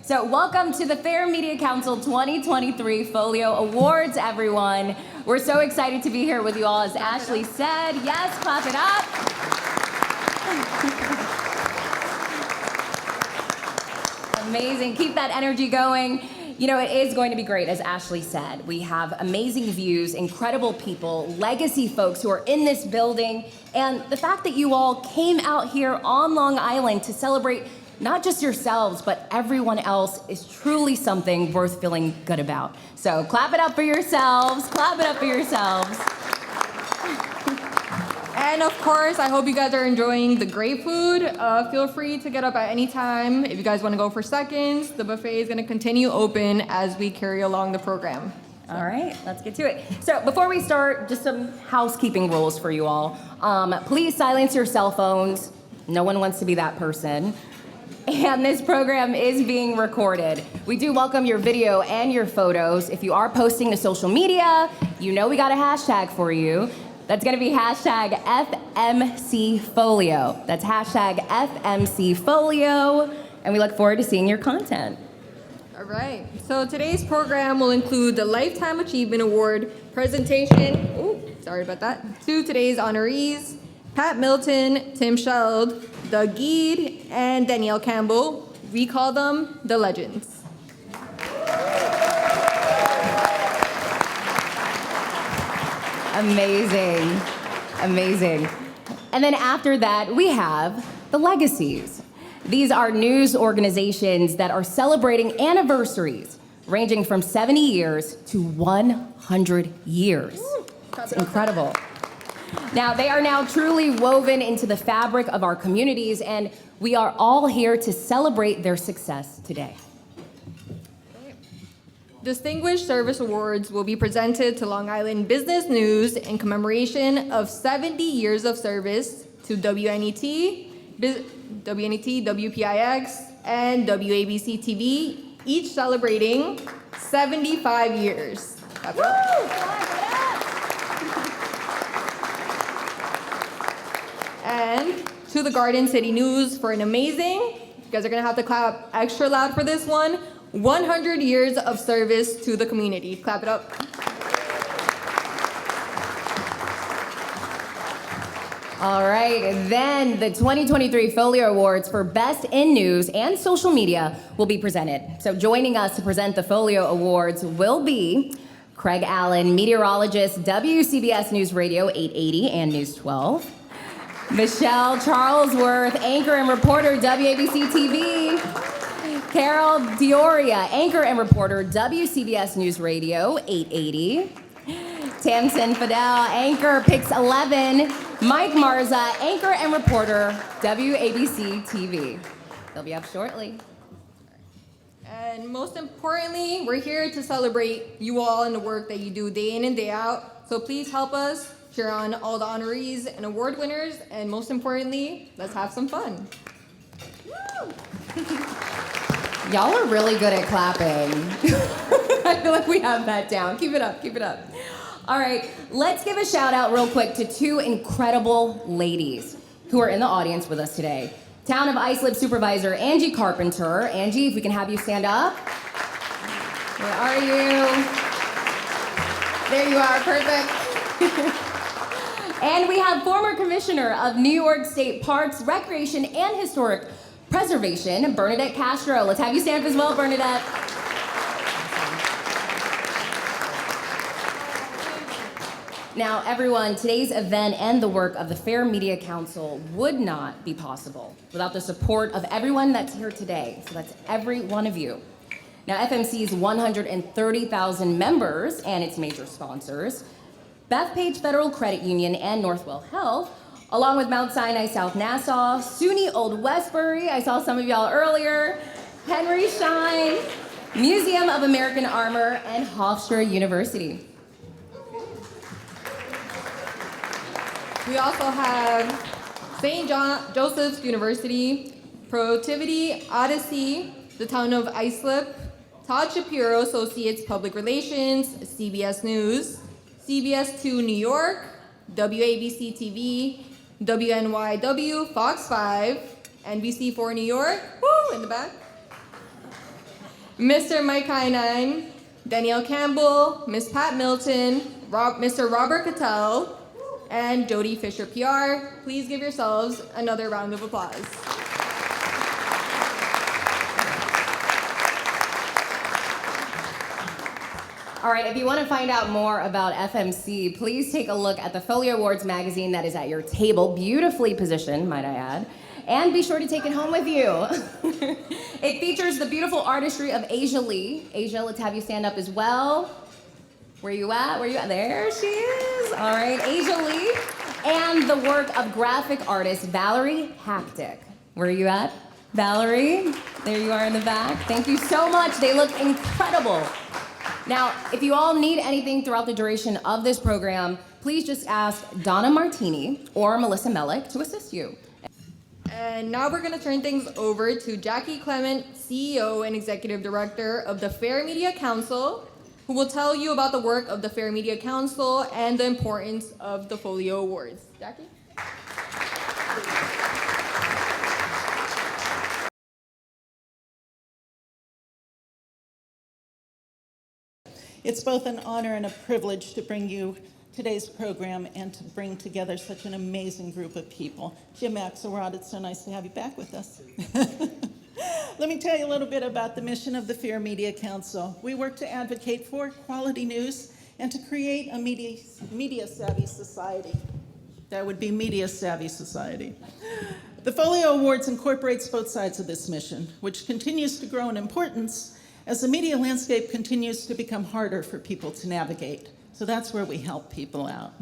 So welcome to the Fair Media Council 2023 Folio Awards, everyone. We're so excited to be here with you all, as Ashley said. Yes, clap it up. Amazing. Keep that energy going. You know, it is going to be great, as Ashley said. We have amazing views, incredible people, legacy folks who are in this building, and the fact that you all came out here on Long Island to celebrate not just yourselves, but everyone else is truly something worth feeling good about. So clap it up for yourselves. Clap it up for yourselves. And of course, I hope you guys are enjoying the great food. Feel free to get up at any time. If you guys want to go for seconds, the buffet is going to continue open as we carry along the program. All right, let's get to it. So before we start, just some housekeeping rules for you all. Please silence your cell phones. No one wants to be that person. And this program is being recorded. We do welcome your video and your photos. If you are posting to social media, you know we got a hashtag for you. That's gonna be hashtag FMCFolio. That's hashtag FMCFolio, and we look forward to seeing your content. All right, so today's program will include the Lifetime Achievement Award presentation, sorry about that, to today's honorees, Pat Milton, Tim Scheld, Doug Geed, and Danielle Campbell. We call them the Legends. Amazing, amazing. And then after that, we have the Legacies. These are news organizations that are celebrating anniversaries ranging from 70 years to 100 years. It's incredible. Now, they are now truly woven into the fabric of our communities, and we are all here to celebrate their success today. Distinguished Service Awards will be presented to Long Island Business News in commemoration of 70 years of service to WNET, WPIX, and WABC-TV, each celebrating 75 years. And to the Garden City News for an amazing, you guys are gonna have to clap extra loud for this one, 100 years of service to the community. Clap it up. All right, then the 2023 Folio Awards for Best in News and Social Media will be presented. So joining us to present the Folio Awards will be Craig Allen, meteorologist, WCBS News Radio 880 and News 12. Michelle Charlesworth, anchor and reporter, WABC-TV. Carol Dioria, anchor and reporter, WCBS News Radio 880. Tamsin Fidel, anchor, Pix 11. Mike Marza, anchor and reporter, WABC-TV. They'll be up shortly. And most importantly, we're here to celebrate you all and the work that you do day in and day out. So please help us cheer on all the honorees and award winners, and most importantly, let's have some fun. Y'all are really good at clapping. I feel like we have that down. Keep it up, keep it up. All right, let's give a shout out real quick to two incredible ladies who are in the audience with us today. Town of Islip Supervisor Angie Carpenter. Angie, if we can have you stand up. Where are you? There you are, perfect. And we have former Commissioner of New York State Parks, Recreation, and Historic Preservation, Bernadette Castro. Let's have you stand up as well, Bernadette. Now, everyone, today's event and the work of the Fair Media Council would not be possible without the support of everyone that's here today. So that's every one of you. Now, FMC's 130,000 members and its major sponsors, Bethpage Federal Credit Union and Northwell Health, along with Mount Sinai South Nassau, SUNY Old Westbury, I saw some of y'all earlier, Henry Schein, Museum of American Armor, and Hofstra University. We also have St. Joseph's University, Protivity, Odyssey, the town of Islip, Todd Shapiro Associates Public Relations, CBS News, CBS 2 New York, WABC-TV, WNYW, Fox 5, NBC4 New York, woo, in the back, Mr. Mike Heinlein, Danielle Campbell, Ms. Pat Milton, Mr. Robert Cattell, and Jody Fisher PR. Please give yourselves another round of applause. All right, if you want to find out more about FMC, please take a look at the Folio Awards magazine that is at your table, beautifully positioned, might I add. And be sure to take it home with you. It features the beautiful artistry of Asia Lee. Asia, let's have you stand up as well. Where you at? Where you at? There she is. All right, Asia Lee. And the work of graphic artist Valerie Hactic. Where are you at? Valerie, there you are in the back. Thank you so much. They look incredible. Now, if you all need anything throughout the duration of this program, please just ask Donna Martini or Melissa Mellick to assist you. And now we're going to turn things over to Jackie Clement, CEO and Executive Director of the Fair Media Council, who will tell you about the work of the Fair Media Council and the importance of the Folio Awards. Jackie? It's both an honor and a privilege to bring you today's program and to bring together such an amazing group of people. Jim Axelrod, it's so nice to have you back with us. Let me tell you a little bit about the mission of the Fair Media Council. We work to advocate for quality news and to create a media-savvy society. That would be media-savvy society. The Folio Awards incorporates both sides of this mission, which continues to grow in importance as the media landscape continues to become harder for people to navigate. So that's where we help people out.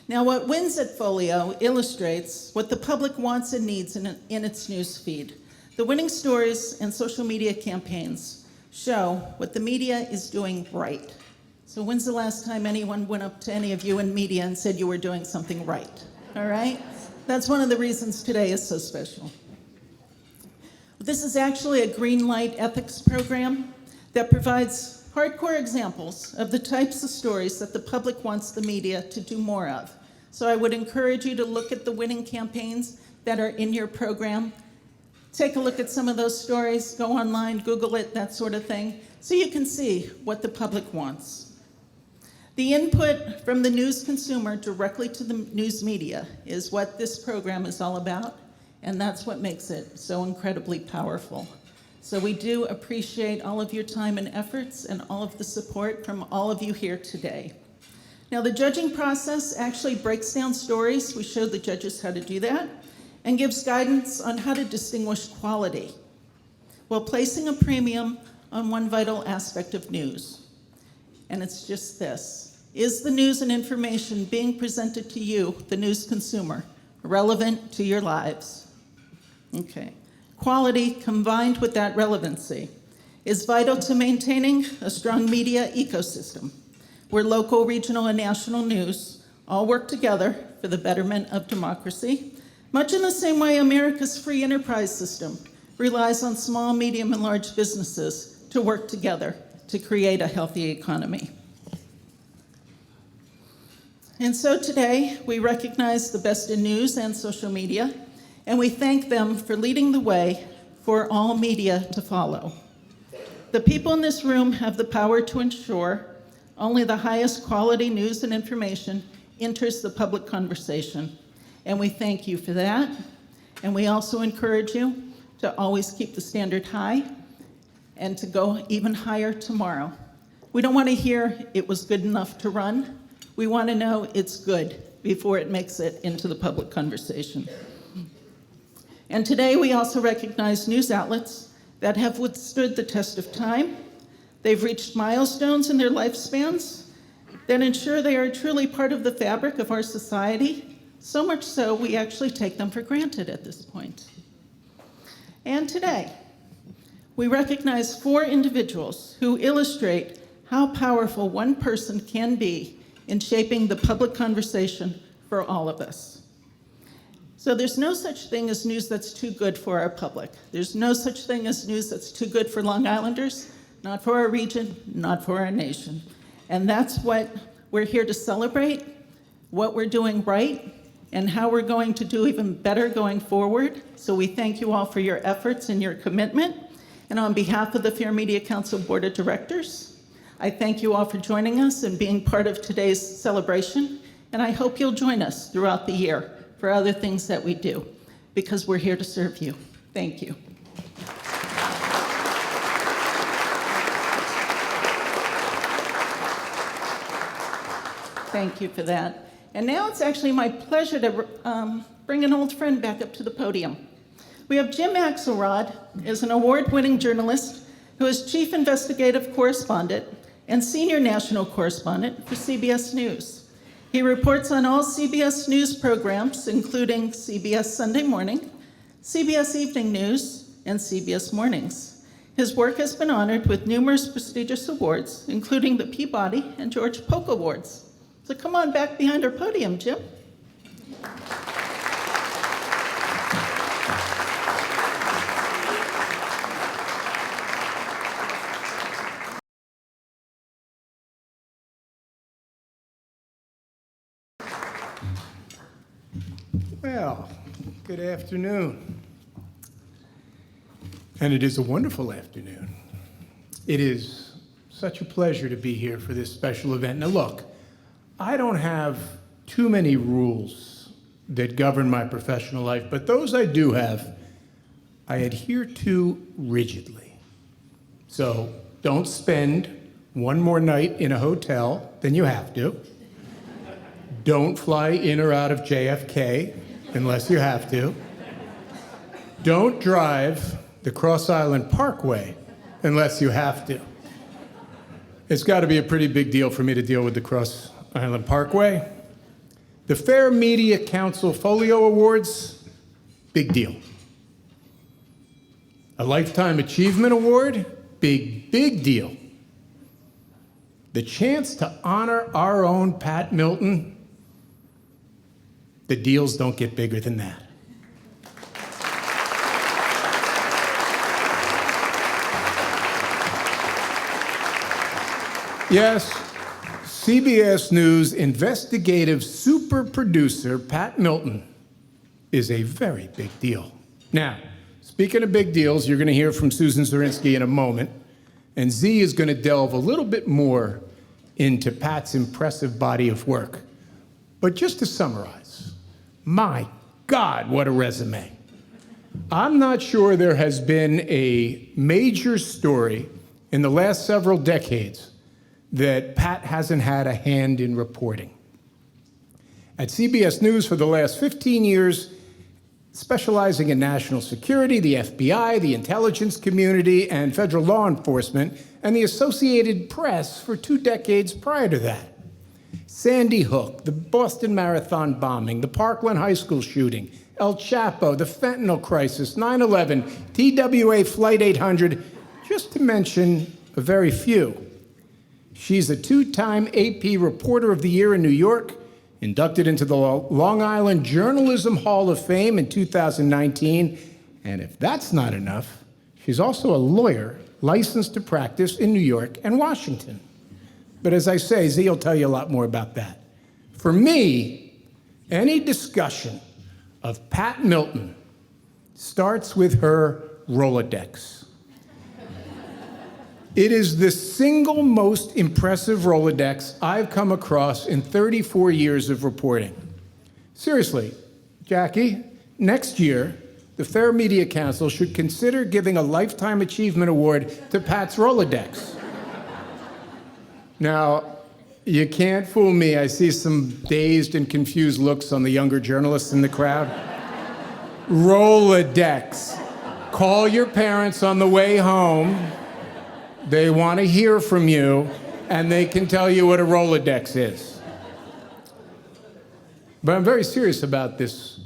Now, what wins at Folio illustrates what the public wants and needs in its news feed. The winning stories and social media campaigns show what the media is doing right. So when's the last time anyone went up to any of you in media and said you were doing something right? All right? That's one of the reasons today is so special. This is actually a green light ethics program that provides hardcore examples of the types of stories that the public wants the media to do more of. So I would encourage you to look at the winning campaigns that are in your program. Take a look at some of those stories, go online, Google it, that sort of thing, so you can see what the public wants. The input from the news consumer directly to the news media is what this program is all about, and that's what makes it so incredibly powerful. So we do appreciate all of your time and efforts and all of the support from all of you here today. Now, the judging process actually breaks down stories. We showed the judges how to do that, and gives guidance on how to distinguish quality while placing a premium on one vital aspect of news. And it's just this: is the news and information being presented to you, the news consumer, relevant to your lives? Okay. Quality combined with that relevancy is vital to maintaining a strong media ecosystem where local, regional, and national news all work together for the betterment of democracy, much in the same way America's free enterprise system relies on small, medium, and large businesses to work together to create a healthy economy. And so today, we recognize the best in news and social media, and we thank them for leading the way for all media to follow. The people in this room have the power to ensure only the highest quality news and information enters the public conversation, and we thank you for that. And we also encourage you to always keep the standard high and to go even higher tomorrow. We don't want to hear it was good enough to run. We want to know it's good before it makes it into the public conversation. And today we also recognize news outlets that have withstood the test of time. They've reached milestones in their lifespans that ensure they are truly part of the fabric of our society, so much so we actually take them for granted at this point. And today, we recognize 4 individuals who illustrate how powerful one person can be in shaping the public conversation for all of us. So there's no such thing as news that's too good for our public. There's no such thing as news that's too good for Long Islanders, not for our region, not for our nation. And that's what we're here to celebrate, what we're doing right, and how we're going to do even better going forward. So we thank you all for your efforts and your commitment. And on behalf of the Fair Media Council Board of Directors, I thank you all for joining us and being part of today's celebration. And I hope you'll join us throughout the year for other things that we do, because we're here to serve you. Thank you. Thank you for that. And now it's actually my pleasure to bring an old friend back up to the podium. We have Jim Axelrod, is an award-winning journalist who is chief investigative correspondent and senior national correspondent for CBS News. He reports on all CBS News programs, including CBS Sunday Morning, CBS Evening News, and CBS Mornings. His work has been honored with numerous prestigious awards, including the Peabody and George Polk Awards. So come on back behind our podium, Jim. Well, good afternoon. And it is a wonderful afternoon. It is such a pleasure to be here for this special event. Now look, I don't have too many rules that govern my professional life, but those I do have, I adhere to rigidly. So don't spend one more night in a hotel than you have to. Don't fly in or out of JFK unless you have to. Don't drive the Cross Island Parkway unless you have to. It's got to be a pretty big deal for me to deal with the Cross Island Parkway. The Fair Media Council Folio Awards, big deal. A Lifetime Achievement Award, big, big deal. The chance to honor our own Pat Milton, the deals don't get bigger than that. Yes, CBS News investigative super producer Pat Milton is a very big deal. Now, speaking of big deals, you're going to hear from Susan Zirinsky in a moment, and Z is going to delve a little bit more into Pat's impressive body of work. But just to summarize, my God, what a resume. I'm not sure there has been a major story in the last several decades that Pat hasn't had a hand in reporting. At CBS News for the last 15 years, specializing in national security, the FBI, the intelligence community, and federal law enforcement, and the Associated Press for 2 decades prior to that. Sandy Hook, the Boston Marathon bombing, the Parkland High School shooting, El Chapo, the fentanyl crisis, 9/11, TWA Flight 800, just to mention a very few. She's a 2-time AP Reporter of the Year in New York, inducted into the Long Island Journalism Hall of Fame in 2019. And if that's not enough, she's also a lawyer licensed to practice in New York and Washington. But as I say, Z will tell you a lot more about that. For me, any discussion of Pat Milton starts with her Rolodex. It is the single most impressive Rolodex I've come across in 34 years of reporting. Seriously, Jackie, next year, the Fair Media Council should consider giving a Lifetime Achievement Award to Pat's Rolodex. Now, you can't fool me. I see some dazed and confused looks on the younger journalists in the crowd. Rolodex. Call your parents on the way home. They want to hear from you, and they can tell you what a Rolodex is. But I'm very serious about this,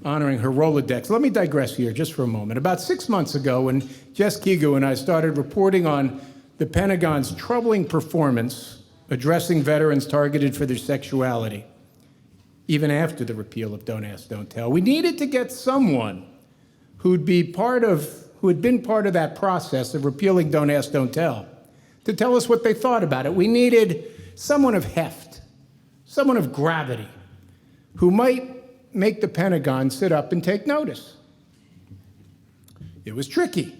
honoring her Rolodex. Let me digress here just for a moment. About 6 months ago, when Jess Kigu and I started reporting on the Pentagon's troubling performance addressing veterans targeted for their sexuality, even after the repeal of Don't Ask, Don't Tell, we needed to get someone who had been part of that process of repealing Don't Ask, Don't Tell, to tell us what they thought about it. We needed someone of heft, someone of gravity, who might make the Pentagon sit up and take notice. It was tricky.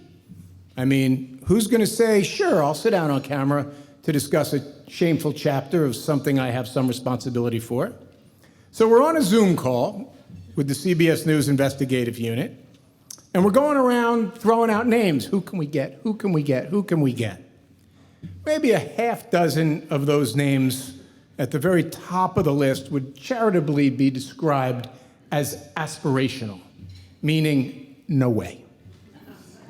I mean, who's going to say, sure, I'll sit down on camera to discuss a shameful chapter of something I have some responsibility for? So we're on a Zoom call with the CBS News investigative unit, and we're going around throwing out names. Who can we get? Who can we get? Who can we get? Maybe a half dozen of those names at the very top of the list would charitably be described as aspirational, meaning no way.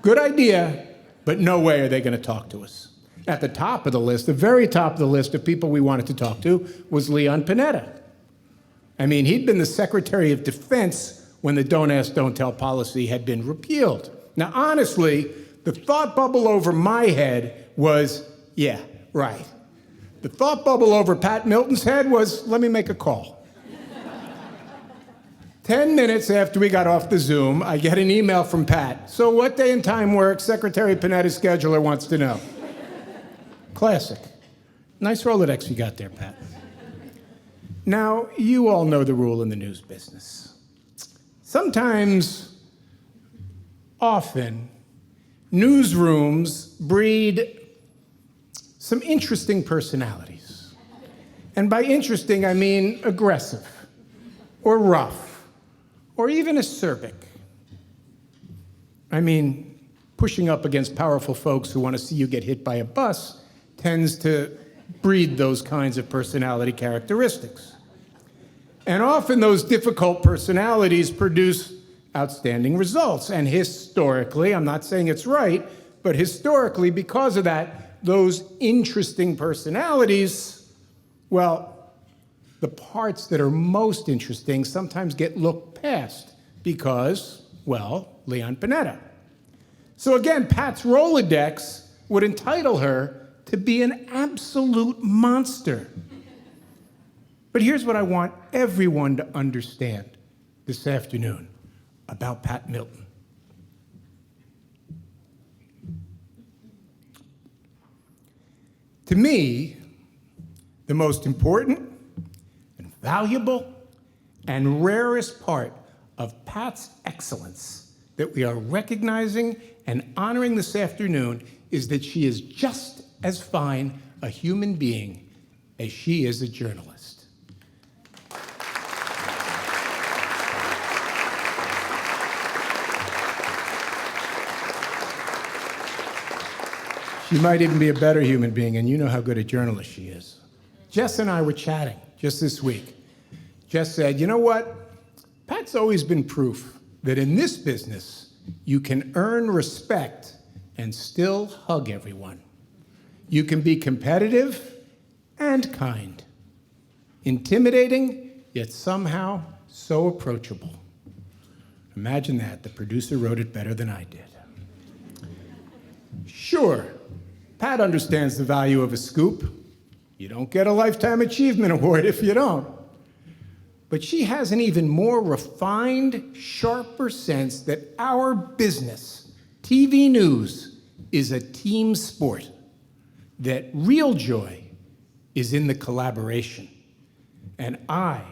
Good idea, but no way are they going to talk to us. At the top of the list, the very top of the list of people we wanted to talk to was Leon Panetta. I mean, he'd been the Secretary of Defense when the Don't Ask, Don't Tell policy had been repealed. Now, honestly, the thought bubble over my head was, yeah, right. The thought bubble over Pat Milton's head was, let me make a call. 10 minutes after we got off the Zoom, I get an email from Pat. So what day and time works? Secretary Panetta's scheduler wants to know. Classic. Nice Rolodex you got there, Pat. Now, you all know the rule in the news business. Sometimes, often, newsrooms breed some interesting personalities. And by interesting, I mean aggressive, or rough, or even acerbic. I mean, pushing up against powerful folks who want to see you get hit by a bus tends to breed those kinds of personality characteristics. And often those difficult personalities produce outstanding results. And historically, I'm not saying it's right, but historically, because of that, those interesting personalities, well, the parts that are most interesting sometimes get looked past because, well, Leon Panetta. So again, Pat's Rolodex would entitle her to be an absolute monster. But here's what I want everyone to understand this afternoon about Pat Milton. To me, the most important and valuable and rarest part of Pat's excellence that we are recognizing and honoring this afternoon is that she is just as fine a human being as she is a journalist. She might even be a better human being, and you know how good a journalist she is. Jess and I were chatting just this week. Jess said, you know what? Pat's always been proof that in this business, you can earn respect and still hug everyone. You can be competitive and kind, intimidating, yet somehow so approachable. Imagine that. The producer wrote it better than I did. Sure, Pat understands the value of a scoop. You don't get a Lifetime Achievement Award if you don't. But she has an even more refined, sharper sense that our business, TV news, is a team sport, that real joy is in the collaboration. And I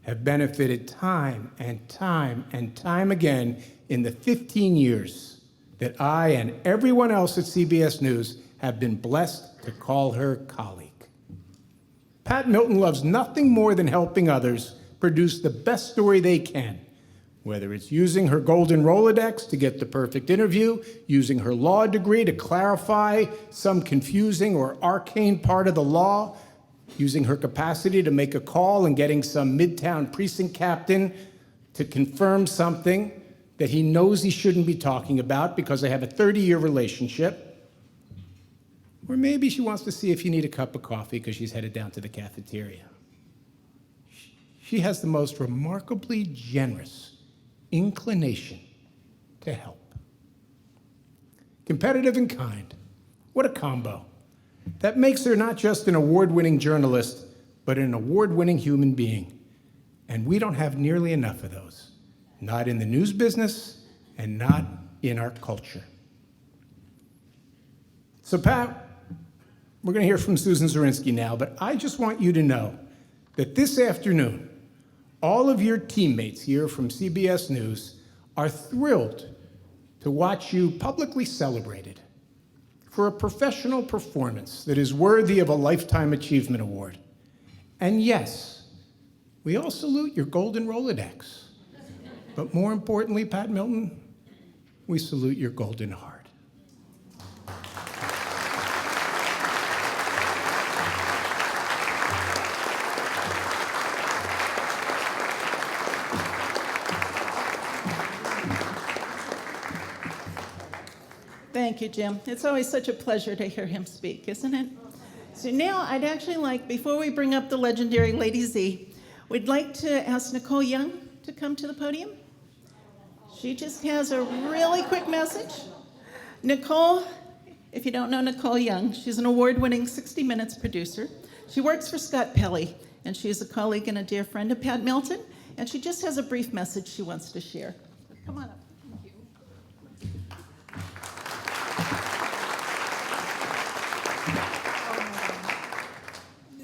have benefited time and time and time again in the 15 years that I and everyone else at CBS News have been blessed to call her colleague. Pat Milton loves nothing more than helping others produce the best story they can, whether it's using her golden Rolodex to get the perfect interview, using her law degree to clarify some confusing or arcane part of the law, using her capacity to make a call and getting some midtown precinct captain to confirm something that he knows he shouldn't be talking about because they have a 30-year relationship. Or maybe she wants to see if you need a cup of coffee because she's headed down to the cafeteria. She has the most remarkably generous inclination to help. Competitive and kind. What a combo. That makes her not just an award-winning journalist, but an award-winning human being. And we don't have nearly enough of those. Not in the news business and not in our culture. So Pat, we're going to hear from Susan Zirinsky now, but I just want you to know that this afternoon, all of your teammates here from CBS News are thrilled to watch you publicly celebrated for a professional performance that is worthy of a Lifetime Achievement Award. And yes, we all salute your golden Rolodex. But more importantly, Pat Milton, we salute your golden heart. Thank you, Jim. It's always such a pleasure to hear him speak, isn't it? So now I'd actually like, before we bring up the legendary Lady Z, we'd like to ask Nicole Young to come to the podium. She just has a really quick message. Nicole, if you don't know Nicole Young, she's an award-winning 60 Minutes producer. She works for Scott Pelley, and she is a colleague and a dear friend of Pat Milton, and she just has a brief message she wants to share. Come on up.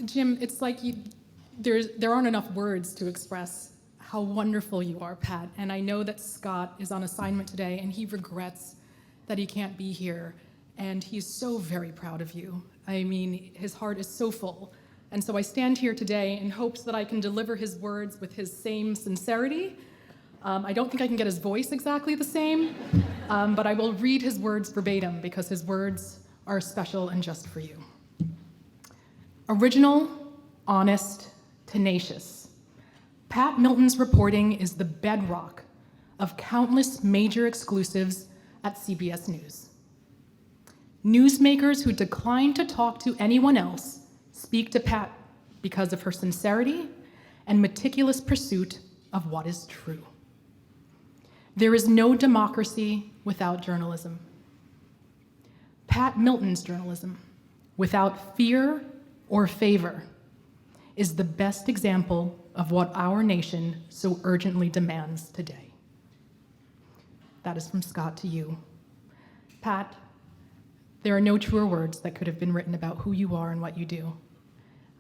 Jim, it's like there aren't enough words to express how wonderful you are, Pat. And I know that Scott is on assignment today, and he regrets that he can't be here. And he's so very proud of you. I mean, his heart is so full. And so I stand here today in hopes that I can deliver his words with his same sincerity. I don't think I can get his voice exactly the same, but I will read his words verbatim because his words are special and just for you. Original, honest, tenacious. Pat Milton's reporting is the bedrock of countless major exclusives at CBS News. Newsmakers who decline to talk to anyone else speak to Pat because of her sincerity and meticulous pursuit of what is true. There is no democracy without journalism. Pat Milton's journalism, without fear or favor, is the best example of what our nation so urgently demands today. That is from Scott to you. Pat, there are no truer words that could have been written about who you are and what you do.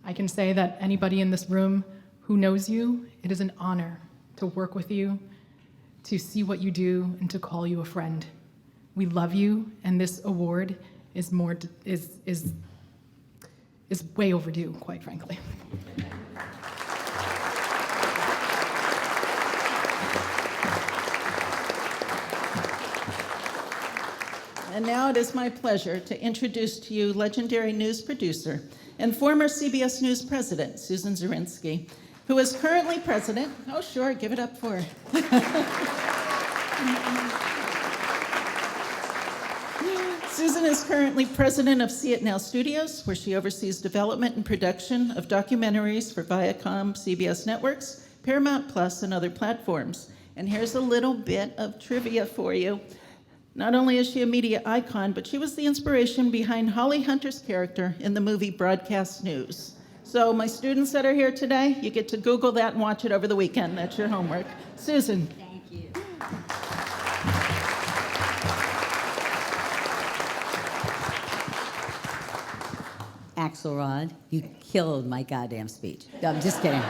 I can say that anybody in this room who knows you, it is an honor to work with you, to see what you do, and to call you a friend. We love you, and this award is way overdue, quite frankly. And now it is my pleasure to introduce to you legendary news producer and former CBS News president, Susan Zirinsky, who is currently president. Oh, sure, give it up for her. Susan is currently president of See It Now Studios, where she oversees development and production of documentaries for Viacom, CBS Networks, Paramount Plus, and other platforms. And here's a little bit of trivia for you. Not only is she a media icon, but she was the inspiration behind Holly Hunter's character in the movie Broadcast News. So my students that are here today, you get to Google that and watch it over the weekend. That's your homework. Susan. Thank you. Axelrod, you killed my goddamn speech. No, I'm just kidding.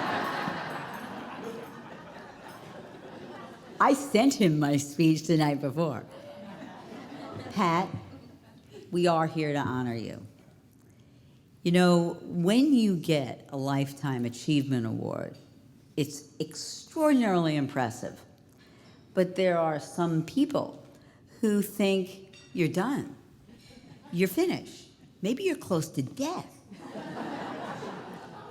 I sent him my speech the night before. Pat, we are here to honor you. You know, when you get a Lifetime Achievement Award, it's extraordinarily impressive. But there are some people who think you're done. You're finished. Maybe you're close to death.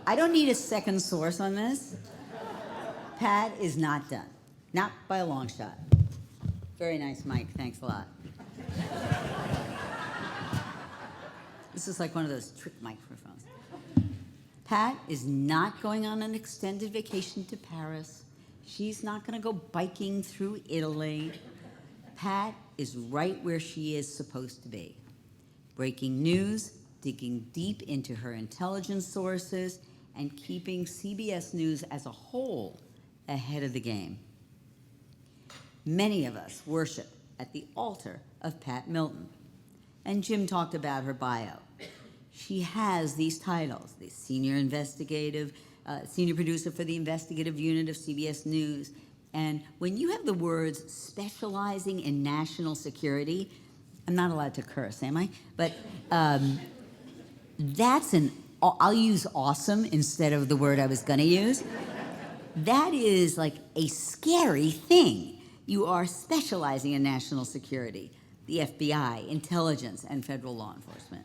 I don't need a second source on this. Pat is not done. Not by a long shot. Very nice, Mike. Thanks a lot. This is like one of those trick microphones. Pat is not going on an extended vacation to Paris. She's not going to go biking through Italy. Pat is right where she is supposed to be. Breaking news, digging deep into her intelligence sources, and keeping CBS News as a whole ahead of the game. Many of us worship at the altar of Pat Milton. And Jim talked about her bio. She has these titles, the senior producer for the investigative unit of CBS News. And when you have the words specializing in national security, I'm not allowed to curse, am I? But I'll use awesome instead of the word I was going to use. That is like a scary thing. You are specializing in national security, the FBI, intelligence, and federal law enforcement.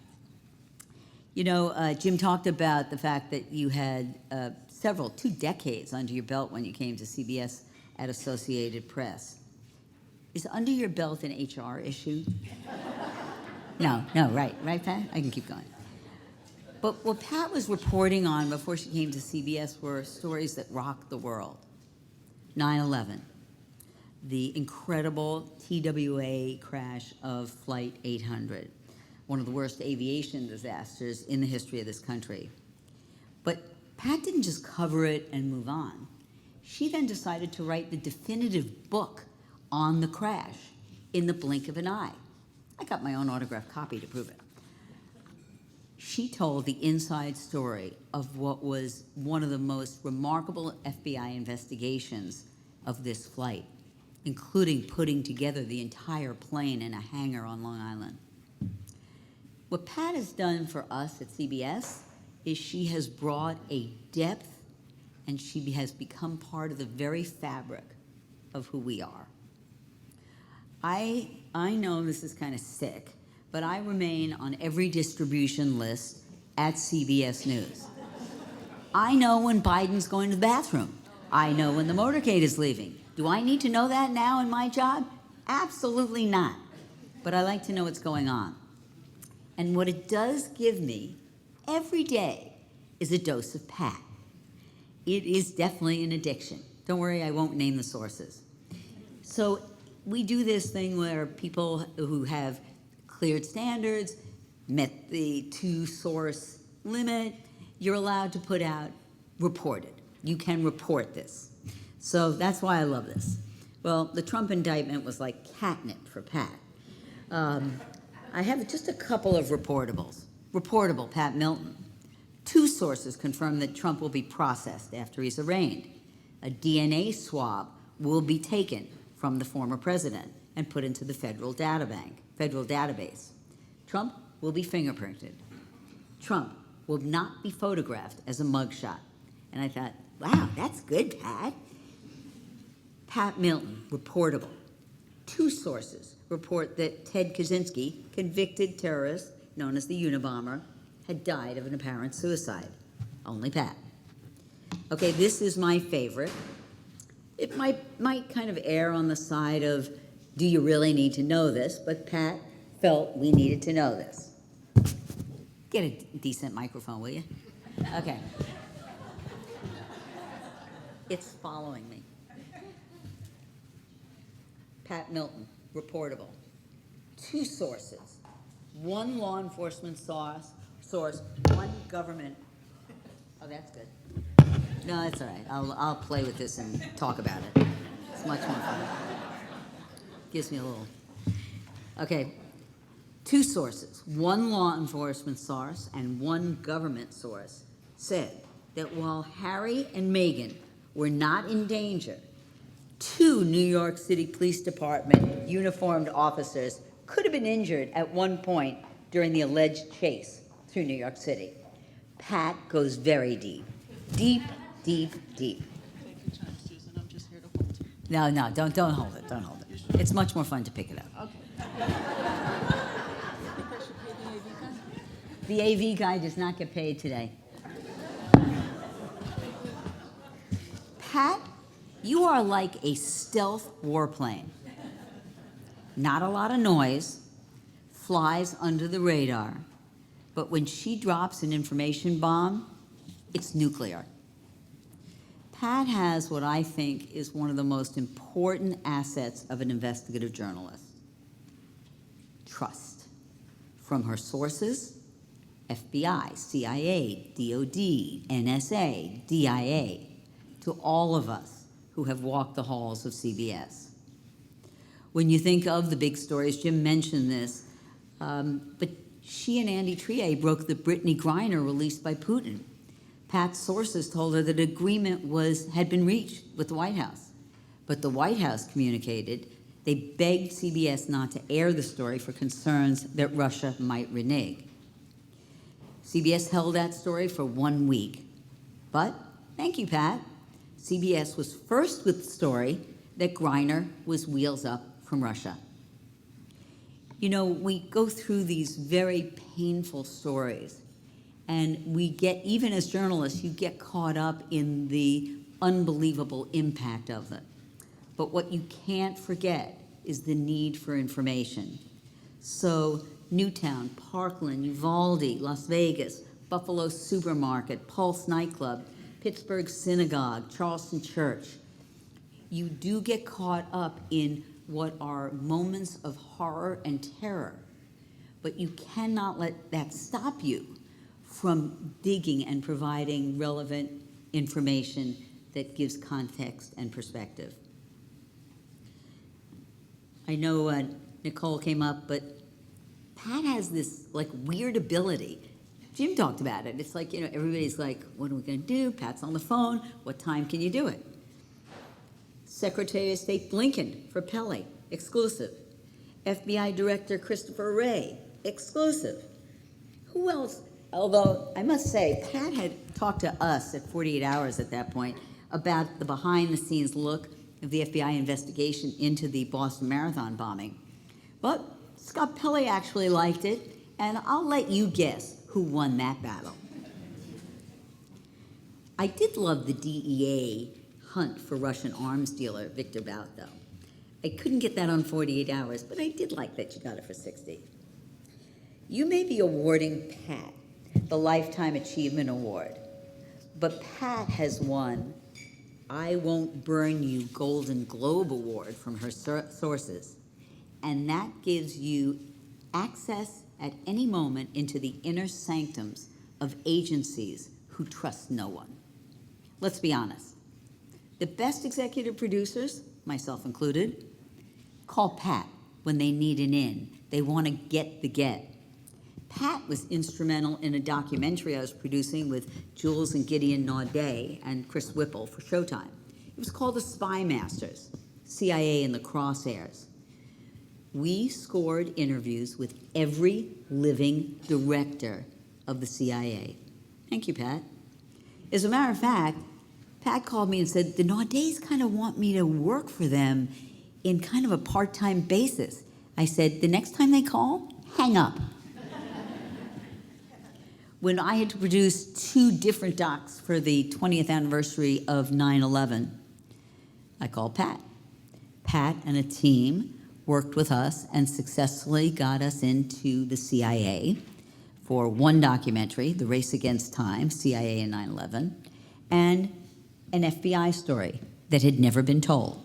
You know, Jim talked about the fact that you had 2 decades under your belt when you came to CBS at Associated Press. Is under your belt an HR issue? No, right, Pat? I can keep going. But what Pat was reporting on before she came to CBS were stories that rocked the world. 9/11, the incredible TWA crash of Flight 800, one of the worst aviation disasters in the history of this country. But Pat didn't just cover it and move on. She then decided to write the definitive book on the crash in the blink of an eye. I got my own autographed copy to prove it. She told the inside story of what was one of the most remarkable FBI investigations of this flight, including putting together the entire plane in a hangar on Long Island. What Pat has done for us at CBS is she has brought a depth, and she has become part of the very fabric of who we are. I know this is kind of sick, but I remain on every distribution list at CBS News. I know when Biden's going to the bathroom. I know when the motorcade is leaving. Do I need to know that now in my job? Absolutely not. But I like to know what's going on. And what it does give me every day is a dose of Pat. It is definitely an addiction. Don't worry, I won't name the sources. So we do this thing where people who have cleared standards, met the 2-source limit, you're allowed to put out reported. You can report this. So that's why I love this. Well, the Trump indictment was like catnip for Pat. I have just a couple of reportables. Reportable, Pat Milton. 2 sources confirm that Trump will be processed after he's arraigned. A DNA swab will be taken from the former president and put into the federal database. Trump will be fingerprinted. Trump will not be photographed as a mugshot. And I thought, wow, that's good, Pat. Pat Milton, reportable. 2 sources report that Ted Kaczynski, convicted terrorist known as the Unabomber, had died of an apparent suicide. Only Pat. Okay, this is my favorite. It might kind of err on the side of, do you really need to know this? But Pat felt we needed to know this. Get a decent microphone, will you? Okay. It's following me. Pat Milton, reportable. 2 sources. 1 law enforcement source, 1 government. Oh, that's good. No, that's all right. I'll play with this and talk about it. It's much more fun. Gives me a little. Okay. 2 sources. 1 law enforcement source and 1 government source said that while Harry and Meghan were not in danger, 2 New York City Police Department uniformed officers could have been injured at one point during the alleged chase through New York City. Pat goes very deep. Deep, deep, deep. Take your time, Susan. I'm just here to hold. No, don't hold it. Don't hold it. It's much more fun to pick it up. Okay. I think I should pay the AV guy. The AV guy does not get paid today. Pat, you are like a stealth warplane. Not a lot of noise, flies under the radar, but when she drops an information bomb, it's nuclear. Pat has what I think is one of the most important assets of an investigative journalist: trust. From her sources, FBI, CIA, DOD, NSA, DIA, to all of us who have walked the halls of CBS. When you think of the big stories, Jim mentioned this, but she and Andy Trier broke the Brittany Griner released by Putin. Pat's sources told her that agreement had been reached with the White House, but the White House communicated They begged CBS not to air the story for concerns that Russia might renege. CBS held that story for 1 week. But, thank you, Pat, CBS was first with the story that Griner was wheels up from Russia. You know, we go through these very painful stories, and we get, even as journalists, you get caught up in the unbelievable impact of them. But what you can't forget is the need for information. So Newtown, Parkland, Uvalde, Las Vegas, Buffalo Supermarket, Pulse Nightclub, Pittsburgh Synagogue, Charleston Church. You do get caught up in what are moments of horror and terror, but you cannot let that stop you from digging and providing relevant information that gives context and perspective. I know Nicole came up, but Pat has this like weird ability. Jim talked about it. It's like, you know, everybody's like, what are we going to do? Pat's on the phone. What time can you do it? Secretary of State Blinken for Pele, exclusive. FBI Director Christopher Wray, exclusive. Who else? Although I must say, Pat had talked to us at 48 Hours at that point about the behind-the-scenes look of the FBI investigation into the Boston Marathon bombing. But Scott Pelley actually liked it, and I'll let you guess who won that battle. I did love the DEA hunt for Russian arms dealer Victor Bout, though. I couldn't get that on 48 Hours, but I did like that you got it for 60. You may be awarding Pat the Lifetime Achievement Award, but Pat has won I Won't Burn You Golden Globe Award from her sources, and that gives you access at any moment into the inner sanctums of agencies who trust no one. Let's be honest. The best executive producers, myself included, call Pat when they need an in. They want to get the get. Pat was instrumental in a documentary I was producing with Jules and Gideon Naudet and Chris Whipple for Showtime. It was called The Spy Masters, CIA in the Crosshairs. We scored interviews with every living director of the CIA. Thank you, Pat. As a matter of fact, Pat called me and said, the Naudets kind of want me to work for them in kind of a part-time basis. I said, the next time they call, hang up. When I had to produce 2 different docs for the 20th anniversary of 9/11, I called Pat. Pat and a team worked with us and successfully got us into the CIA for one documentary, The Race Against Time, CIA and 9/11, and an FBI story that had never been told.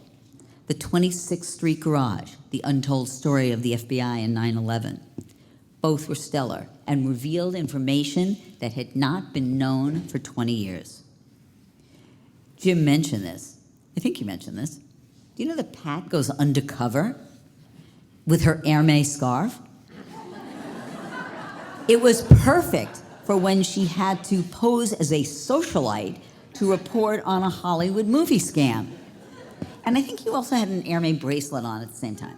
The 26th Street Garage, the untold story of the FBI and 9/11. Both were stellar and revealed information that had not been known for 20 years. Jim mentioned this. I think you mentioned this. Do you know that Pat goes undercover with her Hermes scarf? It was perfect for when she had to pose as a socialite to report on a Hollywood movie scam. And I think you also had an Hermes bracelet on at the same time.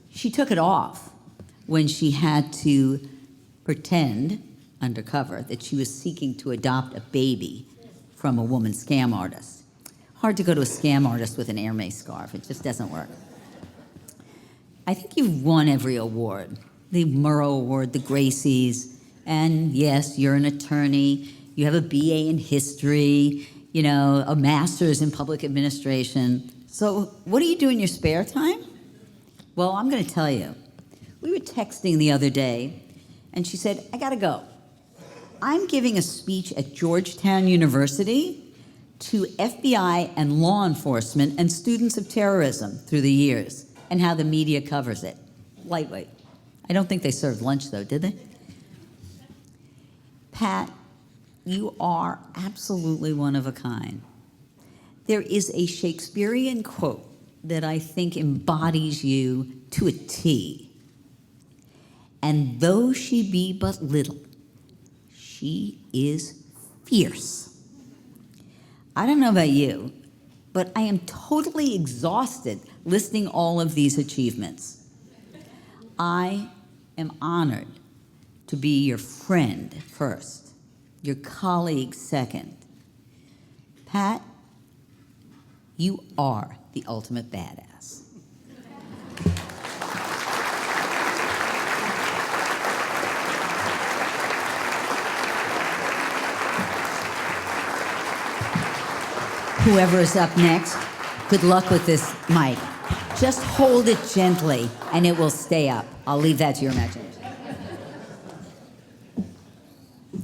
She took it off when she had to pretend undercover that she was seeking to adopt a baby from a woman scam artist. Hard to go to a scam artist with an Hermes scarf. It just doesn't work. I think you've won every award. The Murrow Award, the Gracies, and yes, you're an attorney. You have a BA in history, you know, a master's in public administration. So what do you do in your spare time? Well, I'm going to tell you. We were texting the other day, and she said, I gotta go. I'm giving a speech at Georgetown University to FBI and law enforcement and students of terrorism through the years and how the media covers it. Lightweight. I don't think they served lunch, though, did they? Pat, you are absolutely one of a kind. There is a Shakespearean quote that I think embodies you to a T. And though she be but little, she is fierce. I don't know about you, but I am totally exhausted listing all of these achievements. I am honored to be your friend first, your colleague second. Pat, you are the ultimate badass. Whoever is up next, good luck with this mic. Just hold it gently and it will stay up. I'll leave that to your imagination.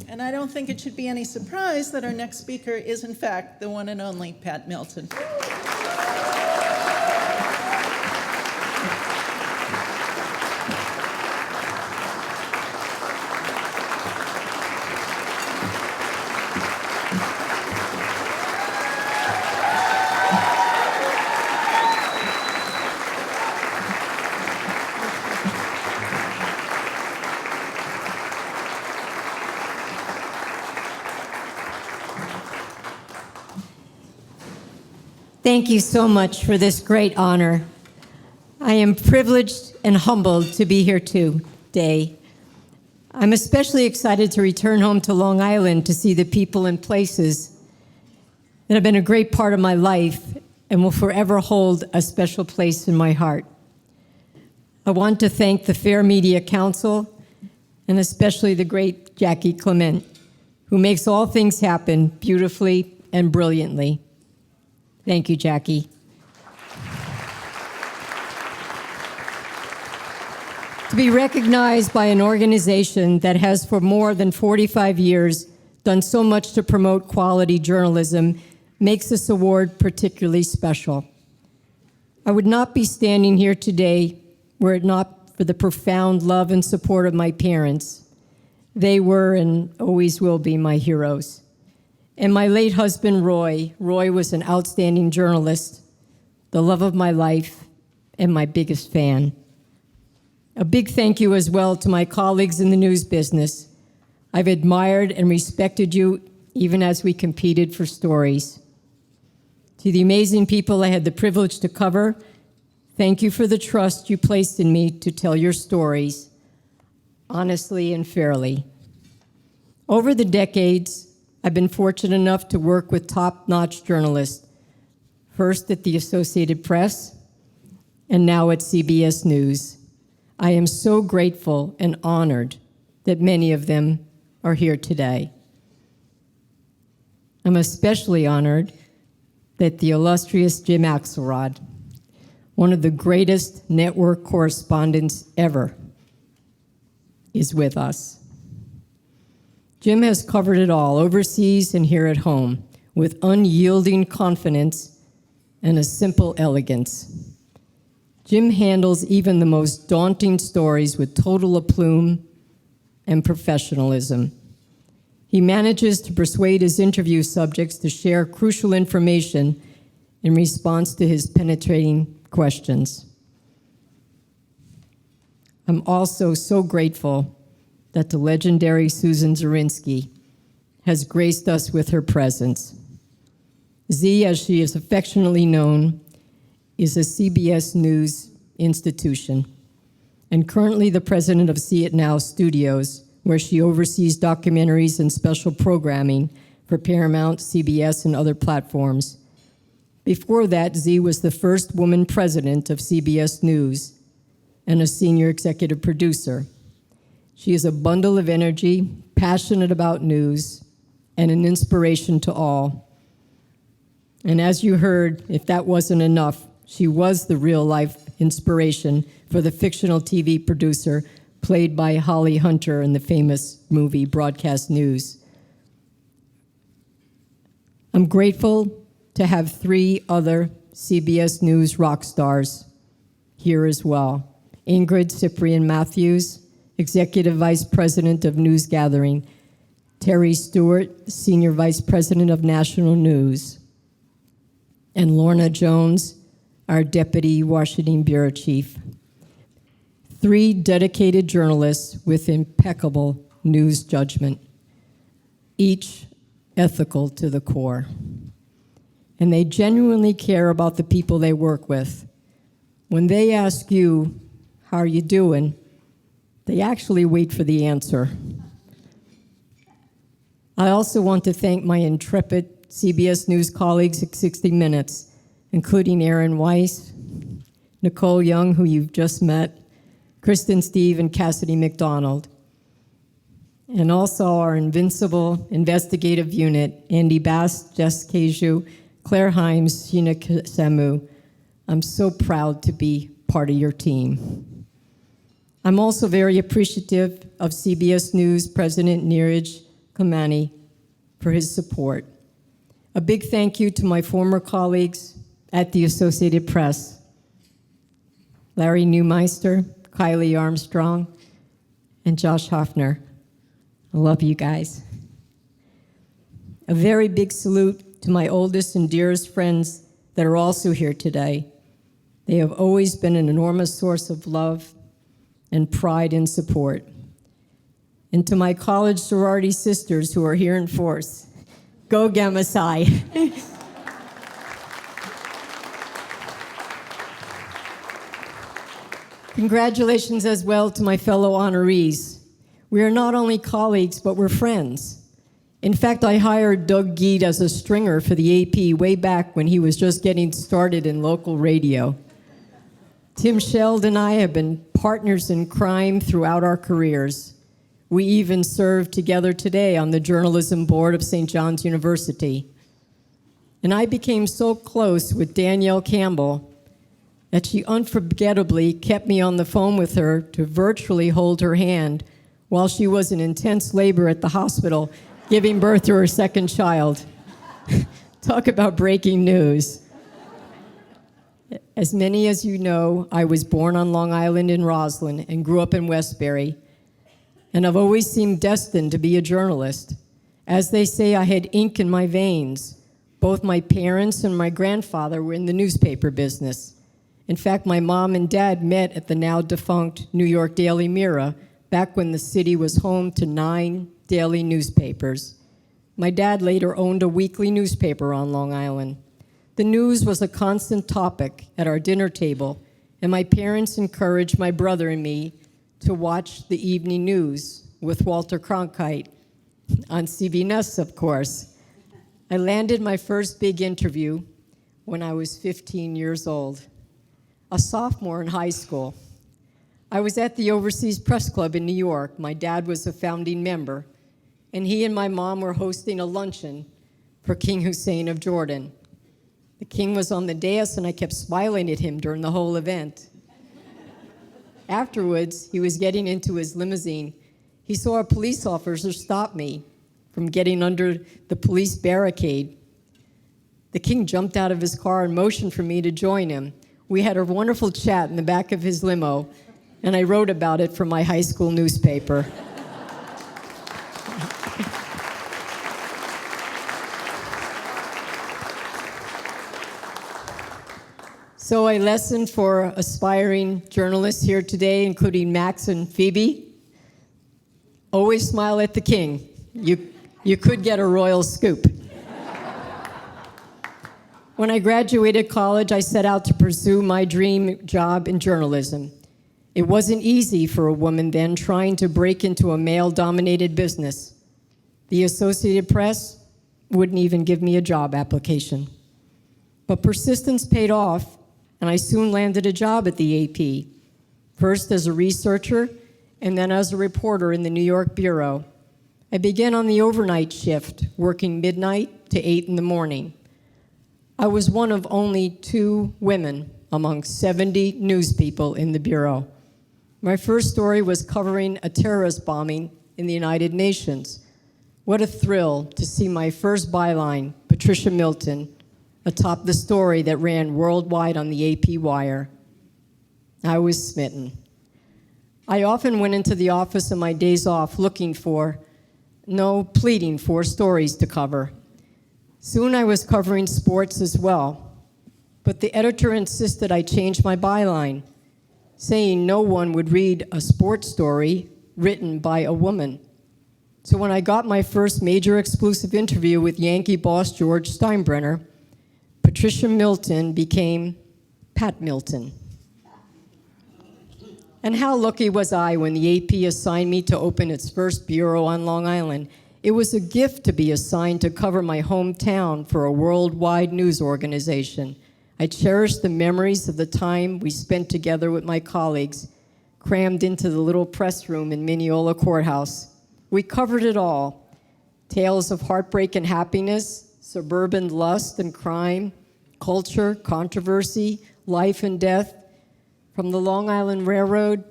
And I don't think it should be any surprise that our next speaker is, in fact, the one and only Pat Milton. Thank you so much for this great honor. I am privileged and humbled to be here today. I'm especially excited to return home to Long Island to see the people and places that have been a great part of my life and will forever hold a special place in my heart. I want to thank the Fair Media Council and especially the great Jackie Clement, who makes all things happen beautifully and brilliantly. Thank you, Jackie. To be recognized by an organization that has for more than 45 years done so much to promote quality journalism makes this award particularly special. I would not be standing here today were it not for the profound love and support of my parents. They were and always will be my heroes. And my late husband, Roy. Roy was an outstanding journalist, the love of my life, and my biggest fan. A big thank you as well to my colleagues in the news business. I've admired and respected you even as we competed for stories. To the amazing people I had the privilege to cover, thank you for the trust you placed in me to tell your stories, honestly and fairly. Over the decades, I've been fortunate enough to work with top-notch journalists, first at the Associated Press and now at CBS News. I am so grateful and honored that many of them are here today. I'm especially honored that the illustrious Jim Axelrod, one of the greatest network correspondents ever, is with us. Jim has covered it all, overseas and here at home, with unyielding confidence and a simple elegance. Jim handles even the most daunting stories with total aplomb and professionalism. He manages to persuade his interview subjects to share crucial information in response to his penetrating questions. I'm also so grateful that the legendary Susan Zirinsky has graced us with her presence. Z, as she is affectionately known, is a CBS News institution and currently the president of See It Now Studios, where she oversees documentaries and special programming for Paramount, CBS, and other platforms. Before that, Z was the first woman president of CBS News and a senior executive producer. She is a bundle of energy, passionate about news, and an inspiration to all. And as you heard, if that wasn't enough, she was the real-life inspiration for the fictional TV producer played by Holly Hunter in the famous movie Broadcast News. I'm grateful to have 3 other CBS News rock stars here as well. Ingrid Cyprian-Matthews, Executive Vice President of News Gathering, Terry Stewart, Senior Vice President of National News, and Lorna Jones, our Deputy Washington Bureau Chief. 3 dedicated journalists with impeccable news judgment, each ethical to the core. and they genuinely care about the people they work with. When they ask you, how are you doing, they actually wait for the answer. I also want to thank my intrepid CBS News colleagues at 60 Minutes, including Aaron Weiss, Nicole Young, who you've just met, Kristen Steve, and Cassidy McDonald. And also our invincible investigative unit, Andy Bass, Jess Keju, Claire Himes, Sheena Semu. I'm so proud to be part of your team. I'm also very appreciative of CBS News President Neeraj Kamani for his support. A big thank you to my former colleagues at the Associated Press, Larry Neumeister, Kylie Armstrong, and Josh Hoffner. I love you guys. A very big salute to my oldest and dearest friends that are also here today. They have always been an enormous source of love and pride and support. And to my college sorority sisters who are here in force, go Gamma Psi. Congratulations as well to my fellow honorees. We are not only colleagues, but we're friends. In fact, I hired Doug Geed as a stringer for the AP way back when he was just getting started in local radio. Tim Scheld and I have been partners in crime throughout our careers. We even serve together today on the journalism board of St. John's University. And I became so close with Danielle Campbell that she unforgettably kept me on the phone with her to virtually hold her hand while she was in intense labor at the hospital, giving birth to her second child. Talk about breaking news. As many as you know, I was born on Long Island in Roslyn and grew up in Westbury, and I've always seemed destined to be a journalist. As they say, I had ink in my veins. Both my parents and my grandfather were in the newspaper business. In fact, my mom and dad met at the now defunct New York Daily Mirror back when the city was home to 9 daily newspapers. My dad later owned a weekly newspaper on Long Island. The news was a constant topic at our dinner table, and my parents encouraged my brother and me to watch the evening news with Walter Cronkite on CBS, of course. I landed my first big interview when I was 15 years old, a sophomore in high school. I was at the Overseas Press Club in New York. My dad was a founding member, and he and my mom were hosting a luncheon for King Hussein of Jordan. The king was on the dais, and I kept smiling at him during the whole event. Afterwards, he was getting into his limousine. He saw a police officer stop me from getting under the police barricade. The king jumped out of his car and motioned for me to join him. We had a wonderful chat in the back of his limo, and I wrote about it for my high school newspaper. So a lesson for aspiring journalists here today, including Max and Phoebe: always smile at the king. You could get a royal scoop. When I graduated college, I set out to pursue my dream job in journalism. It wasn't easy for a woman then trying to break into a male-dominated business. The Associated Press wouldn't even give me a job application. But persistence paid off, and I soon landed a job at the AP, first as a researcher and then as a reporter in the New York bureau. I began on the overnight shift, working midnight to 8 in the morning. I was one of only 2 women among 70 news people in the bureau. My first story was covering a terrorist bombing in the United Nations. What a thrill to see my first byline, Patricia Milton, atop the story that ran worldwide on the AP wire. I was smitten. I often went into the office on my days off pleading for stories to cover. Soon I was covering sports as well, but the editor insisted I change my byline, saying no one would read a sports story written by a woman. So when I got my first major exclusive interview with Yankee boss George Steinbrenner, Patricia Milton became Pat Milton. And how lucky was I when the AP assigned me to open its first bureau on Long Island. It was a gift to be assigned to cover my hometown for a worldwide news organization. I cherish the memories of the time we spent together with my colleagues, crammed into the little press room in Mineola Courthouse. We covered it all. Tales of heartbreak and happiness, suburban lust and crime, culture, controversy, life and death, from the Long Island Railroad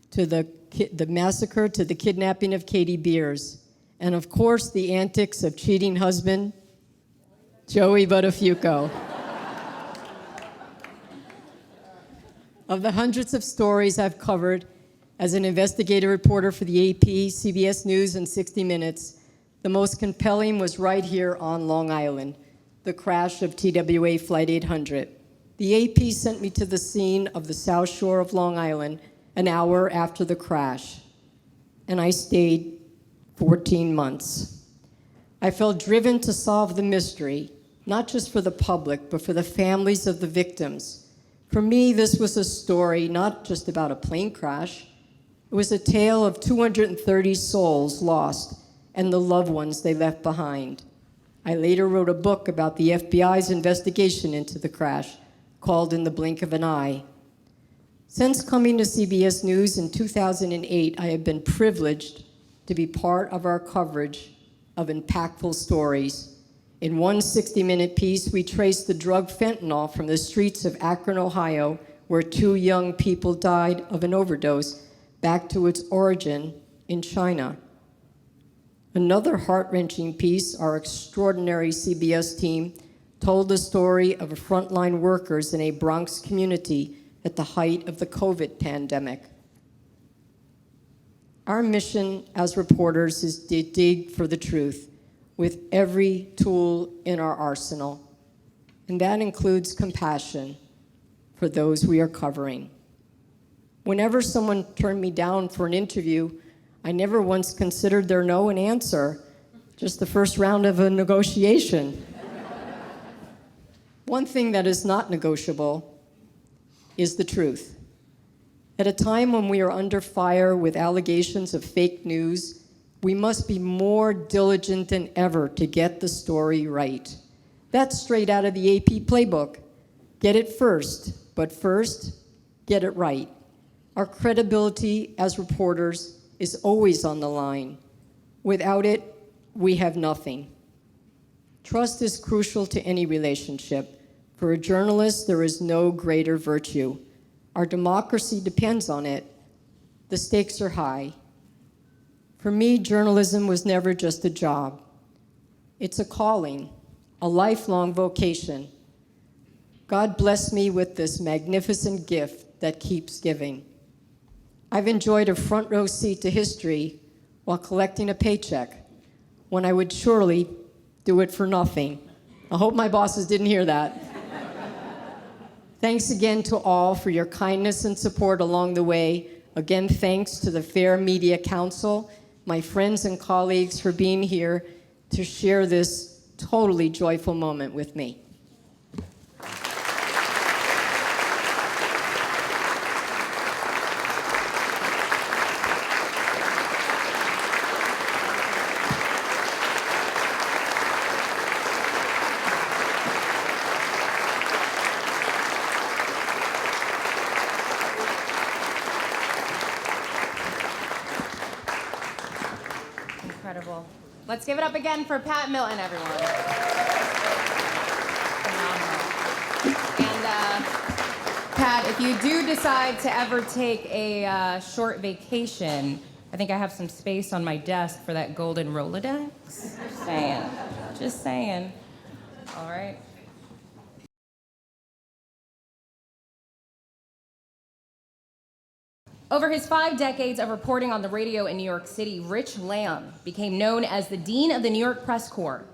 to the massacre to the kidnapping of Katie Beers, and of course the antics of cheating husband Joey Buttafuoco. Of the hundreds of stories I've covered as an investigative reporter for the AP, CBS News, and 60 Minutes, the most compelling was right here on Long Island, the crash of TWA Flight 800. The AP sent me to the scene of the South Shore of Long Island an hour after the crash, and I stayed 14 months. I felt driven to solve the mystery, not just for the public, but for the families of the victims. For me, this was a story not just about a plane crash. It was a tale of 230 souls lost and the loved ones they left behind. I later wrote a book about the FBI's investigation into the crash, called In the Blink of an Eye. Since coming to CBS News in 2008, I have been privileged to be part of our coverage of impactful stories. In one 60-minute piece, we traced the drug fentanyl from the streets of Akron, Ohio, where 2 young people died of an overdose, back to its origin in China. Another heart-wrenching piece, our extraordinary CBS team told the story of frontline workers in a Bronx community at the height of the COVID pandemic. Our mission as reporters is to dig for the truth with every tool in our arsenal, and that includes compassion for those we are covering. Whenever someone turned me down for an interview, I never once considered their no an answer, just the first round of a negotiation. One thing that is not negotiable is the truth. At a time when we are under fire with allegations of fake news, we must be more diligent than ever to get the story right. That's straight out of the AP playbook. Get it first, but first, get it right. Our credibility as reporters is always on the line. Without it, we have nothing. Trust is crucial to any relationship. For a journalist, there is no greater virtue. Our democracy depends on it. The stakes are high. For me, journalism was never just a job. It's a calling, a lifelong vocation. God blessed me with this magnificent gift that keeps giving. I've enjoyed a front row seat to history while collecting a paycheck, when I would surely do it for nothing. I hope my bosses didn't hear that. Thanks again to all for your kindness and support along the way. Again, thanks to the Fair Media Council, my friends and colleagues for being here to share this totally joyful moment with me. Incredible. Let's give it up again for Pat Milton, everyone. Phenomenal. And Pat, if you do decide to ever take a short vacation, I think I have some space on my desk for that golden Rolodex. Just saying. Just saying. All right. Over his 5 decades of reporting on the radio in New York City, Rich Lamb became known as the Dean of the New York Press Corps.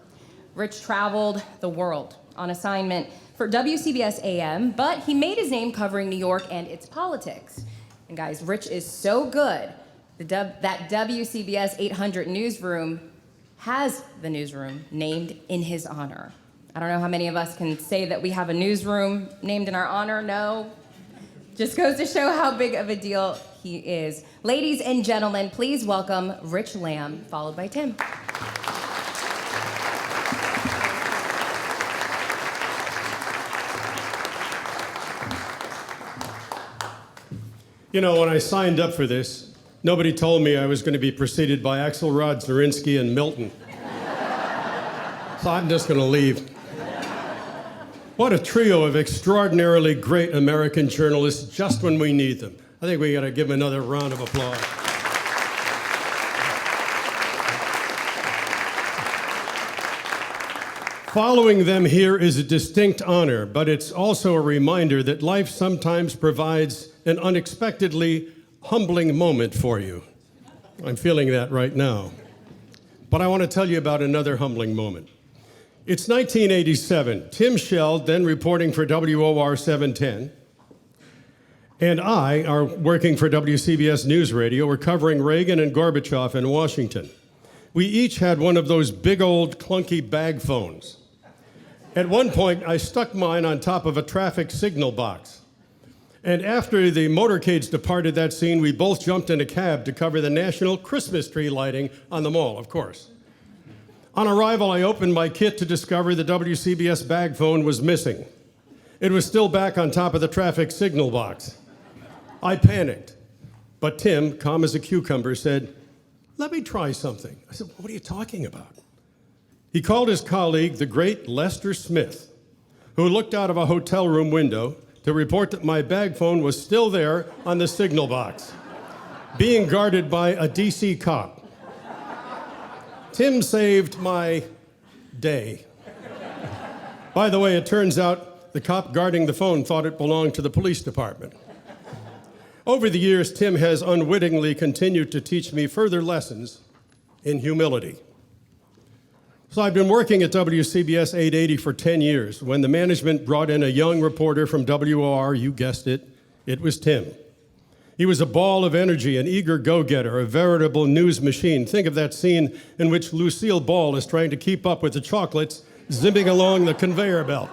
Rich traveled the world on assignment for WCBS AM, but he made his name covering New York and its politics. And guys, Rich is so good that WCBS 800 newsroom has the newsroom named in his honor. I don't know how many of us can say that we have a newsroom named in our honor. No. Just goes to show how big of a deal he is. Ladies and gentlemen, please welcome Rich Lamb, followed by Tim. You know, when I signed up for this, nobody told me I was going to be preceded by Axelrod, Zirinsky, and Milton. So I'm just going to leave. What a trio of extraordinarily great American journalists just when we need them. I think we got to give them another round of applause. Following them here is a distinct honor, but it's also a reminder that life sometimes provides an unexpectedly humbling moment for you. I'm feeling that right now. But I want to tell you about another humbling moment. It's 1987. Tim Scheld, then reporting for WOR 710, and I are working for WCBS Newsradio. We're covering Reagan and Gorbachev in Washington. We each had one of those big old clunky bag phones. At one point, I stuck mine on top of a traffic signal box. And after the motorcades departed that scene, we both jumped in a cab to cover the national Christmas tree lighting on the mall, of course. On arrival, I opened my kit to discover the WCBS bag phone was missing. It was still back on top of the traffic signal box. I panicked, but Tim, calm as a cucumber, said, "Let me try something." I said, "What are you talking about?" He called his colleague, the great Lester Smith, who looked out of a hotel room window to report that my bag phone was still there on the signal box, being guarded by a DC cop. Tim saved my day. By the way, it turns out the cop guarding the phone thought it belonged to the police department. Over the years, Tim has unwittingly continued to teach me further lessons in humility. So I've been working at WCBS 880 for 10 years. When the management brought in a young reporter from WOR, you guessed it, it was Tim. He was a ball of energy, an eager go-getter, a veritable news machine. Think of that scene in which Lucille Ball is trying to keep up with the chocolates zipping along the conveyor belt.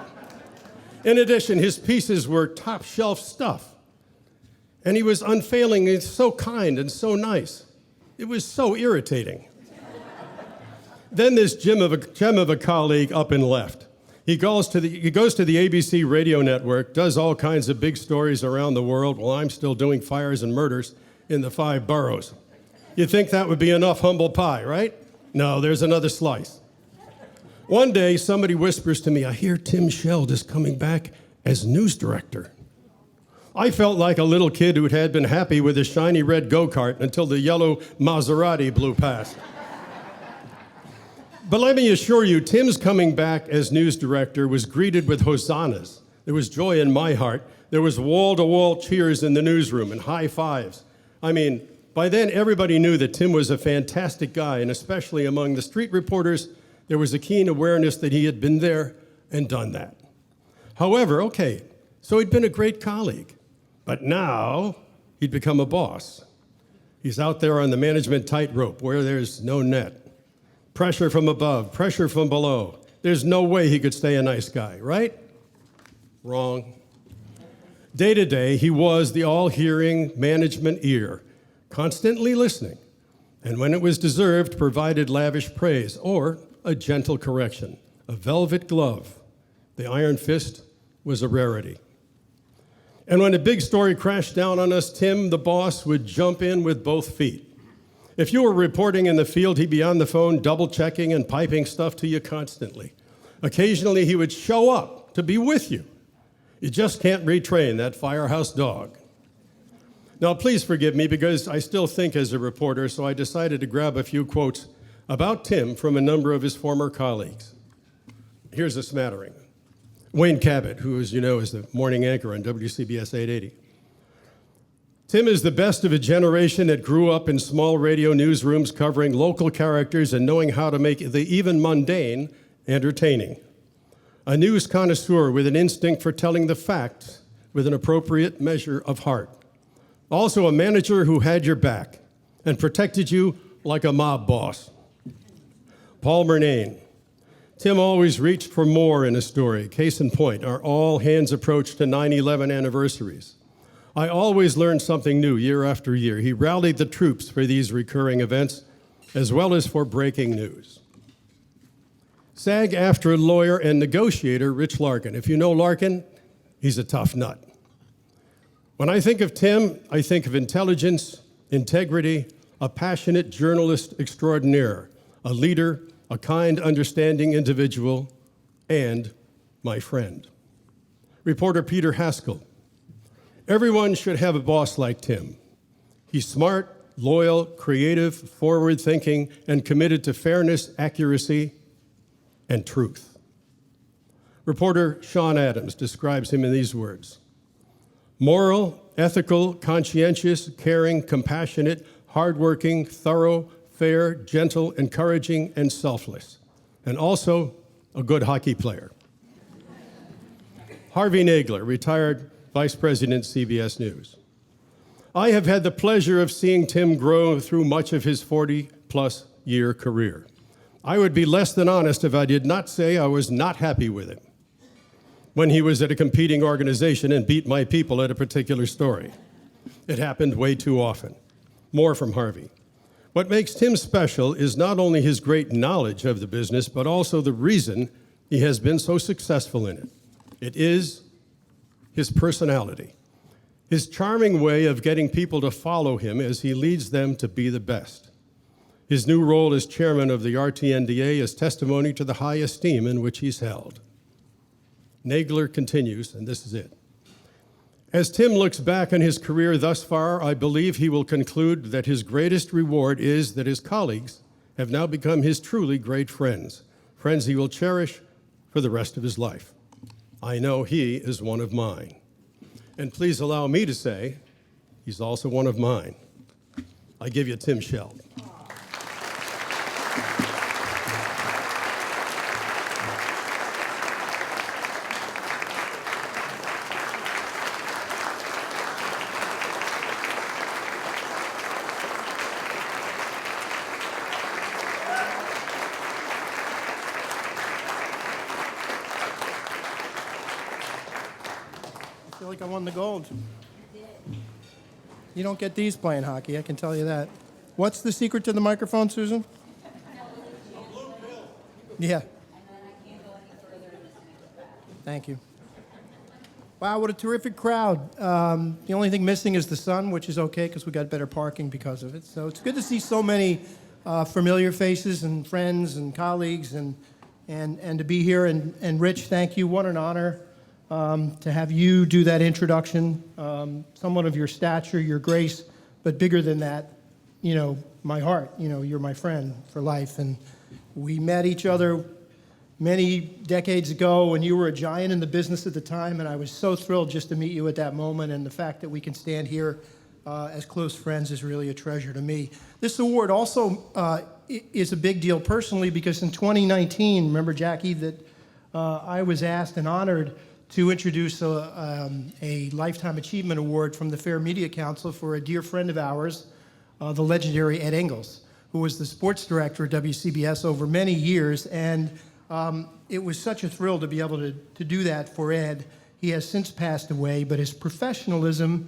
In addition, his pieces were top-shelf stuff. And he was unfailing, and so kind and so nice. It was so irritating. Then this gem of a colleague up and left. He goes to the ABC radio network, does all kinds of big stories around the world while I'm still doing fires and murders in the 5 boroughs. You'd think that would be enough humble pie, right? No, there's another slice. One day, somebody whispers to me, "I hear Tim Scheld is coming back as news director." I felt like a little kid who had been happy with his shiny red go-kart until the yellow Maserati blew past. But let me assure you, Tim's coming back as news director was greeted with hosannas. There was joy in my heart. There was wall-to-wall cheers in the newsroom and high fives. I mean, by then everybody knew that Tim was a fantastic guy, and especially among the street reporters, there was a keen awareness that he had been there and done that. However, okay, so he'd been a great colleague, but now he'd become a boss. He's out there on the management tightrope where there's no net. Pressure from above, pressure from below. There's no way he could stay a nice guy, right? Wrong. Day to day, he was the all-hearing management ear, constantly listening, and when it was deserved, provided lavish praise or a gentle correction, a velvet glove. The iron fist was a rarity. And when a big story crashed down on us, Tim, the boss, would jump in with both feet. If you were reporting in the field, he'd be on the phone double-checking and piping stuff to you constantly. Occasionally, he would show up to be with you. You just can't retrain that firehouse dog. Now, please forgive me because I still think as a reporter, so I decided to grab a few quotes about Tim from a number of his former colleagues. Here's a smattering. Wayne Cabot, who, as you know, is the morning anchor on WCBS 880. Tim is the best of a generation that grew up in small radio newsrooms covering local characters and knowing how to make the even mundane entertaining. A news connoisseur with an instinct for telling the facts with an appropriate measure of heart. Also a manager who had your back and protected you like a mob boss. Paul Murnane. Tim always reached for more in a story. Case in point, our all-hands approach to 9/11 anniversaries. I always learned something new year after year. He rallied the troops for these recurring events, as well as for breaking news. SAG-AFTRA lawyer and negotiator Rich Larkin. If you know Larkin, he's a tough nut. When I think of Tim, I think of intelligence, integrity, a passionate journalist extraordinaire, a leader, a kind, understanding individual, and my friend. Reporter Peter Haskell. Everyone should have a boss like Tim. He's smart, loyal, creative, forward-thinking, and committed to fairness, accuracy, and truth. Reporter Sean Adams describes him in these words: moral, ethical, conscientious, caring, compassionate, hardworking, thorough, fair, gentle, encouraging, and selfless, and also a good hockey player. Harvey Nagler, retired Vice President, CBS News. I have had the pleasure of seeing Tim grow through much of his 40-plus year career. I would be less than honest if I did not say I was not happy with him when he was at a competing organization and beat my people at a particular story. It happened way too often. More from Harvey. What makes Tim special is not only his great knowledge of the business, but also the reason he has been so successful in it. It is his personality, his charming way of getting people to follow him as he leads them to be the best. His new role as chairman of the RTNDA is testimony to the high esteem in which he's held. Nagler continues, and this is it. As Tim looks back on his career thus far, I believe he will conclude that his greatest reward is that his colleagues have now become his truly great friends, friends he will cherish for the rest of his life. I know he is one of mine. And please allow me to say, he's also one of mine. I give you Tim Scheld. I feel like I won the gold. You don't get these playing hockey, I can tell you that. What's the secret to the microphone, Susan? Yeah. Thank you. Wow, what a terrific crowd. The only thing missing is the sun, which is okay because we got better parking because of it. So it's good to see so many familiar faces and friends and colleagues and to be here. And Rich, thank you. What an honor to have you do that introduction. Someone of your stature, your grace, but bigger than that, you know, my heart. You know, you're my friend for life. And we met each other many decades ago when you were a giant in the business at the time, and I was so thrilled just to meet you at that moment, and the fact that we can stand here as close friends is really a treasure to me. This award also is a big deal personally because in 2019, remember, Jackie, that I was asked and honored to introduce a Lifetime Achievement Award from the Fair Media Council for a dear friend of ours, the legendary Ed Ingles, who was the sports director at WCBS over many years, and it was such a thrill to be able to do that for Ed. He has since passed away, but his professionalism,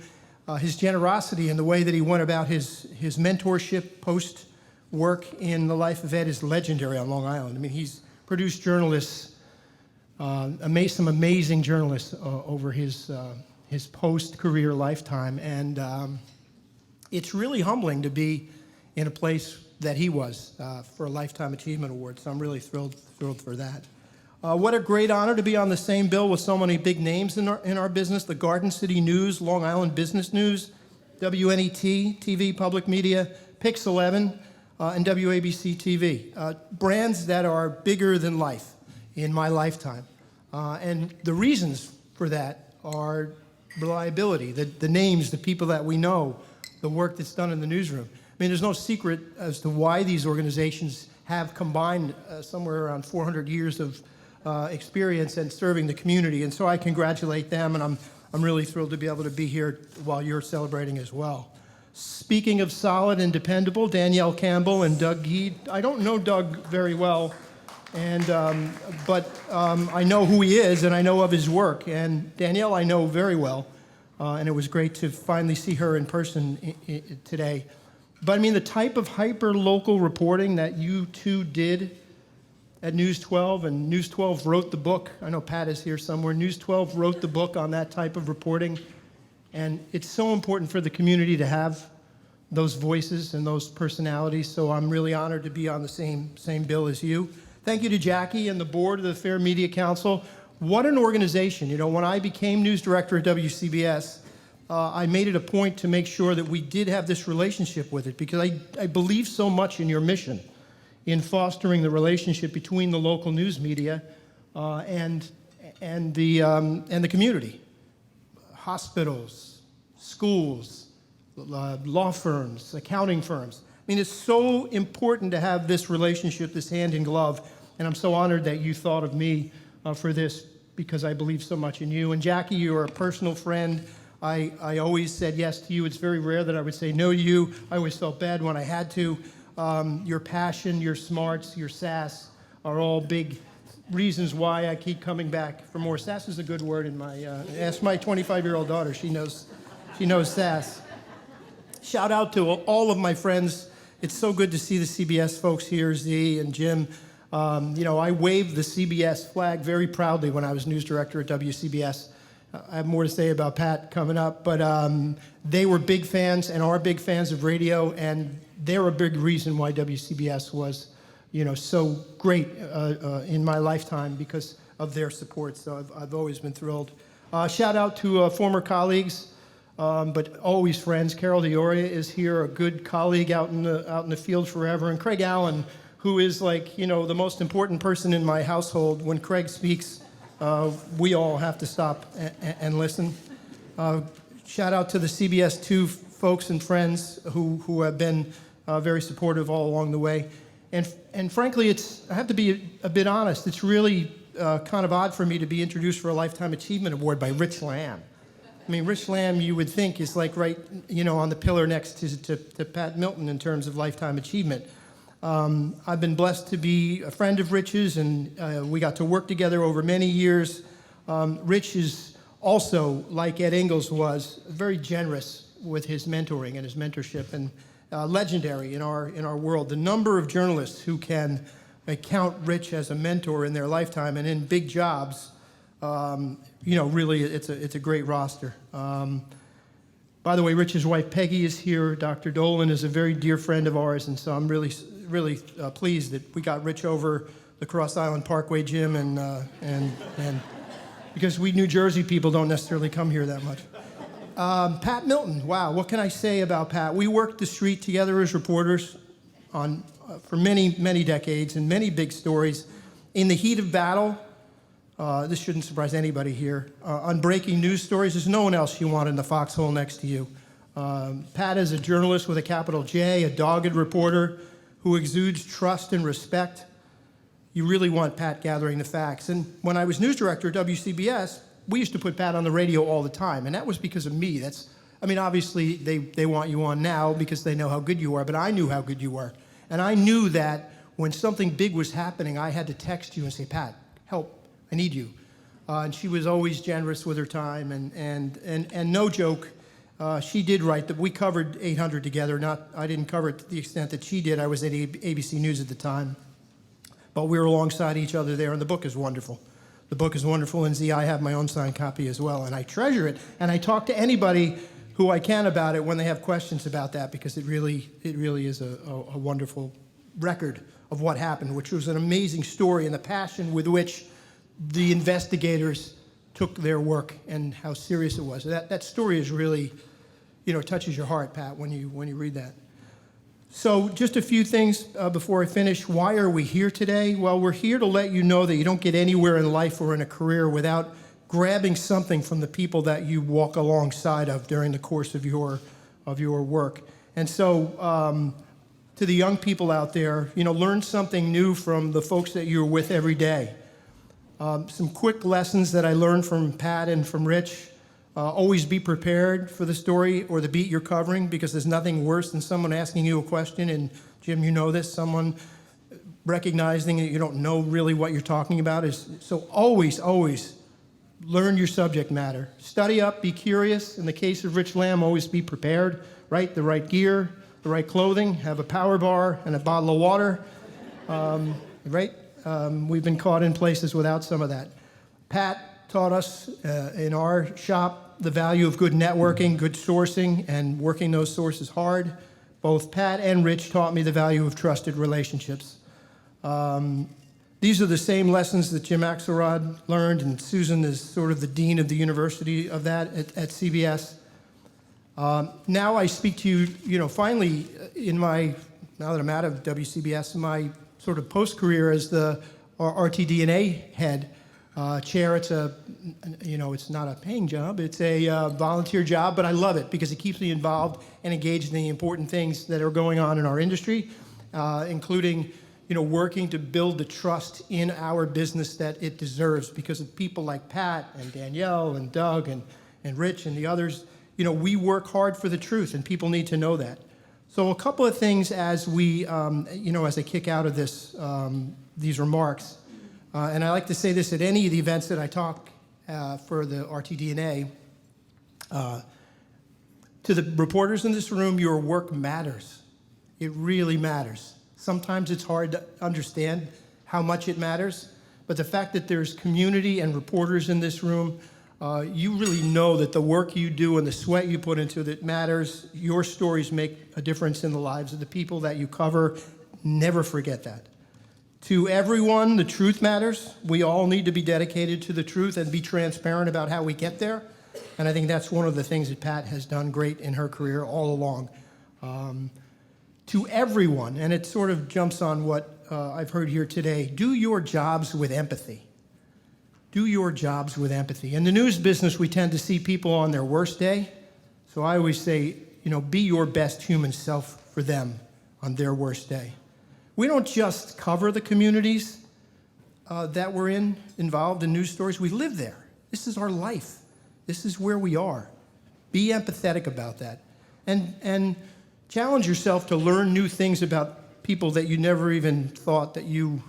his generosity, and the way that he went about his mentorship post-work in the life of Ed is legendary on Long Island. I mean, he's produced journalists, some amazing journalists over his post-career lifetime, and it's really humbling to be in a place that he was for a Lifetime Achievement Award, so I'm really thrilled for that. What a great honor to be on the same bill with so many big names in our business, the Garden City News, Long Island Business News, WNET, TV Public Media, Pix 11, and WABC-TV. Brands that are bigger than life in my lifetime. And the reasons for that are reliability, the names, the people that we know, the work that's done in the newsroom. I mean, there's no secret as to why these organizations have combined somewhere around 400 years of experience and serving the community. And so I congratulate them, and I'm really thrilled to be able to be here while you're celebrating as well. Speaking of solid and dependable, Danielle Campbell and Doug Gee. I don't know Doug very well, I know who he is, and I know of his work. And Danielle, I know very well, and it was great to finally see her in person today. But I mean, the type of hyper-local reporting that you two did at News 12, and News 12 wrote the book. I know Pat is here somewhere. News 12 wrote the book on that type of reporting. And it's so important for the community to have those voices and those personalities. So I'm really honored to be on the same bill as you. Thank you to Jackie and the board of the Fair Media Council. What an organization. You know, when I became news director at WCBS, I made it a point to make sure that we did have this relationship with it, because I believe so much in your mission in fostering the relationship between the local news media and the community. Hospitals, schools, law firms, accounting firms. I mean, it's so important to have this relationship, this hand in glove, and I'm so honored that you thought of me for this, because I believe so much in you. And Jackie, you're a personal friend. I always said yes to you. It's very rare that I would say no to you. I always felt bad when I had to. Your passion, your smarts, your sass are all big reasons why I keep coming back for more. Sass is a good word in my, ask my 25-year-old daughter. She knows sass. Shout out to all of my friends. It's so good to see the CBS folks here, Z and Jim. You know, I waved the CBS flag very proudly when I was news director at WCBS. I have more to say about Pat coming up, but they were big fans and are big fans of radio, and they're a big reason why WCBS was, you know, so great in my lifetime because of their support. So I've always been thrilled. Shout out to former colleagues, but always friends. Carol DeOria is here, a good colleague out in the field forever, and Craig Allen, who is like, you know, the most important person in my household. When Craig speaks, we all have to stop and listen. Shout out to the CBS 2 folks and friends who have been very supportive all along the way. And frankly, I have to be a bit honest, it's really kind of odd for me to be introduced for a Lifetime Achievement Award by Rich Lamb. I mean, Rich Lamb, you would think, is like right, you know, on the pillar next to Pat Milton in terms of lifetime achievement. I've been blessed to be a friend of Rich's, and we got to work together over many years. Rich is also, like Ed Ingles was, very generous with his mentoring and his mentorship, and legendary in our world. The number of journalists who can count Rich as a mentor in their lifetime and in big jobs, you know, really, it's a great roster. By the way, Rich's wife Peggy is here. Dr. Dolan is a very dear friend of ours, and so I'm really pleased that we got Rich over the Cross Island Parkway Gym, and because we New Jersey people don't necessarily come here that much. Pat Milton, wow, what can I say about Pat? We worked the street together as reporters for many, many decades, and many big stories. In the heat of battle, this shouldn't surprise anybody here, on breaking news stories, there's no one else you want in the foxhole next to you. Pat is a journalist with a capital J, a dogged reporter who exudes trust and respect. You really want Pat gathering the facts. And when I was news director at WCBS, we used to put Pat on the radio all the time, and that was because of me. I mean, obviously, they want you on now because they know how good you are, but I knew how good you were. And I knew that when something big was happening, I had to text you and say, Pat, help, I need you. And she was always generous with her time, and no joke, she did write that we covered 800 together. I didn't cover it to the extent that she did. I was at ABC News at the time. But we were alongside each other there, and the book is wonderful. The book is wonderful, and I have my own signed copy as well, and I treasure it. And I talk to anybody who I can about it when they have questions about that, because it really is a wonderful record of what happened, which was an amazing story, and the passion with which the investigators took their work and how serious it was. That story is really, you know, touches your heart, Pat, when you read that. So just a few things before I finish. Why are we here today? Well, we're here to let you know that you don't get anywhere in life or in a career without grabbing something from the people that you walk alongside of during the course of your work. And so to the young people out there, you know, learn something new from the folks that you're with every day. Some quick lessons that I learned from Pat and from Rich. Always be prepared for the story or the beat you're covering, because there's nothing worse than someone asking you a question, and Jim, you know this, someone recognizing that you don't know really what you're talking about. So always, always learn your subject matter. Study up, be curious. In the case of Rich Lamb, always be prepared, right? The right gear, the right clothing, have a power bar and a bottle of water, right? We've been caught in places without some of that. Pat taught us in our shop the value of good networking, good sourcing, and working those sources hard. Both Pat and Rich taught me the value of trusted relationships. These are the same lessons that Jim Axelrod learned, and Susan is sort of the dean of the university of that at CBS. Now I speak to you, finally, now that I'm out of WCBS, in my sort of post-career as the RTD&A head, chair. It's it's not a paying job. It's a volunteer job, but I love it because it keeps me involved and engaged in the important things that are going on in our industry, including working to build the trust in our business that it deserves because of people like Pat and Danielle and Doug and Rich and the others. We work hard for the truth, and people need to know that. So a couple of things as we, as I kick out of these remarks, and I like to say this at any of the events that I talk for the RTD&A, to the reporters in this room, your work matters. It really matters. Sometimes it's hard to understand how much it matters, but the fact that there's community and reporters in this room, you really know that the work you do and the sweat you put into it matters. Your stories make a difference in the lives of the people that you cover. Never forget that. To everyone, the truth matters. We all need to be dedicated to the truth and be transparent about how we get there. And I think that's one of the things that Pat has done great in her career all along. To everyone, and it sort of jumps on what I've heard here today, do your jobs with empathy. Do your jobs with empathy. In the news business, we tend to see people on their worst day. So I always say, be your best human self for them on their worst day. We don't just cover the communities that we're involved in news stories. We live there. This is our life. This is where we are. Be empathetic about that. And challenge yourself to learn new things about people that you never even thought that you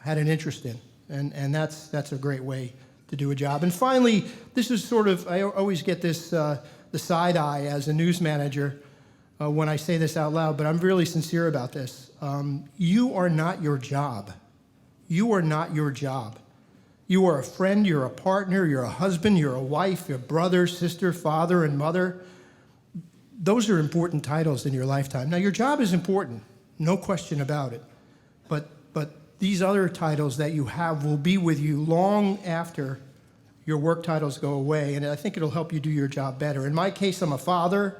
had an interest in. And that's a great way to do a job. And finally, this is sort of, I always get this, the side eye as a news manager when I say this out loud, but I'm really sincere about this. You are not your job. You are not your job. You are a friend, you're a partner, you're a husband, you're a wife, you're brother, sister, father, and mother. Those are important titles in your lifetime. Now, your job is important, no question about it. But these other titles that you have will be with you long after your work titles go away, and I think it'll help you do your job better. In my case, I'm a father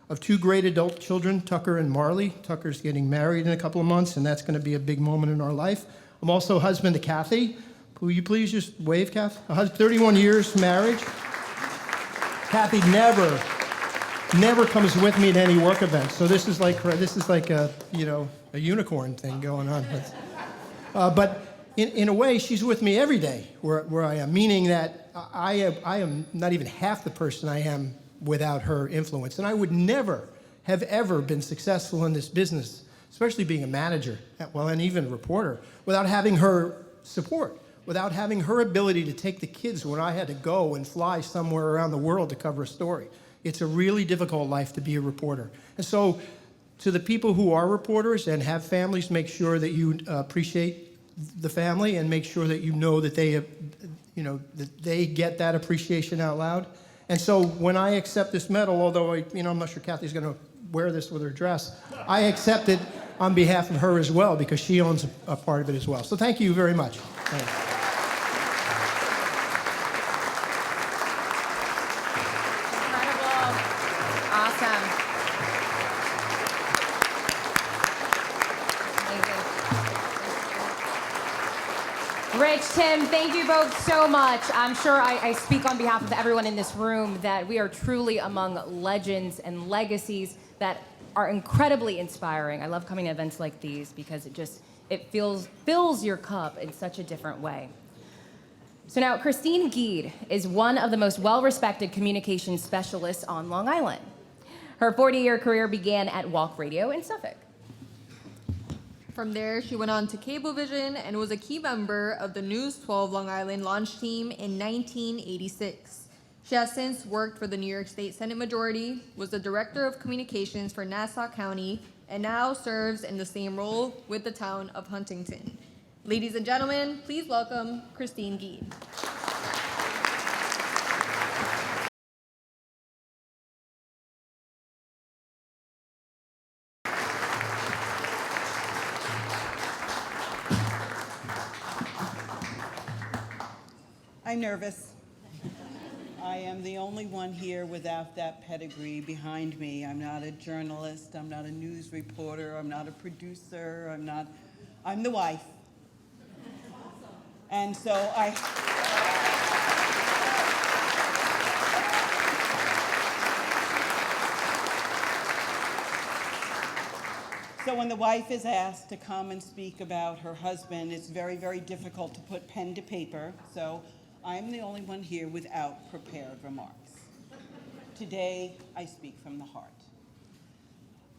of 2 great adult children, Tucker and Marley. Tucker's getting married in a couple of months, and that's going to be a big moment in our life. I'm also husband to Kathy. Will you please just wave, Kath? 31 years marriage. Kathy never comes with me to any work event, so this is like a unicorn thing going on. But in a way, she's with me every day where I am, meaning that I am not even half the person I am without her influence. And I would never have ever been successful in this business, especially being a manager, and even a reporter, without having her support, without having her ability to take the kids when I had to go and fly somewhere around the world to cover a story. It's a really difficult life to be a reporter. And so to the people who are reporters and have families, make sure that you appreciate the family and make sure that you know that they get that appreciation out loud. And so when I accept this medal, although I'm not sure Kathy's going to wear this with her dress, I accept it on behalf of her as well because she owns a part of it as well. So thank you very much. Thanks. Rich, Tim, thank you both so much. I'm sure I speak on behalf of everyone in this room that we are truly among legends and legacies that are incredibly inspiring. I love coming to events like these because it fills your cup in such a different way. So now, Christine Geed is one of the most well-respected communications specialists on Long Island. Her 40-year career began at Walk Radio in Suffolk. From there, she went on to Cablevision and was a key member of the News 12 Long Island launch team in 1986. She has since worked for the New York State Senate Majority, was the Director of Communications for Nassau County, and now serves in the same role with the town of Huntington. Ladies and gentlemen, please welcome Christine Gee. I'm nervous. I am the only one here without that pedigree behind me. I'm not a journalist, I'm not a news reporter, I'm not a producer, I'm the wife. And so So when the wife is asked to come and speak about her husband, it's very, very difficult to put pen to paper. So I'm the only one here without prepared remarks. Today, I speak from the heart.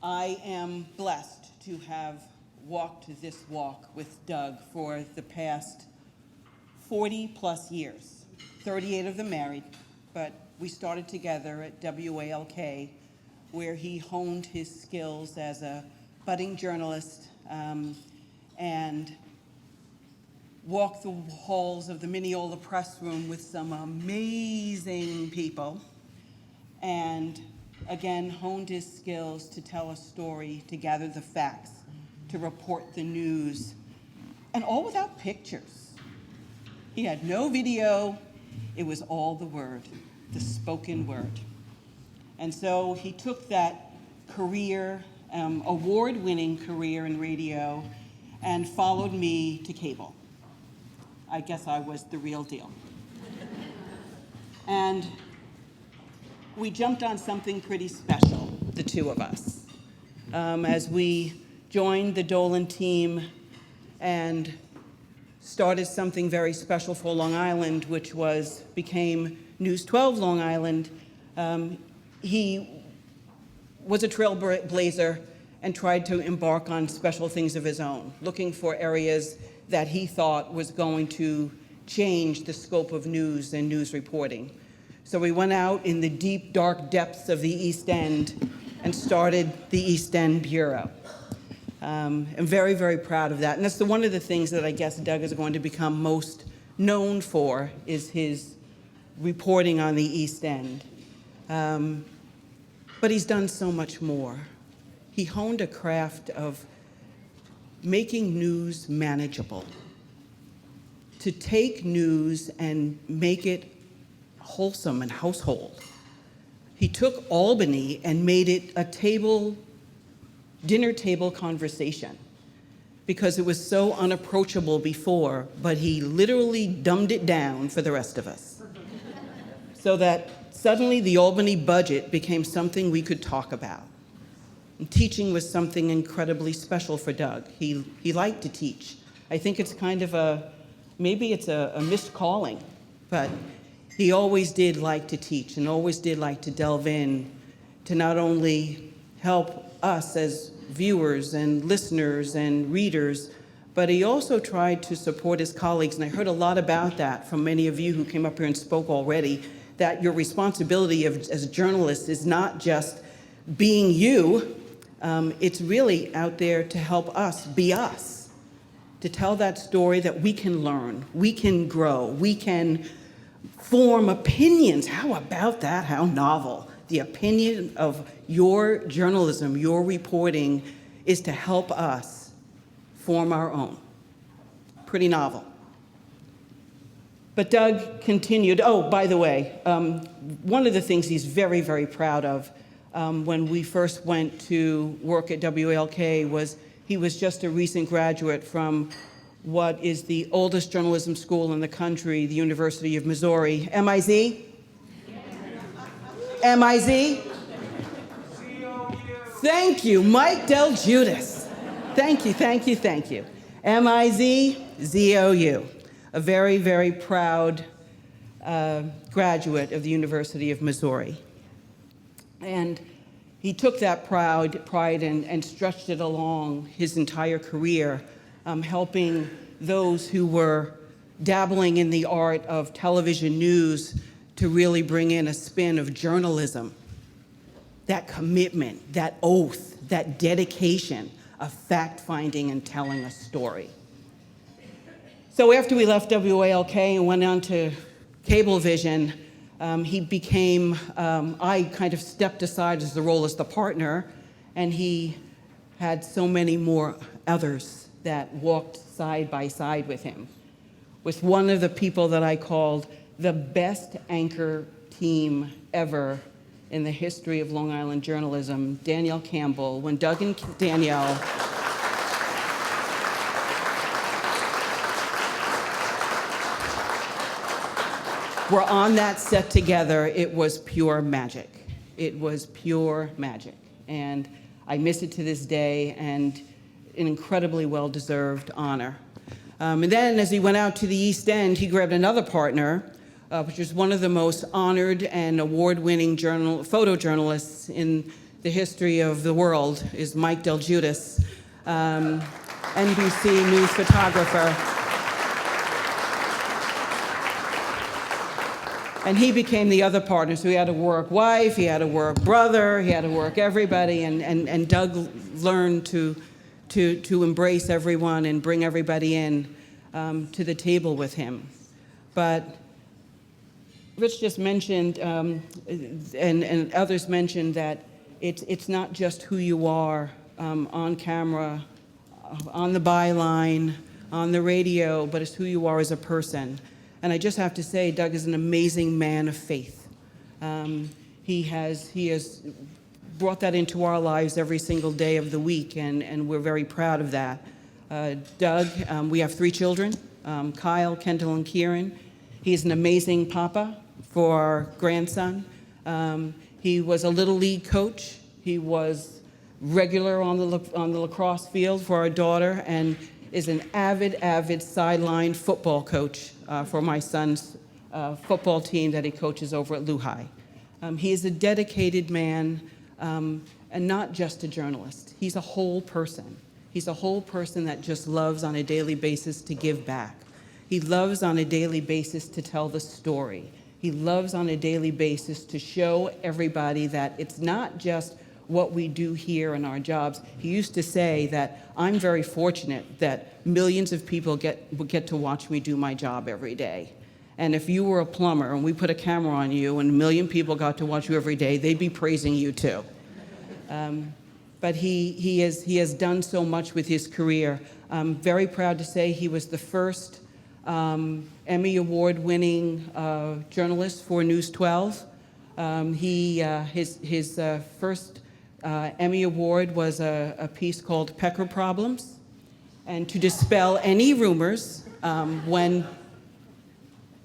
I am blessed to have walked this walk with Doug for the past 40 plus years, 38 of them married, but we started together at WALK, where he honed his skills as a budding journalist and walked the halls of the Mineola press room with some amazing people, and again honed his skills to tell a story, to gather the facts, to report the news, and all without pictures. He had no video, it was all the word, the spoken word. And so he took that career, award-winning career in radio, and followed me to cable. I guess I was the real deal. And we jumped on something pretty special, the two of us, as we joined the Dolan team and started something very special for Long Island, which became News 12 Long Island. He was a trailblazer and tried to embark on special things of his own, looking for areas that he thought was going to change the scope of news and news reporting. So we went out in the deep, dark depths of the East End and started the East End Bureau. I'm very, very proud of that. And that's one of the things that I guess Doug is going to become most known for, is his reporting on the East End. But he's done so much more. He honed a craft of making news manageable, to take news and make it wholesome and household. He took Albany and made it a dinner table conversation, because it was so unapproachable before, but he literally dumbed it down for the rest of us. So that suddenly the Albany budget became something we could talk about. And teaching was something incredibly special for Doug. He liked to teach. I think it's kind of maybe it's a missed calling, but he always did like to teach and always did like to delve in to not only help us as viewers and listeners and readers, but he also tried to support his colleagues. And I heard a lot about that from many of you who came up here and spoke already, that your responsibility as journalists is not just being you, it's really out there to help us be us, to tell that story that we can learn, we can grow, we can form opinions. How about that? How novel. The opinion of your journalism, your reporting, is to help us form our own. Pretty novel. But Doug continued. Oh, by the way, one of the things he's very, very proud of when we first went to work at WALK was he was just a recent graduate from what is the oldest journalism school in the country, the University of Missouri. MIZ? MIZ? Thank you, Mike Del Judas. Thank you, thank you, thank you. MIZ-ZOU, a very, very proud graduate of the University of Missouri. And he took that pride and stretched it along his entire career, helping those who were dabbling in the art of television news to really bring in a spin of journalism. That commitment, that oath, that dedication of fact-finding and telling a story. So after we left WALK and went on to Cablevision, he became, I kind of stepped aside as the role as the partner, and he had so many more others that walked side by side with him. With one of the people that I called the best anchor team ever in the history of Long Island journalism, Danielle Campbell. When Doug and Danielle were on that set together, it was pure magic. It was pure magic. And I miss it to this day, and an incredibly well-deserved honor. And then as he went out to the East End, he grabbed another partner, which is one of the most honored and award-winning photojournalists in the history of the world, is Mike Del Giudice, NBC News photographer. And he became the other partner, so he had to work wife, he had to work brother, he had to work everybody, and Doug learned to embrace everyone and bring everybody in to the table with him. But Rich just mentioned, and others mentioned, that it's not just who you are on camera, on the byline, on the radio, but it's who you are as a person. And I just have to say, Doug is an amazing man of faith. He has brought that into our lives every single day of the week, and we're very proud of that. Doug, we have 3 children, Kyle, Kendall, and Kieran. He's an amazing papa for our grandson. He was a Little League coach. He was regular on the lacrosse field for our daughter, and is an avid sideline football coach for my son's football team that he coaches over at Lehigh. He is a dedicated man, and not just a journalist. He's a whole person. He's a whole person that just loves on a daily basis to give back. He loves on a daily basis to tell the story. He loves on a daily basis to show everybody that it's not just what we do here in our jobs. He used to say that I'm very fortunate that millions of people get to watch me do my job every day. And if you were a plumber and we put a camera on you and 1 million people got to watch you every day, they'd be praising you too. But he has done so much with his career. I'm very proud to say he was the first Emmy Award-winning journalist for News 12. His first Emmy Award was a piece called Pecker Problems. And to dispel any rumors, when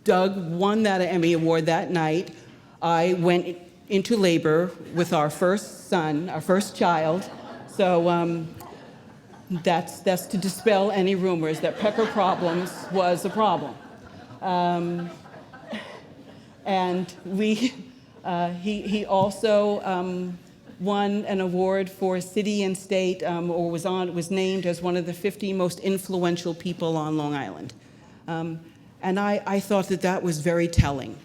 Doug won that Emmy Award that night, I went into labor with our first son, our first child. So that's to dispel any rumors that Pecker Problems was a problem. And he also won an award for City and State, or was named as one of the 50 most influential people on Long Island. And I thought that was very telling,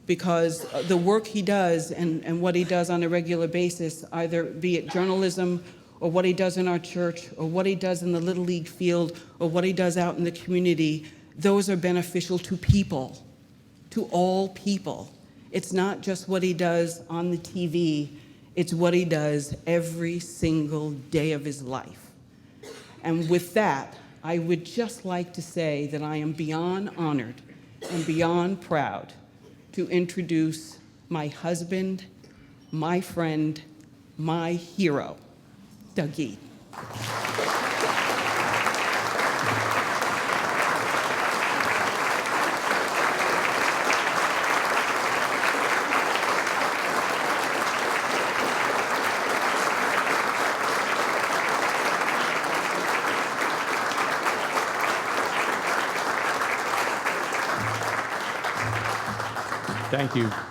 because the work he does and what he does on a regular basis, either be it journalism or what he does in our church or what he does in the Little League field or what he does out in the community, those are beneficial to people, to all people. It's not just what he does on the TV, it's what he does every single day of his life. And with that, I would just like to say that I am beyond honored and beyond proud to introduce my husband, my friend, my hero, Dougie.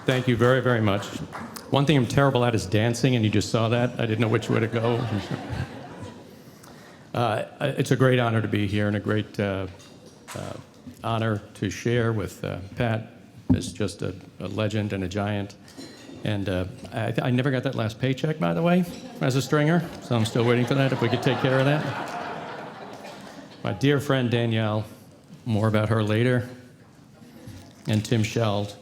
Thank you very, very much. One thing I'm terrible at is dancing, and you just saw that. I didn't know which way to go. It's a great honor to be here and a great honor to share with Pat. Is just a legend and a giant. And I never got that last paycheck, by the way, as a stringer, so I'm still waiting for that, if we could take care of that. My dear friend Danielle, more about her later, and Tim Scheld.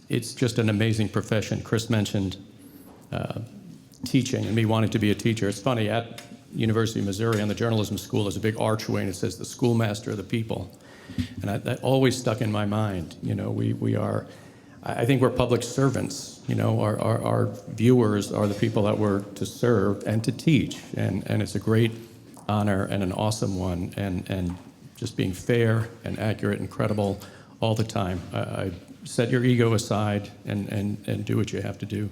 It's just an amazing profession. Chris mentioned teaching and me wanting to be a teacher. It's funny, at University of Missouri on the journalism school, there's a big archway and it says the schoolmaster of the people. And that always stuck in my mind. You know, we are, I think we're public servants. You know, our viewers are the people that we're to serve and to teach. And it's a great honor and an awesome one. And just being fair and accurate and credible all the time. I set your ego aside and do what you have to do.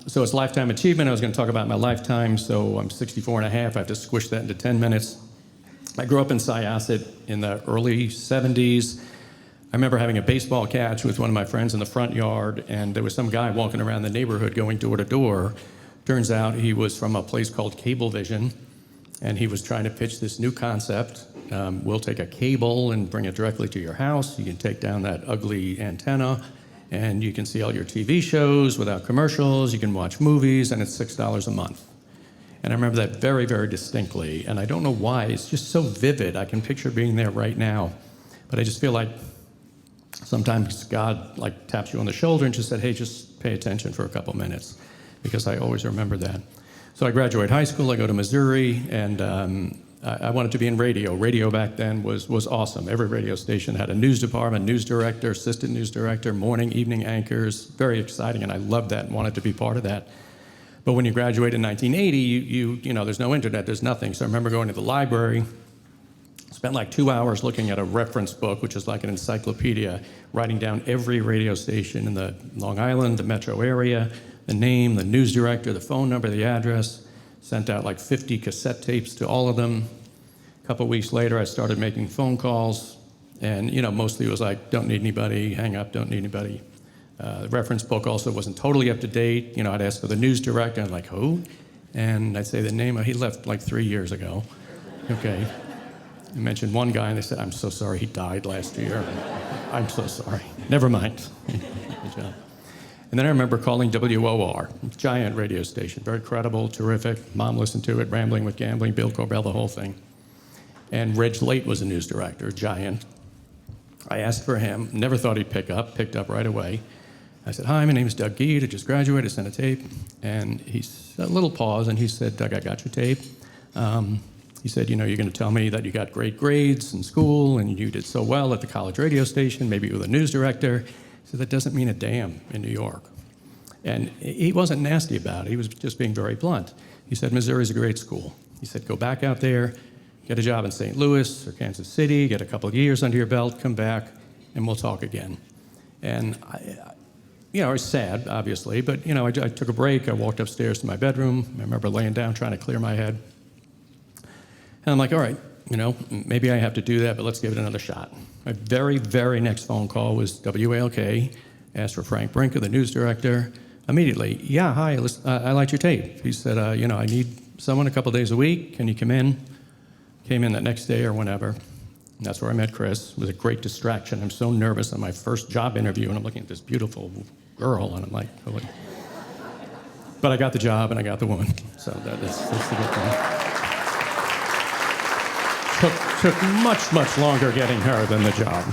So it's lifetime achievement. I was going to talk about my lifetime, so I'm 64 and a half. I have to squish that into 10 minutes. I grew up in Syosset in the early 70s. I remember having a baseball catch with one of my friends in the front yard, and there was some guy walking around the neighborhood going door to door. Turns out he was from a place called Cablevision, and he was trying to pitch this new concept. We'll take a cable and bring it directly to your house. You can take down that ugly antenna, and you can see all your TV shows without commercials. You can watch movies, and it's $6 a month. And I remember that very, very distinctly, and I don't know why. It's just so vivid. I can picture being there right now. But I just feel like sometimes God taps you on the shoulder and just said, hey, just pay attention for a couple minutes, because I always remember that. So I graduate high school, I go to Missouri, and I wanted to be in radio. Radio back then was awesome. Every radio station had a news department, news director, assistant news director, morning, evening anchors. Very exciting, and I loved that and wanted to be part of that. But when you graduate in 1980, you know, there's no internet, there's nothing. So I remember going to the library, spent like 2 hours looking at a reference book, which is like an encyclopedia, writing down every radio station in the Long Island, the metro area, the name, the news director, the phone number, the address. Sent out like 50 cassette tapes to all of them. A couple weeks later, I started making phone calls, and you know, mostly it was like, don't need anybody, hang up, don't need anybody. The reference book also wasn't totally up to date. You know, I'd ask for the news director, I'm like, who? And I'd say the name, he left like 3 years ago. Okay. I mentioned one guy, and they said, I'm so sorry, he died last year. I'm so sorry. Never mind. Good job. And then I remember calling WOR, giant radio station, very credible, terrific. Mom listened to it, Rambling with Gambling, Bill Corbell, the whole thing. And Reg Late was a news director, giant. I asked for him, never thought he'd picked up right away. I said, hi, my name is Doug Geed, I just graduated, sent a tape. And he's a little pause, and he said, Doug, I got your tape. He said, you know, you're going to tell me that you got great grades in school, and you did so well at the college radio station, maybe you were the news director. He said, that doesn't mean a damn in New York. And he wasn't nasty about it. He was just being very blunt. He said, Missouri's a great school. He said, go back out there, get a job in St. Louis or Kansas City, get a couple of years under your belt, come back, and we'll talk again. And you know, I was sad, obviously, but you know, I took a break. I walked upstairs to my bedroom. I remember laying down, trying to clear my head. And I'm like, all right, you know, maybe I have to do that, but let's give it another shot. My very, very next phone call was WALK, asked for Frank Brinker, the news director. Immediately, yeah, hi, I liked your tape. He said, you know, I need someone a couple days a week. Can you come in? Came in that next day or whenever. And that's where I met Chris. It was a great distraction. I'm so nervous on my first job interview, and I'm looking at this beautiful girl, and I'm like, oh, but I got the job, and I got the woman. So that's the good thing. Took much, much longer getting her than the job.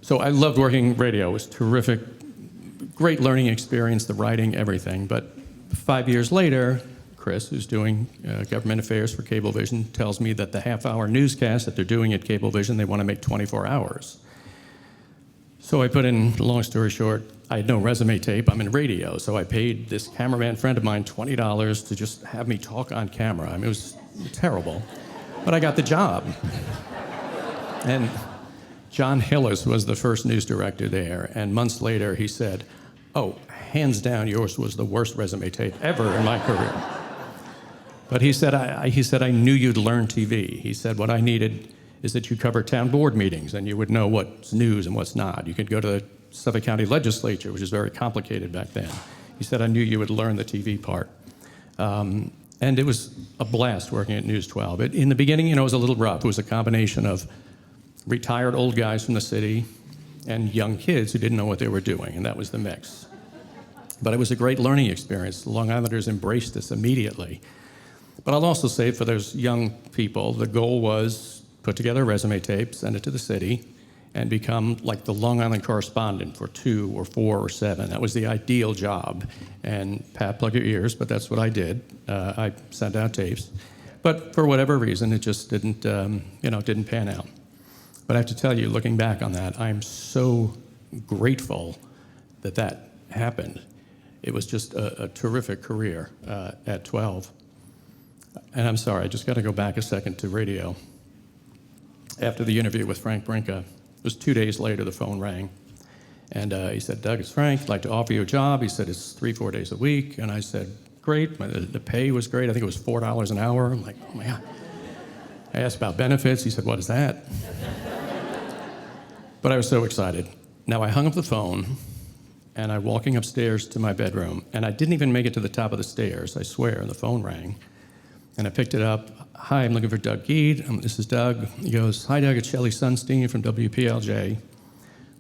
So I loved working radio. It was terrific, great learning experience, the writing, everything. But 5 years later, Chris, who's doing government affairs for Cablevision, tells me that the half-hour newscast that they're doing at Cablevision, they want to make 24 hours. So I put in, long story short, I had no resume tape, I'm in radio, so I paid this cameraman friend of mine $20 to just have me talk on camera. I mean, it was terrible, but I got the job. And John Hillis was the first news director there, and months later he said, oh, hands down, yours was the worst resume tape ever in my career. But he said, I knew you'd learn TV. He said, what I needed is that you cover town board meetings and you would know what's news and what's not. You could go to Suffolk County Legislature, which is very complicated back then. He said, I knew you would learn the TV part. And it was a blast working at News 12. In the beginning, it was a little rough. It was a combination of retired old guys from the city and young kids who didn't know what they were doing, and that was the mix. But it was a great learning experience. The Long Islanders embraced this immediately. But I'll also say for those young people, the goal was put together a resume tape, send it to the city, and become like the Long Island correspondent for 2 or 4 or 7. That was the ideal job. And Pat, plug your ears, but that's what I did. I sent out tapes. But for whatever reason, it just didn't pan out. But I have to tell you, looking back on that, I'm so grateful that that happened. It was just a terrific career at 12. And I'm sorry, I just got to go back a second to radio. After the interview with Frank Brinca, it was 2 days later, the phone rang. And he said, Doug, it's Frank. I'd like to offer you a job. He said, it's 3-4 days a week. And I said, great. The pay was great. I think it was $4 an hour. I'm like, oh, my God. I asked about benefits. He said, what is that? But I was so excited. Now, I hung up the phone, and I'm walking upstairs to my bedroom. And I didn't even make it to the top of the stairs, I swear. And the phone rang. And I picked it up. Hi, I'm looking for Doug Geed. This is Doug. He goes, hi, Doug, it's Shelley Sunstein from WPLJ,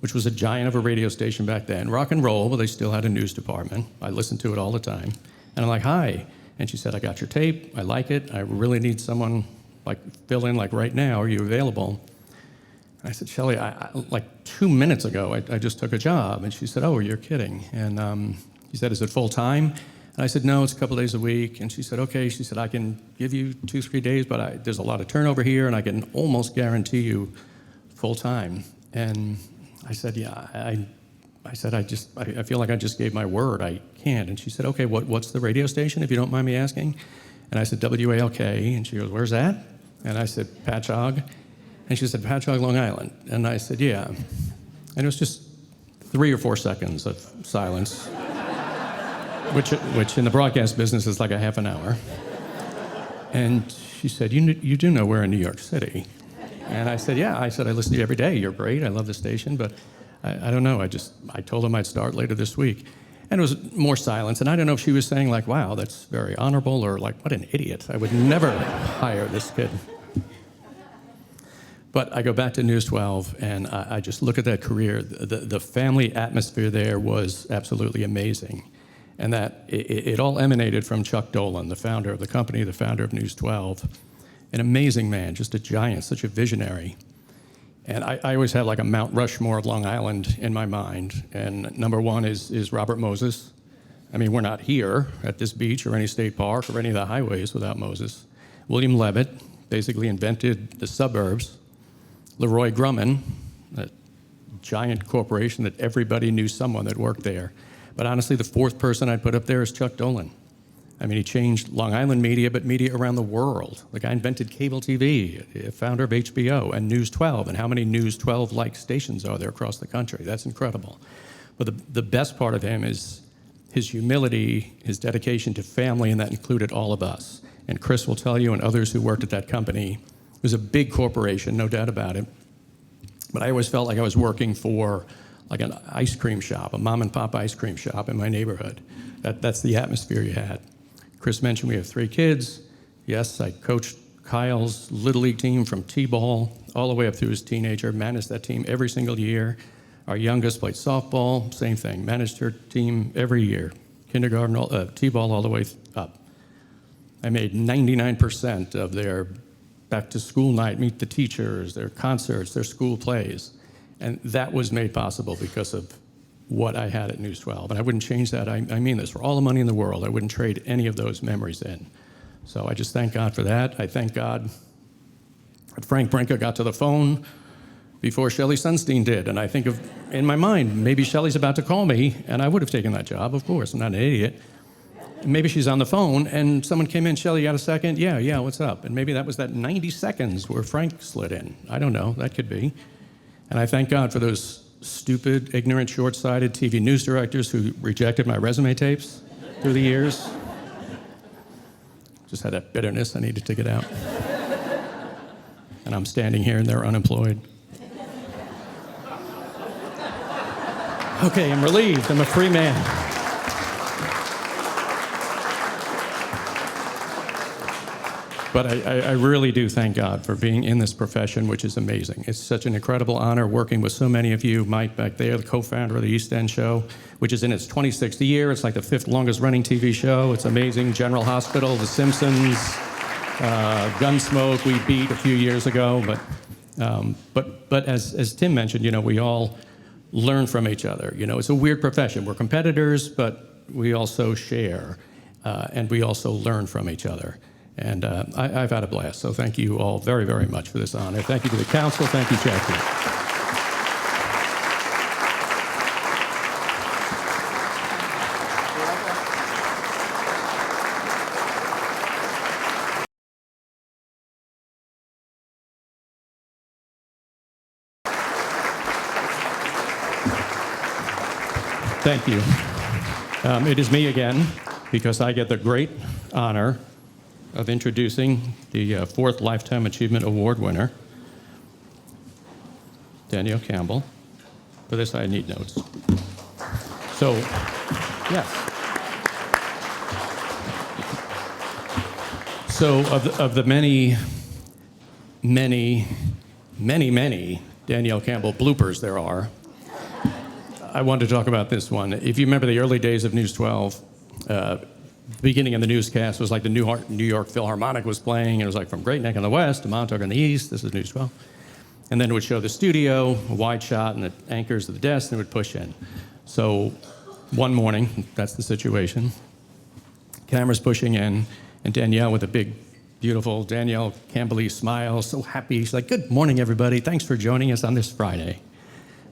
which was a giant of a radio station back then. Rock and roll, but they still had a news department. I listened to it all the time. And I'm like, hi. And she said, I got your tape. I like it. I really need someone like fill in like right now. Are you available? And I said, Shelley, like 2 minutes ago, I just took a job. And she said, oh, you're kidding. And he said, is it full time? And I said, no, it's a couple days a week. And she said, okay. She said, I can give you 2-3 days, but there's a lot of turnover here, and I can almost guarantee you full time. And I said, yeah, I feel like I just gave my word. I can't. And she said, okay, what's the radio station, if you don't mind me asking? And I said, WALK. And she goes, where's that? And I said, Patchogue. And she said, Patchogue, Long Island. And I said, yeah. And it was just 3 or 4 seconds of silence. Which in the broadcast business is like a half an hour. And she said, you do know we're in New York City. And I said, yeah. I said, I listen to you every day. You're great. I love the station. But I don't know. I told them I'd start later this week. And it was more silence. And I don't know if she was saying like, wow, that's very honorable, or like, what an idiot. I would never hire this kid. But I go back to News 12, and I just look at that career. The family atmosphere there was absolutely amazing. And that it all emanated from Chuck Dolan, the founder of the company, the founder of News 12. An amazing man, just a giant, such a visionary. And I always had like a Mount Rushmore of Long Island in my mind. And number one is Robert Moses. I mean, we're not here at this beach or any state park or any of the highways without Moses. William Levitt basically invented the suburbs. Leroy Grumman, that giant corporation that everybody knew someone that worked there. But honestly, the 4th person I'd put up there is Chuck Dolan. I mean, he changed Long Island media, but media around the world. The guy invented cable TV, founder of HBO and News 12, and how many News 12-like stations are there across the country? That's incredible. But the best part of him is his humility, his dedication to family, and that included all of us. And Chris will tell you, and others who worked at that company, it was a big corporation, no doubt about it. But I always felt like I was working for like an ice cream shop, a mom and pop ice cream shop in my neighborhood. That's the atmosphere you had. Chris mentioned we have 3 kids. Yes, I coached Kyle's Little League team from T-ball all the way up through his teenager, managed that team every single year. Our youngest played softball, same thing, managed her team every year. Kindergarten, T-ball all the way up. I made 99% of their back to school night, meet the teachers, their concerts, their school plays. And that was made possible because of what I had at News 12. And I wouldn't change that. I mean this. For all the money in the world, I wouldn't trade any of those memories in. So I just thank God for that. I thank God that Frank Brinca got to the phone before Shelley Sunstein did. And I think of, in my mind, maybe Shelley's about to call me, and I would have taken that job, of course. I'm not an idiot. Maybe she's on the phone, and someone came in, Shelley, you got a second? Yeah, what's up? And maybe that was that 90 seconds where Frank slid in. I don't know. That could be. And I thank God for those stupid, ignorant, short-sighted TV news directors who rejected my resume tapes through the years. Just had that bitterness I needed to get out. And I'm standing here and they're unemployed. Okay, I'm relieved. I'm a free man. But I really do thank God for being in this profession, which is amazing. It's such an incredible honor working with so many of you. Mike back there, the co-founder of the East End Show, which is in its 26th year. It's like the 5th longest running TV show. It's amazing. General Hospital, The Simpsons, Gunsmoke, we beat a few years ago. But as Tim mentioned, you know, we all learn from each other. You know, it's a weird profession. We're competitors, but we also share, and we also learn from each other. And I've had a blast, so thank you all very, very much for this honor. Thank you to the council. Thank you, Jackie. Thank you. It is me again, because I get the great honor of introducing the 4th Lifetime Achievement Award winner, Danielle Campbell. For this, I need notes. So, yes. So, of the many Danielle Campbell bloopers there are, I wanted to talk about this one. If you remember the early days of News 12, the beginning of the newscast was like the New York Philharmonic was playing. It was like from Great Neck in the west to Montauk in the east. This is News 12. And then it would show the studio, a wide shot, and the anchors of the desk, and it would push in. So one morning, that's the situation. Camera's pushing in, and Danielle with a big, beautiful Danielle Campbell smile, so happy. She's like, "Good morning, everybody. Thanks for joining us on this Friday."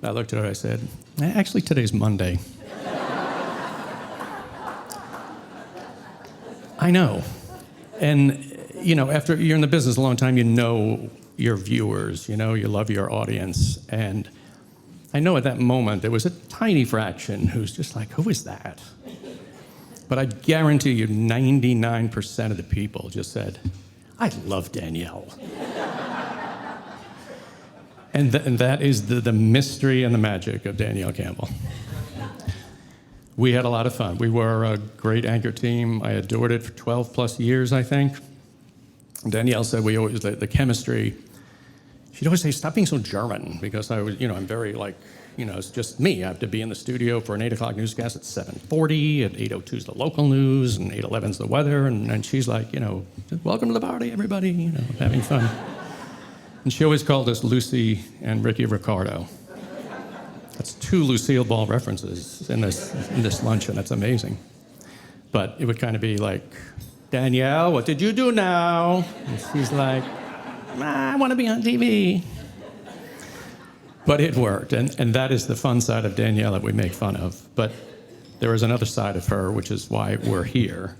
And I looked at her, I said, "Actually, today's Monday." I know. And, you know, after you're in the business a long time, you know your viewers, you know, you love your audience. And I know at that moment there was a tiny fraction who's just like, who is that? But I guarantee you 99% of the people just said, I love Danielle. and that is the mystery and the magic of Danielle Campbell. We had a lot of fun. We were a great anchor team. I adored it for 12 plus years, I think. Danielle said we always, the chemistry, she'd always say, stop being so German, because I was, you know, I'm very like, you know, it's just me. I have to be in the studio for an 8 o'clock newscast at 7:40, at 8:02 is the local news, and 8:11 is the weather, and she's like, you know, welcome to the party, everybody, you know, having fun. And she always called us Lucy and Ricky Ricardo. That's 2 Lucille Ball references in this luncheon. That's amazing. But it would kind of be like, Danielle, what did you do now? And she's like, I want to be on TV. But it worked, and that is the fun side of Danielle that we make fun of. But there is another side of her, which is why we're here.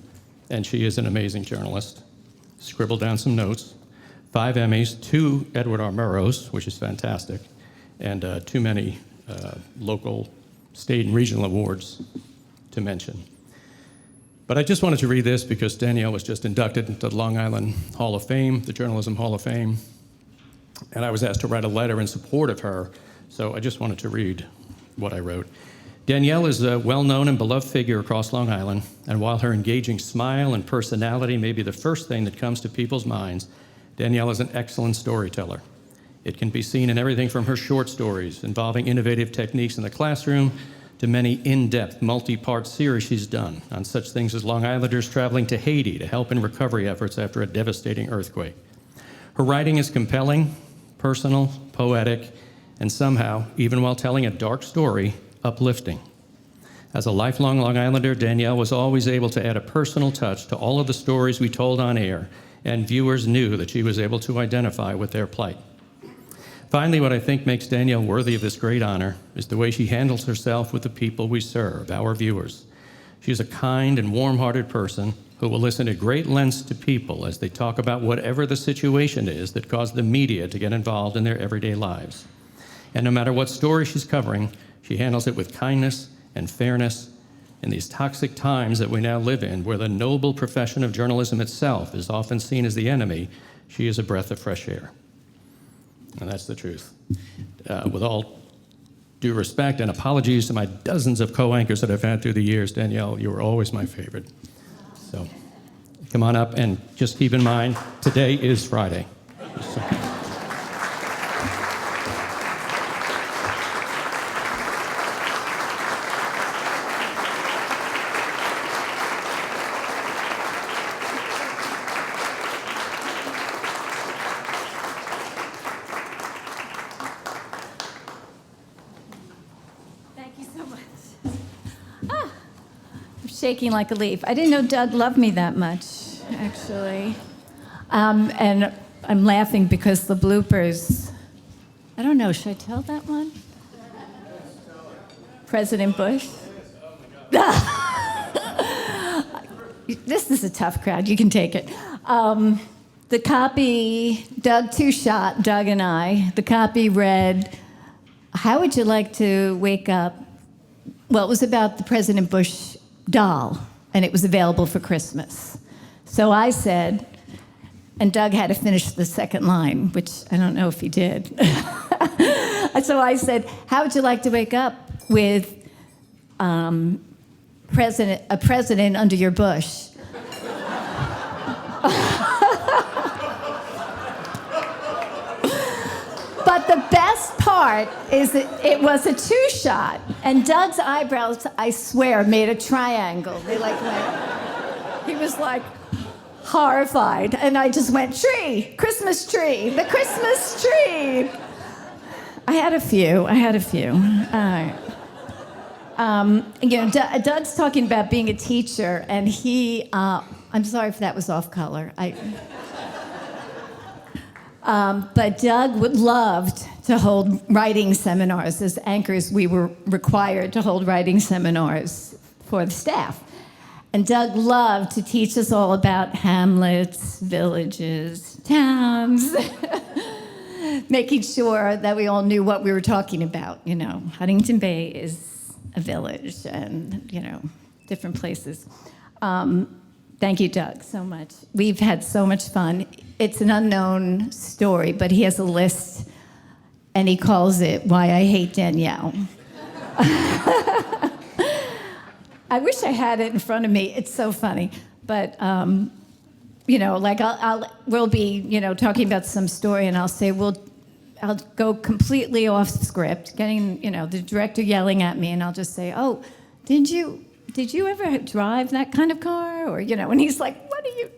And she is an amazing journalist. Scribbled down some notes. 5 Emmys, 2 Edward R. Murrows, which is fantastic, and too many local, state, and regional awards to mention. But I just wanted to read this because Danielle was just inducted into the Long Island Hall of Fame, the Journalism Hall of Fame, and I was asked to write a letter in support of her, so I just wanted to read what I wrote. Danielle is a well-known and beloved figure across Long Island, and while her engaging smile and personality may be the first thing that comes to people's minds, Danielle is an excellent storyteller. It can be seen in everything from her short stories involving innovative techniques in the classroom to many in-depth, multi-part series she's done on such things as Long Islanders traveling to Haiti to help in recovery efforts after a devastating earthquake. Her writing is compelling, personal, poetic, and somehow, even while telling a dark story, uplifting. As a lifelong Long Islander, Danielle was always able to add a personal touch to all of the stories we told on air, and viewers knew that she was able to identify with their plight. Finally, what I think makes Danielle worthy of this great honor is the way she handles herself with the people we serve, our viewers. She's a kind and warm-hearted person who will listen at great lengths to people as they talk about whatever the situation is that caused the media to get involved in their everyday lives. And no matter what story she's covering, she handles it with kindness and fairness in these toxic times that we now live in, where the noble profession of journalism itself is often seen as the enemy. She is a breath of fresh air. And that's the truth. With all due respect and apologies to my dozens of co-anchors that I've had through the years, Danielle, you were always my favorite. So come on up, and just keep in mind, today is Friday. So. Shaking like a leaf. I didn't know Doug loved me that much, actually. And I'm laughing because the bloopers, I don't know, should I tell that one? President Bush? This is a tough crowd, you can take it. The copy, Doug two-shot, Doug and I, the copy read, how would you like to wake up? Well, it was about the President Bush doll, and it was available for Christmas. So I said, and Doug had to finish the second line, which I don't know if he did. So I said, how would you like to wake up with a president under your bush? But the best part is that it was a two-shot, and Doug's eyebrows, I swear, made a triangle. They like went, he was like horrified, and I just went, tree, Christmas tree, the Christmas tree. I had a few. All right. Doug's talking about being a teacher, and he, I'm sorry if that was off color. But Doug loved to hold writing seminars. As anchors, we were required to hold writing seminars for the staff. And Doug loved to teach us all about hamlets, villages, towns, making sure that we all knew what we were talking about. You know, Huntington Bay is a village, and, you know, different places. Thank you, Doug, so much. We've had so much fun. It's an unknown story, but he has a list, and he calls it Why I Hate Danielle. I wish I had it in front of me. It's so funny. But, you know, like we'll be, you know, talking about some story, and I'll say, I'll go completely off script, getting, you know, the director yelling at me, and I'll just say, oh, did you ever drive that kind of car? Or, you know, and he's like, what are you?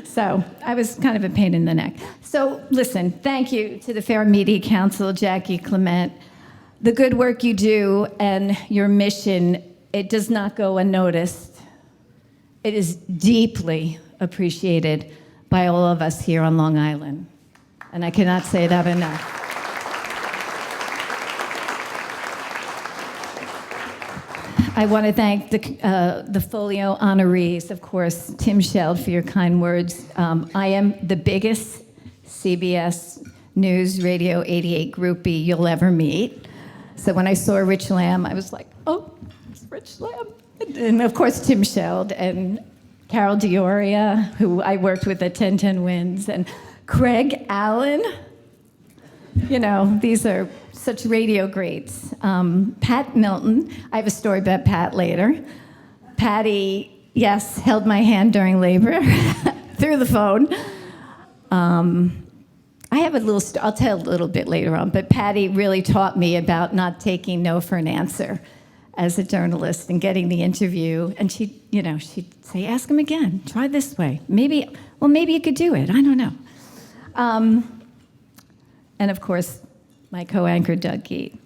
So I was kind of a pain in the neck. So listen, thank you to the Fair Media Council, Jackie Clement. The good work you do and your mission, it does not go unnoticed. It is deeply appreciated by all of us here on Long Island. And I cannot say that enough. I want to thank the Folio honorees, of course, Tim Scheld, for your kind words. I am the biggest CBS News Radio 88 groupie you'll ever meet. So when I saw Rich Lamb, I was like, oh, it's Rich Lamb. And of course, Tim Scheld and Carol Dioria, who I worked with at 1010 Wins, and Craig Allen. You know, these are such radio greats. Pat Milton, I have a story about Pat later. Patty, yes, held my hand during labor through the phone. I have a little, I'll tell a little bit later on, but Patty really taught me about not taking no for an answer as a journalist and getting the interview. And she'd say, ask him again, try this way. Maybe you could do it, I don't know. And of course, my co-anchor, Doug Geet.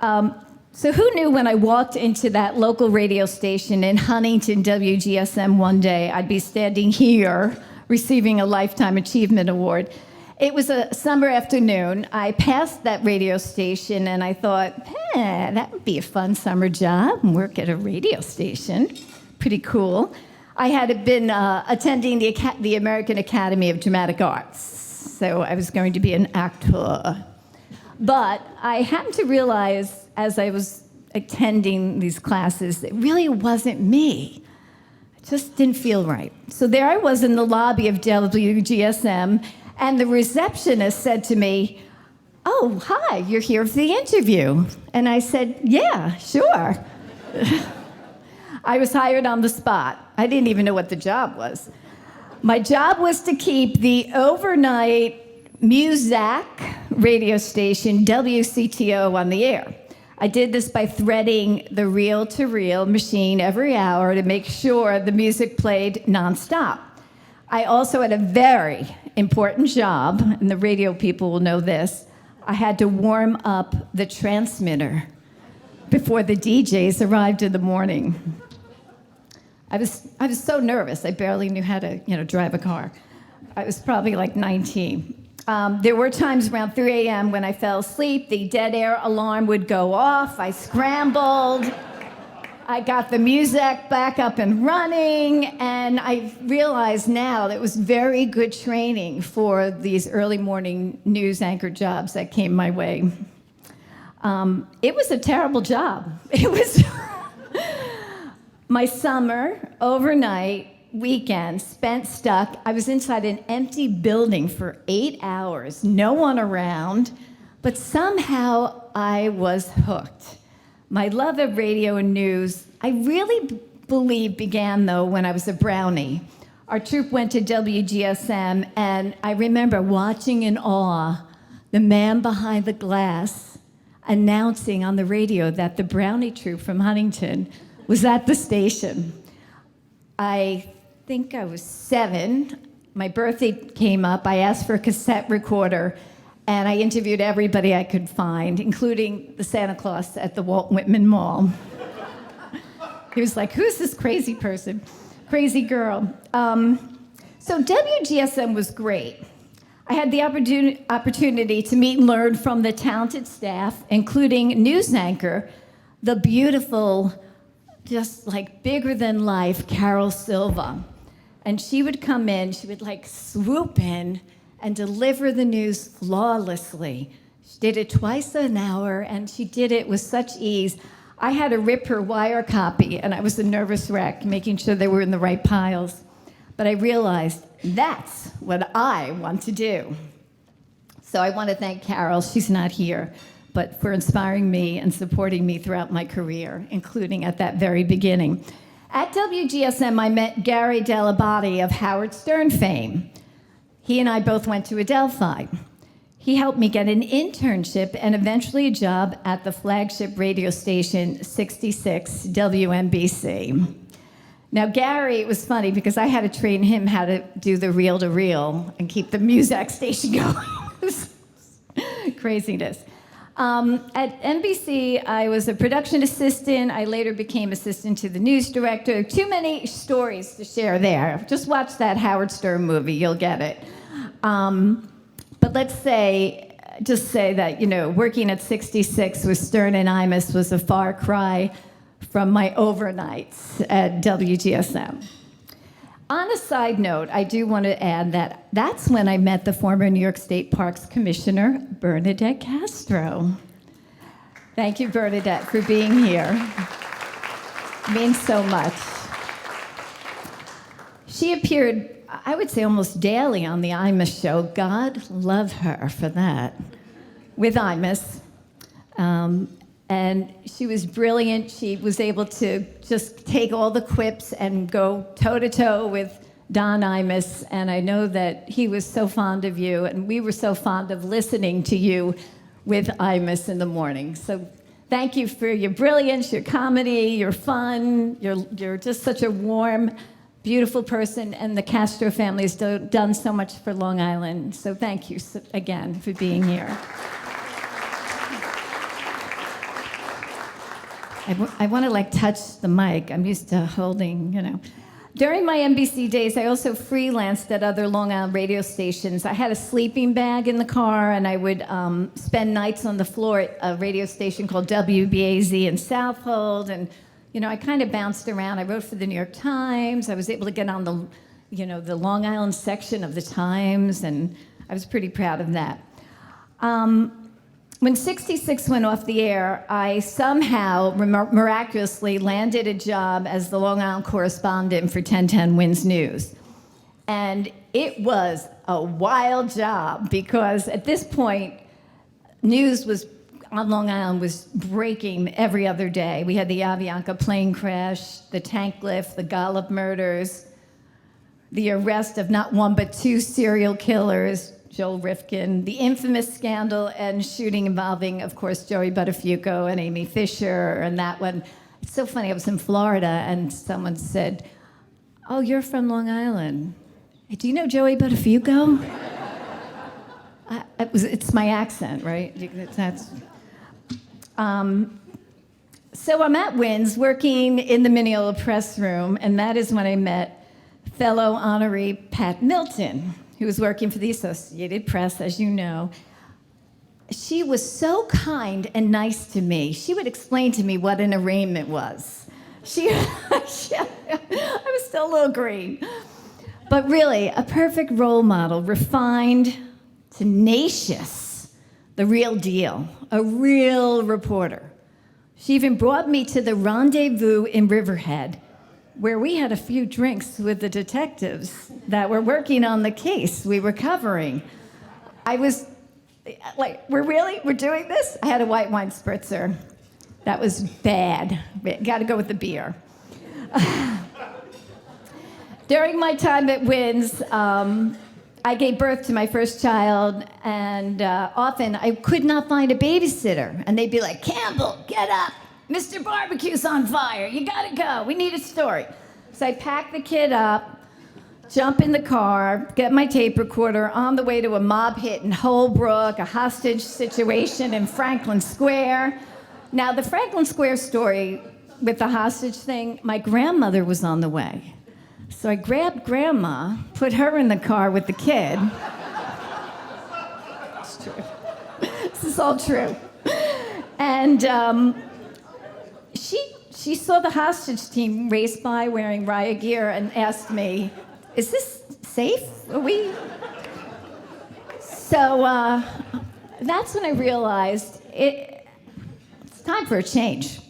So who knew when I walked into that local radio station in Huntington, WGSM, one day, I'd be standing here receiving a Lifetime Achievement Award. It was a summer afternoon. I passed that radio station and I thought, that would be a fun summer job, work at a radio station. Pretty cool. I had been attending the American Academy of Dramatic Arts, so I was going to be an actor. But I happened to realize as I was attending these classes, it really wasn't me. It just didn't feel right. So there I was in the lobby of WGSM, and the receptionist said to me, "Oh, hi, you're here for the interview." And I said, "Yeah, sure." I was hired on the spot. I didn't even know what the job was. My job was to keep the overnight Muzak radio station WCTO on the air. I did this by threading the reel-to-reel machine every hour to make sure the music played nonstop. I also had a very important job, and the radio people will know this. I had to warm up the transmitter before the DJs arrived in the morning. I was so nervous. I barely knew how to, drive a car. I was probably like 19. There were times around 3 a.m. when I fell asleep. The dead air alarm would go off. I scrambled. I got the music back up and running, and I realize now that it was very good training for these early morning news anchor jobs that came my way. It was a terrible job. It was my summer, overnight, weekend spent stuck. I was inside an empty building for 8 hours, no one around, but somehow I was hooked. My love of radio and news, I really believe began, though, when I was a brownie. Our troop went to WGSM, and I remember watching in awe the man behind the glass announcing on the radio that the brownie troop from Huntington was at the station. I think I was 7. My birthday came up. I asked for a cassette recorder, and I interviewed everybody I could find, including the Santa Claus at the Walt Whitman Mall. He was like, "Who's this crazy person? Crazy girl." So WGSM was great. I had the opportunity to meet and learn from the talented staff, including news anchor, the beautiful, just like bigger than life, Carol Silva. And she would come in, she would like swoop in and deliver the news flawlessly. She did it twice an hour, and she did it with such ease. I had to rip her wire copy, and I was a nervous wreck, making sure they were in the right piles. But I realized that's what I want to do. So I want to thank Carol, she's not here, but for inspiring me and supporting me throughout my career, including at that very beginning. At WGSM, I met Gary Delabate of Howard Stern fame. He and I both went to Adelphi. He helped me get an internship and eventually a job at the flagship radio station 66 WNBC. Now, Gary, it was funny because I had to train him how to do the reel-to-reel and keep the Muzak station going. Craziness. At NBC, I was a production assistant. I later became assistant to the news director. Too many stories to share there. Just watch that Howard Stern movie, you'll get it. But let's just say that, working at 66 with Stern and Imus was a far cry from my overnights at WGSM. On a side note, I do want to add that that's when I met the former New York State Parks Commissioner, Bernadette Castro. Thank you, Bernadette, for being here. It means so much. She appeared, I would say, almost daily on the Imus show. God love her for that. With Imus. And she was brilliant. She was able to just take all the quips and go toe-to-toe with Don Imus. And I know that he was so fond of you, and we were so fond of listening to you with Imus in the morning. So thank you for your brilliance, your comedy, your fun. You're just such a warm, beautiful person, and the Castro family has done so much for Long Island. So thank you again for being here. I want to touch the mic. I'm used to holding, During my NBC days, I also freelanced at other Long Island radio stations. I had a sleeping bag in the car, and I would spend nights on the floor at a radio station called WBAZ in Southold. And, I kind of bounced around. I wrote for the New York Times. I was able to get on the Long Island section of the Times, and I was pretty proud of that. When 66 went off the air, I somehow miraculously landed a job as the Long Island correspondent for 1010 Wins News. And it was a wild job because at this point, news was on Long Island was breaking every other day. We had the Avianca plane crash, the tank lift, the Golub murders, the arrest of not one but two serial killers, Joel Rifkin, the infamous scandal and shooting involving, of course, Joey Buttafuoco and Amy Fisher, and that one. It's so funny, I was in Florida and someone said, "Oh, you're from Long Island. Do you know Joey Buttafuoco?" It's my accent, right? So I'm at WINS working in the Mineola press room, and that is when I met fellow honoree Pat Milton, who was working for the Associated Press, as you know. She was so kind and nice to me. She would explain to me what an arraignment was. I was still a little green. But really, a perfect role model, refined, tenacious, the real deal, a real reporter. She even brought me to the rendezvous in Riverhead, where we had a few drinks with the detectives that were working on the case we were covering. I was like, we're doing this? I had a white wine spritzer. That was bad. Got to go with the beer. During my time at WINS, I gave birth to my first child, and often I could not find a babysitter. And they'd be like, "Campbell, get up. Mr. Barbecue's on fire. You gotta go. We need a story." So I pack the kid up, jump in the car, get my tape recorder on the way to a mob hit in Holbrook, a hostage situation in Franklin Square. Now, the Franklin Square story with the hostage thing, my grandmother was on the way. So I grabbed Grandma, put her in the car with the kid. It's true. This is all true. And she saw the hostage team race by wearing riot gear and asked me, "Is this safe? Are we?" So that's when I realized it's time for a change.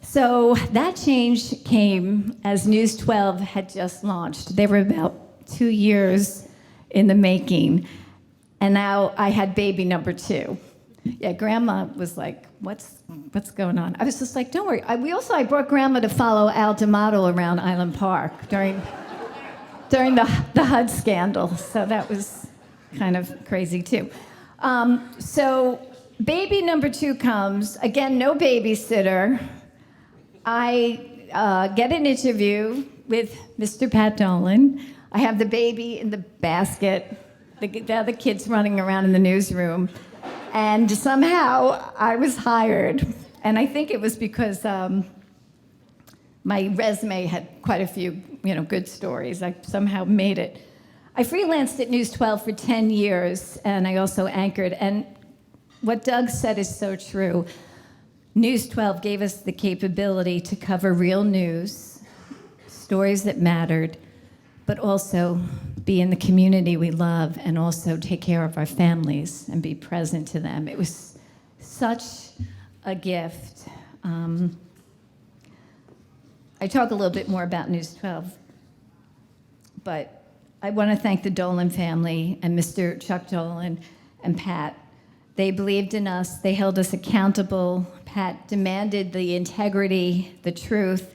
So that change came as News 12 had just launched. They were about 2 years in the making, and now I had baby number 2. Yeah, Grandma was like, what's going on? I was just like, don't worry. I brought Grandma to follow Al D'Amato around Island Park during the HUD scandal, so that was kind of crazy too. So baby number 2 comes, again, no babysitter. I get an interview with Mr. Pat Dolan. I have the baby in the basket, the other kids running around in the newsroom, and somehow I was hired. And I think it was because my resume had quite a few, good stories. I somehow made it. I freelanced at News 12 for 10 years, and I also anchored. And what Doug said is so true. News 12 gave us the capability to cover real news, stories that mattered, but also be in the community we love and also take care of our families and be present to them. It was such a gift. I talk a little bit more about News 12, but I want to thank the Dolan family and Mr. Chuck Dolan and Pat. They believed in us. They held us accountable. Pat demanded the integrity, the truth.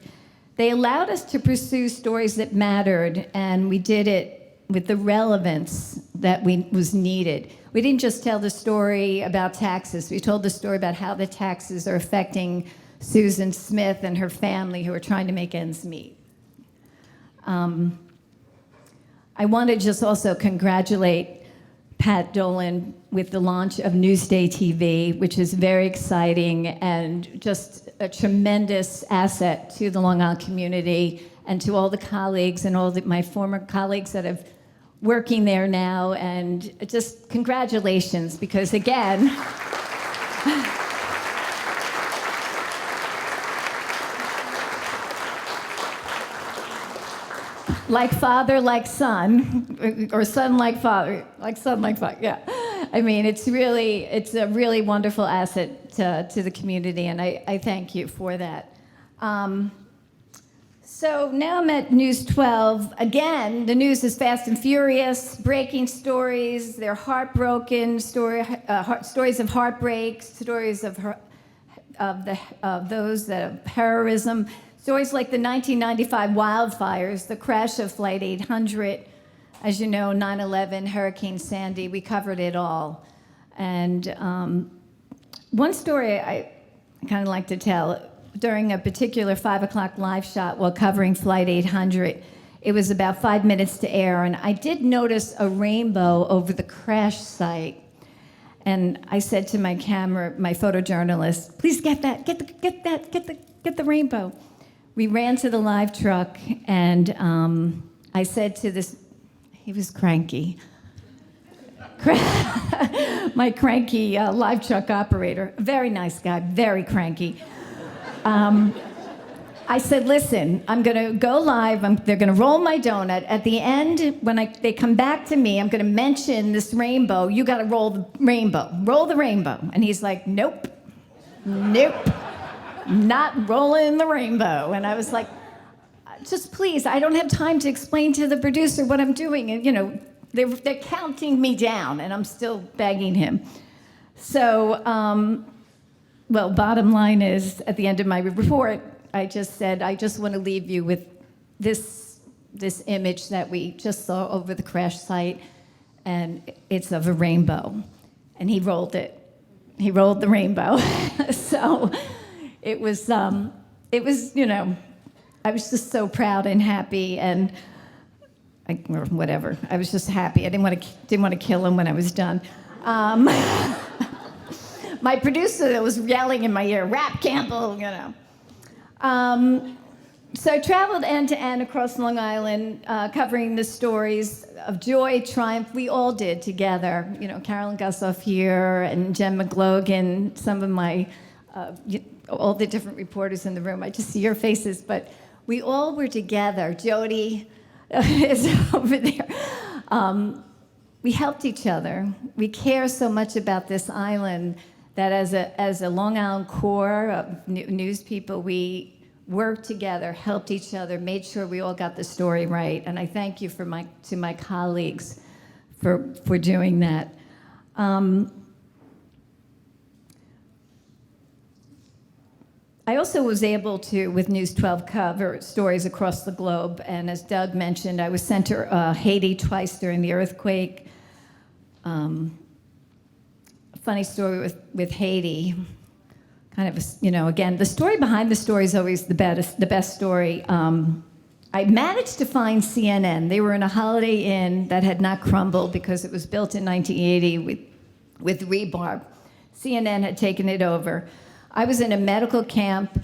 They allowed us to pursue stories that mattered, and we did it with the relevance that was needed. We didn't just tell the story about taxes. We told the story about how the taxes are affecting Susan Smith and her family who are trying to make ends meet. I want to just also congratulate Pat Dolan with the launch of Newsday TV, which is very exciting and just a tremendous asset to the Long Island community and to all the colleagues and all my former colleagues that are working there now. And just congratulations, because again, like father, like son, or son like father, like son like father, yeah. I mean, it's a really wonderful asset to the community, and I thank you for that. So now I'm at News 12. Again, the news is fast and furious, breaking stories. They're heartbroken stories of heartbreak, stories of those that have terrorism, stories like the 1995 wildfires, the crash of Flight 800, as you know, 9/11, Hurricane Sandy. We covered it all. And one story I kind of like to tell. During a particular 5 o'clock live shot while covering Flight 800, it was about 5 minutes to air, and I did notice a rainbow over the crash site. And I said to my photojournalist, please get the rainbow. We ran to the live truck, and I said to this, he was cranky. My cranky live truck operator, very nice guy, very cranky. I said, listen, I'm going to go live. They're going to roll my donut. At the end, when they come back to me, I'm going to mention this rainbow. You got to roll the rainbow. Roll the rainbow. And he's like, nope, not rolling the rainbow. And I was like, just please, I don't have time to explain to the producer what I'm doing. And, you know, they're counting me down, and I'm still begging him. So, well, bottom line is, at the end of my report, I just said, I just want to leave you with this image that we just saw over the crash site, and it's of a rainbow. And he rolled it. He rolled the rainbow. So it was, you know, I was just so proud and happy, and or whatever. I was just happy. I didn't want to kill him when I was done. My producer was yelling in my ear, "Rap Campbell," you know. So I traveled end to end across Long Island, covering the stories of joy, triumph. We all did together. You know, Carolyn Gussoff here and Jen McLogan, some of my, all the different reporters in the room. I just see your faces, but we all were together. Jody is over there. We helped each other. We care so much about this island that as a Long Island core of news people, we worked together, helped each other, made sure we all got the story right. And I thank you to my colleagues for doing that. I also was able to, with News 12, cover stories across the globe. And as Doug mentioned, I was sent to Haiti twice during the earthquake. Funny story with Haiti. Kind of, you know, again, the story behind the story is always the best story. I managed to find CNN. They were in a Holiday Inn that had not crumbled because it was built in 1980 with rebar. CNN had taken it over. I was in a medical camp.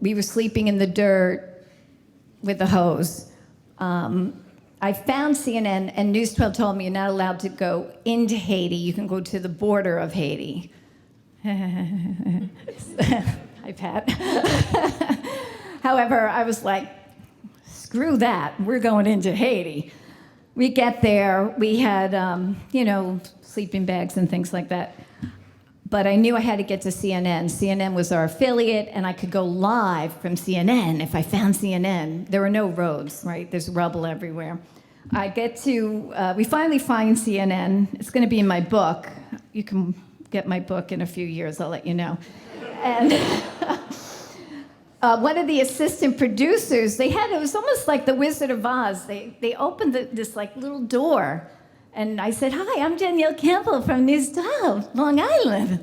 We were sleeping in the dirt with a hose. I found CNN, and News 12 told me you're not allowed to go into Haiti. You can go to the border of Haiti. Hi, Pat. However, I was like, screw that. We're going into Haiti. We get there. We had, you know, sleeping bags and things like that. But I knew I had to get to CNN. CNN was our affiliate, and I could go live from CNN if I found CNN. There were no roads, right? There's rubble everywhere. I get to, we finally find CNN. It's going to be in my book. You can get my book in a few years, I'll let you know. And one of the assistant producers, it was almost like the Wizard of Oz. They opened this like little door. And I said, "Hi, I'm Danielle Campbell from News 12, Long Island."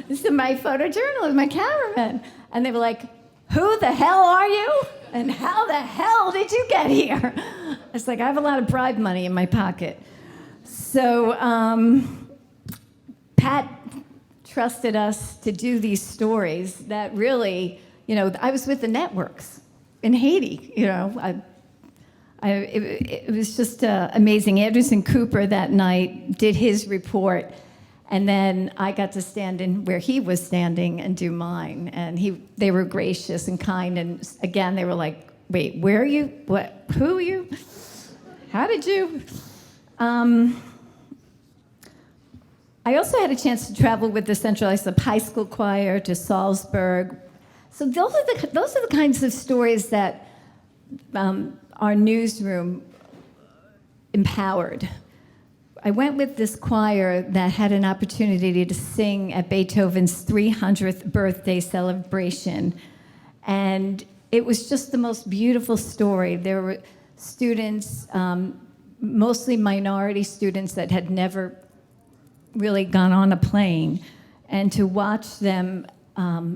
This is my photojournalist, my cameraman. And they were like, "Who the hell are you? And how the hell did you get here?" I was like, "I have a lot of bribe money in my pocket." So Pat trusted us to do these stories that really, you know, I was with the networks in Haiti, you know. It was just amazing. Anderson Cooper that night did his report, and then I got to stand in where he was standing and do mine. And they were gracious and kind. And again, they were like, "Wait, where are you? What? Who are you? How did you?" I also had a chance to travel with the Central Islip High School Choir to Salzburg. So those are the kinds of stories that our newsroom empowered. I went with this choir that had an opportunity to sing at Beethoven's 300th birthday celebration. And it was just the most beautiful story. There were students, mostly minority students that had never really gone on a plane. And to watch them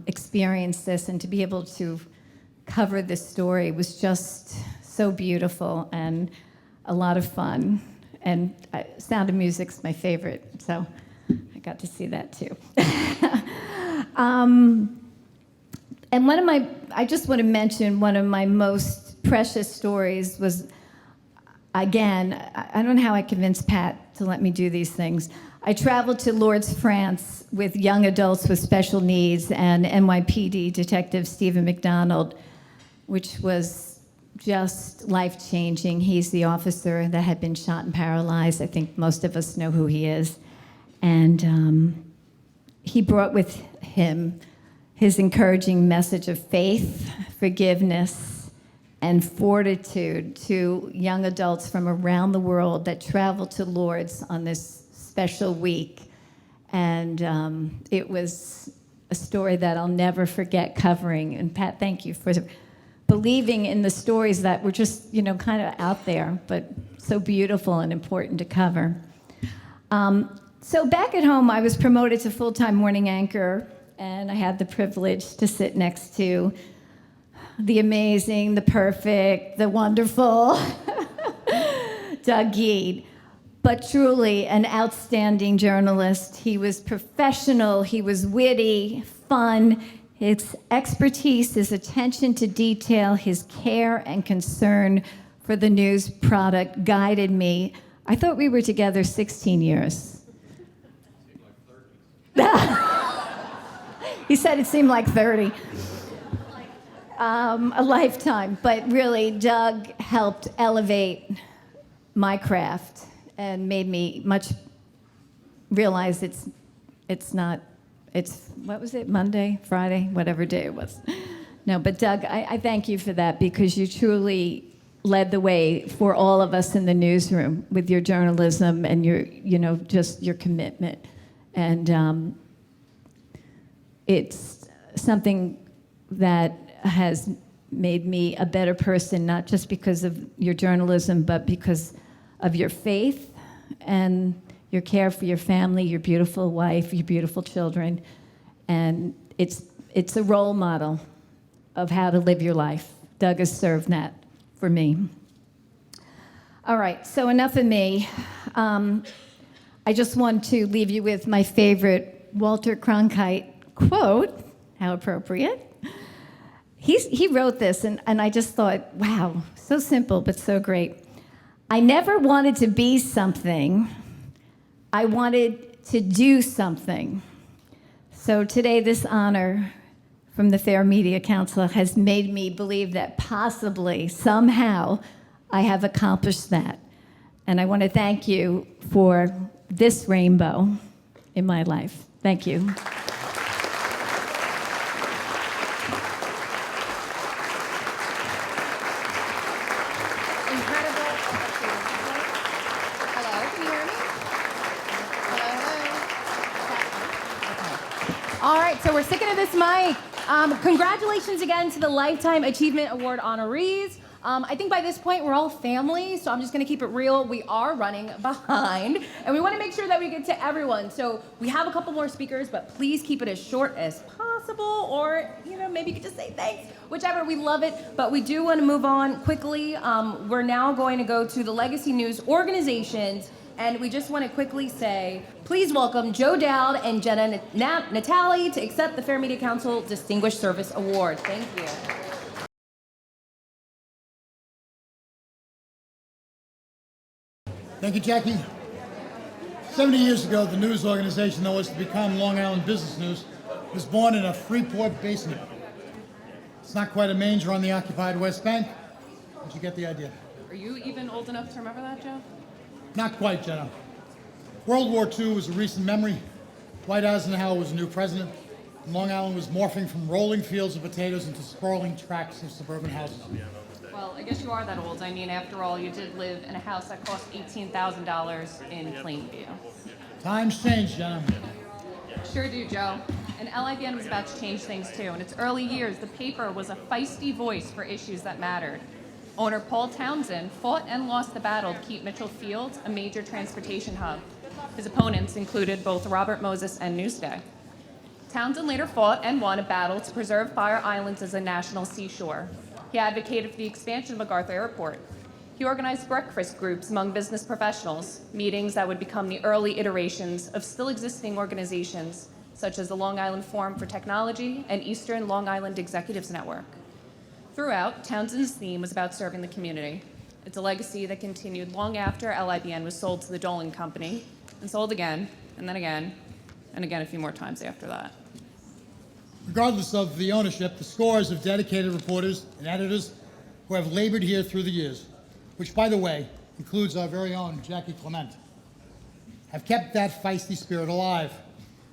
experience this and to be able to cover this story was just so beautiful and a lot of fun. And Sound of Music's my favorite, so I got to see that too. And I just want to mention one of my most precious stories was, again, I don't know how I convinced Pat to let me do these things. I traveled to Lourdes, France with young adults with special needs and NYPD Detective Stephen McDonald, which was just life-changing. He's the officer that had been shot and paralyzed. I think most of us know who he is. And he brought with him his encouraging message of faith, forgiveness, and fortitude to young adults from around the world that traveled to Lourdes on this special week. And it was a story that I'll never forget covering. And Pat, thank you for believing in the stories that were just, kind of out there, but so beautiful and important to cover. So back at home, I was promoted to full-time morning anchor, and I had the privilege to sit next to the amazing, the perfect, the wonderful Doug Geed, but truly an outstanding journalist. He was professional, he was witty, fun. His expertise, his attention to detail, his care and concern for the news product guided me. I thought we were together 16 years. He said it seemed like 30. A lifetime. But really, Doug helped elevate my craft and made me realize it's not, what was it, Monday, Friday, whatever day it was. No, but Doug, I thank you for that because you truly led the way for all of us in the newsroom with your journalism and your, just your commitment. And it's something that has made me a better person, not just because of your journalism, but because of your faith and your care for your family, your beautiful wife, your beautiful children. And it's a role model of how to live your life. Doug has served that for me. All right, so enough of me. I just want to leave you with my favorite Walter Cronkite quote. How appropriate. He wrote this, and I just thought, wow, so simple, but so great. I never wanted to be something. I wanted to do something. So today, this honor from the Fair Media Council has made me believe that possibly, somehow, I have accomplished that. And I want to thank you for this rainbow in my life. Thank you. All right, so we're sticking to this mic. Congratulations again to the Lifetime Achievement Award honorees. I think by this point we're all family, so I'm just gonna keep it real. We are running behind, and we wanna make sure that we get to everyone. So we have a couple more speakers, but please keep it as short as possible, or maybe you could just say thanks, whichever, we love it. But we do wanna move on quickly. We're now going to go to the Legacy News organizations. And we just want to quickly say, please welcome Joe Dowd and Jenna Natali to accept the Fair Media Council Distinguished Service Award. Thank you. Thank you, Jackie. 70 years ago, the news organization that was to become Long Island Business News was born in a Freeport basement. It's not quite a manger on the occupied West Bank, but you get the idea. Are you even old enough to remember that, Joe? Not quite, Jenna. World War II was a recent memory. Dwight Eisenhower was a new president. Long Island was morphing from rolling fields of potatoes into sprawling tracts of suburban houses. Well, I guess you are that old. I mean, after all, you did live in a house that cost $18,000 in Plainview. Times change, Jenna. Sure do, Joe. And LIBN was about to change things too. In its early years, the paper was a feisty voice for issues that mattered. Owner Paul Townsend fought and lost the battle to keep Mitchell Field a major transportation hub. His opponents included both Robert Moses and Newsday. Townsend later fought and won a battle to preserve Fire Islands as a national seashore. He advocated for the expansion of MacArthur Airport. He organized breakfast groups among business professionals, meetings that would become the early iterations of still existing organizations, such as the Long Island Forum for Technology and Eastern Long Island Executives Network. Throughout, Townsend's theme was about serving the community. It's a legacy that continued long after LIBN was sold to the Dolan Company, and sold again, and then again, and again a few more times after that. Regardless of the ownership, the scores of dedicated reporters and editors who have labored here through the years, which, by the way, includes our very own Jackie Clement, have kept that feisty spirit alive.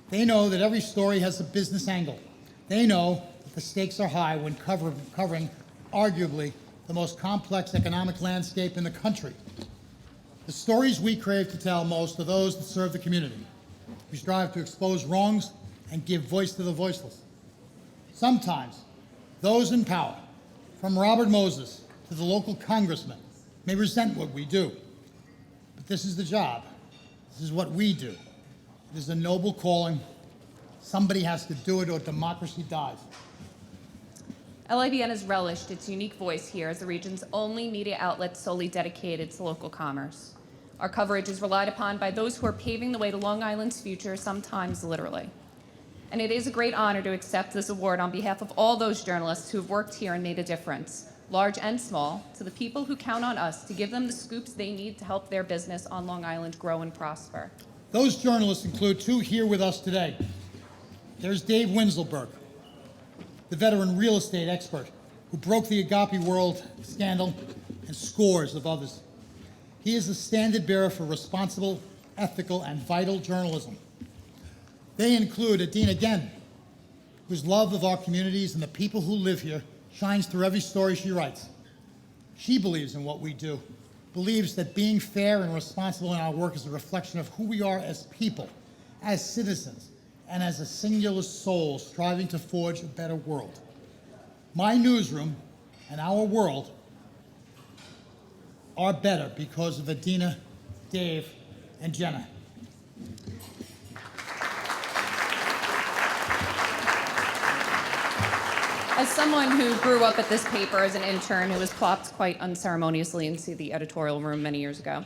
They know that every story has a business angle. They know that the stakes are high when covering arguably the most complex economic landscape in the country. The stories we crave to tell most are those that serve the community. We strive to expose wrongs and give voice to the voiceless. Sometimes, those in power, from Robert Moses to the local congressman, may resent what we do. But this is the job. This is what we do. It is a noble calling. Somebody has to do it or democracy dies. LIBN has relished its unique voice here as the region's only media outlet solely dedicated to local commerce. Our coverage is relied upon by those who are paving the way to Long Island's future, sometimes literally. And it is a great honor to accept this award on behalf of all those journalists who have worked here and made a difference, large and small, to the people who count on us to give them the scoops they need to help their business on Long Island grow and prosper. Those journalists include two here with us today. There's Dave Winselberg, the veteran real estate expert who broke the Agape World scandal and scores of others. He is the standard bearer for responsible, ethical, and vital journalism. They include Adina Gen, whose love of our communities and the people who live here shines through every story she writes. She believes in what we do, believes that being fair and responsible in our work is a reflection of who we are as people, as citizens, and as a singular soul striving to forge a better world. My newsroom and our world are better because of Adina, Dave, and Jenna. As someone who grew up at this paper as an intern who was plopped quite unceremoniously into the editorial room many years ago,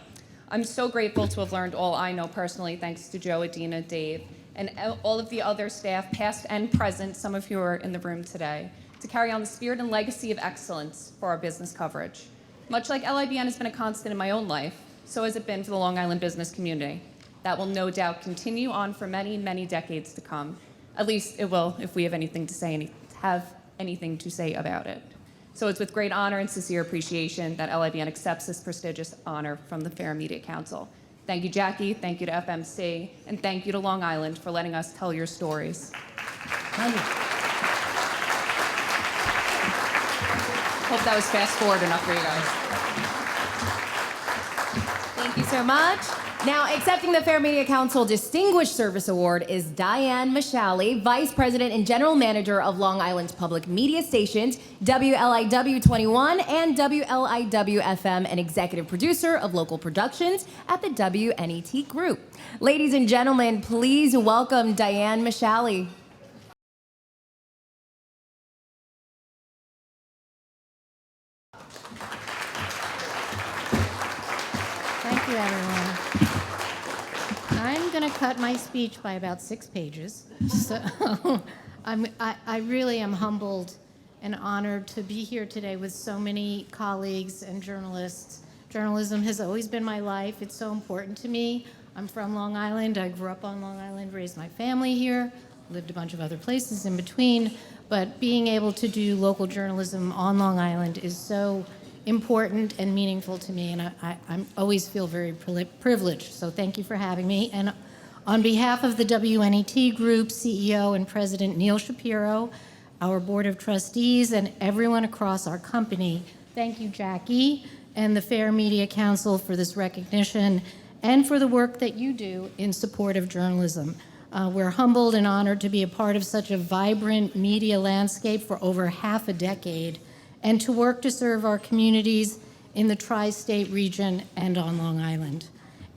I'm so grateful to have learned all I know personally thanks to Joe, Adina, Dave, and all of the other staff, past and present, some of you are in the room today, to carry on the spirit and legacy of excellence for our business coverage. Much like LIBN has been a constant in my own life, so has it been for the Long Island business community. That will no doubt continue on for many, many decades to come. At least it will if we have anything to say about it. So it's with great honor and sincere appreciation that LIBN accepts this prestigious honor from the Fair Media Council. Thank you, Jackie, thank you to FMC, and thank you to Long Island for letting us tell your stories. Thank you. Hope that was fast forward enough for you guys. Thank you so much. Now, accepting the Fair Media Council Distinguished Service Award is Diane Mashali, Vice President and General Manager of Long Island's public media stations, WLIW 21 and WLIW FM, and Executive Producer of local productions at the WNET Group. Ladies and gentlemen, please welcome Diane Mashali. Thank you, everyone. I'm going to cut my speech by about 6 pages. So I really am humbled and honored to be here today with so many colleagues and journalists. Journalism has always been my life. It's so important to me. I'm from Long Island. I grew up on Long Island, raised my family here, lived a bunch of other places in between. But being able to do local journalism on Long Island is so important and meaningful to me, and I always feel very privileged. So thank you for having me. And On behalf of the WNET Group CEO and President Neil Shapiro, our Board of Trustees, and everyone across our company, thank you, Jackie, and the Fair Media Council for this recognition and for the work that you do in support of journalism. We're humbled and honored to be a part of such a vibrant media landscape for over half a decade and to work to serve our communities in the tri-state region and on Long Island.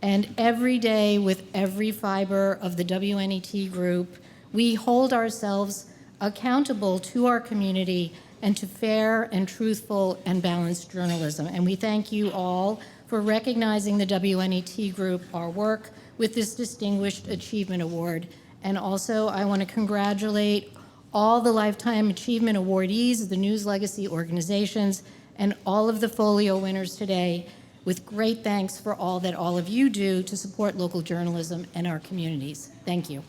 And every day with every fiber of the WNET Group, we hold ourselves accountable to our community and to fair and truthful and balanced journalism. And we thank you all for recognizing the WNET Group, our work, with this Distinguished Achievement Award. And also, I want to congratulate all the Lifetime Achievement Awardees of the News Legacy organizations and all of the Folio winners today, with great thanks for all that all of you do to support local journalism and our communities. Thank you.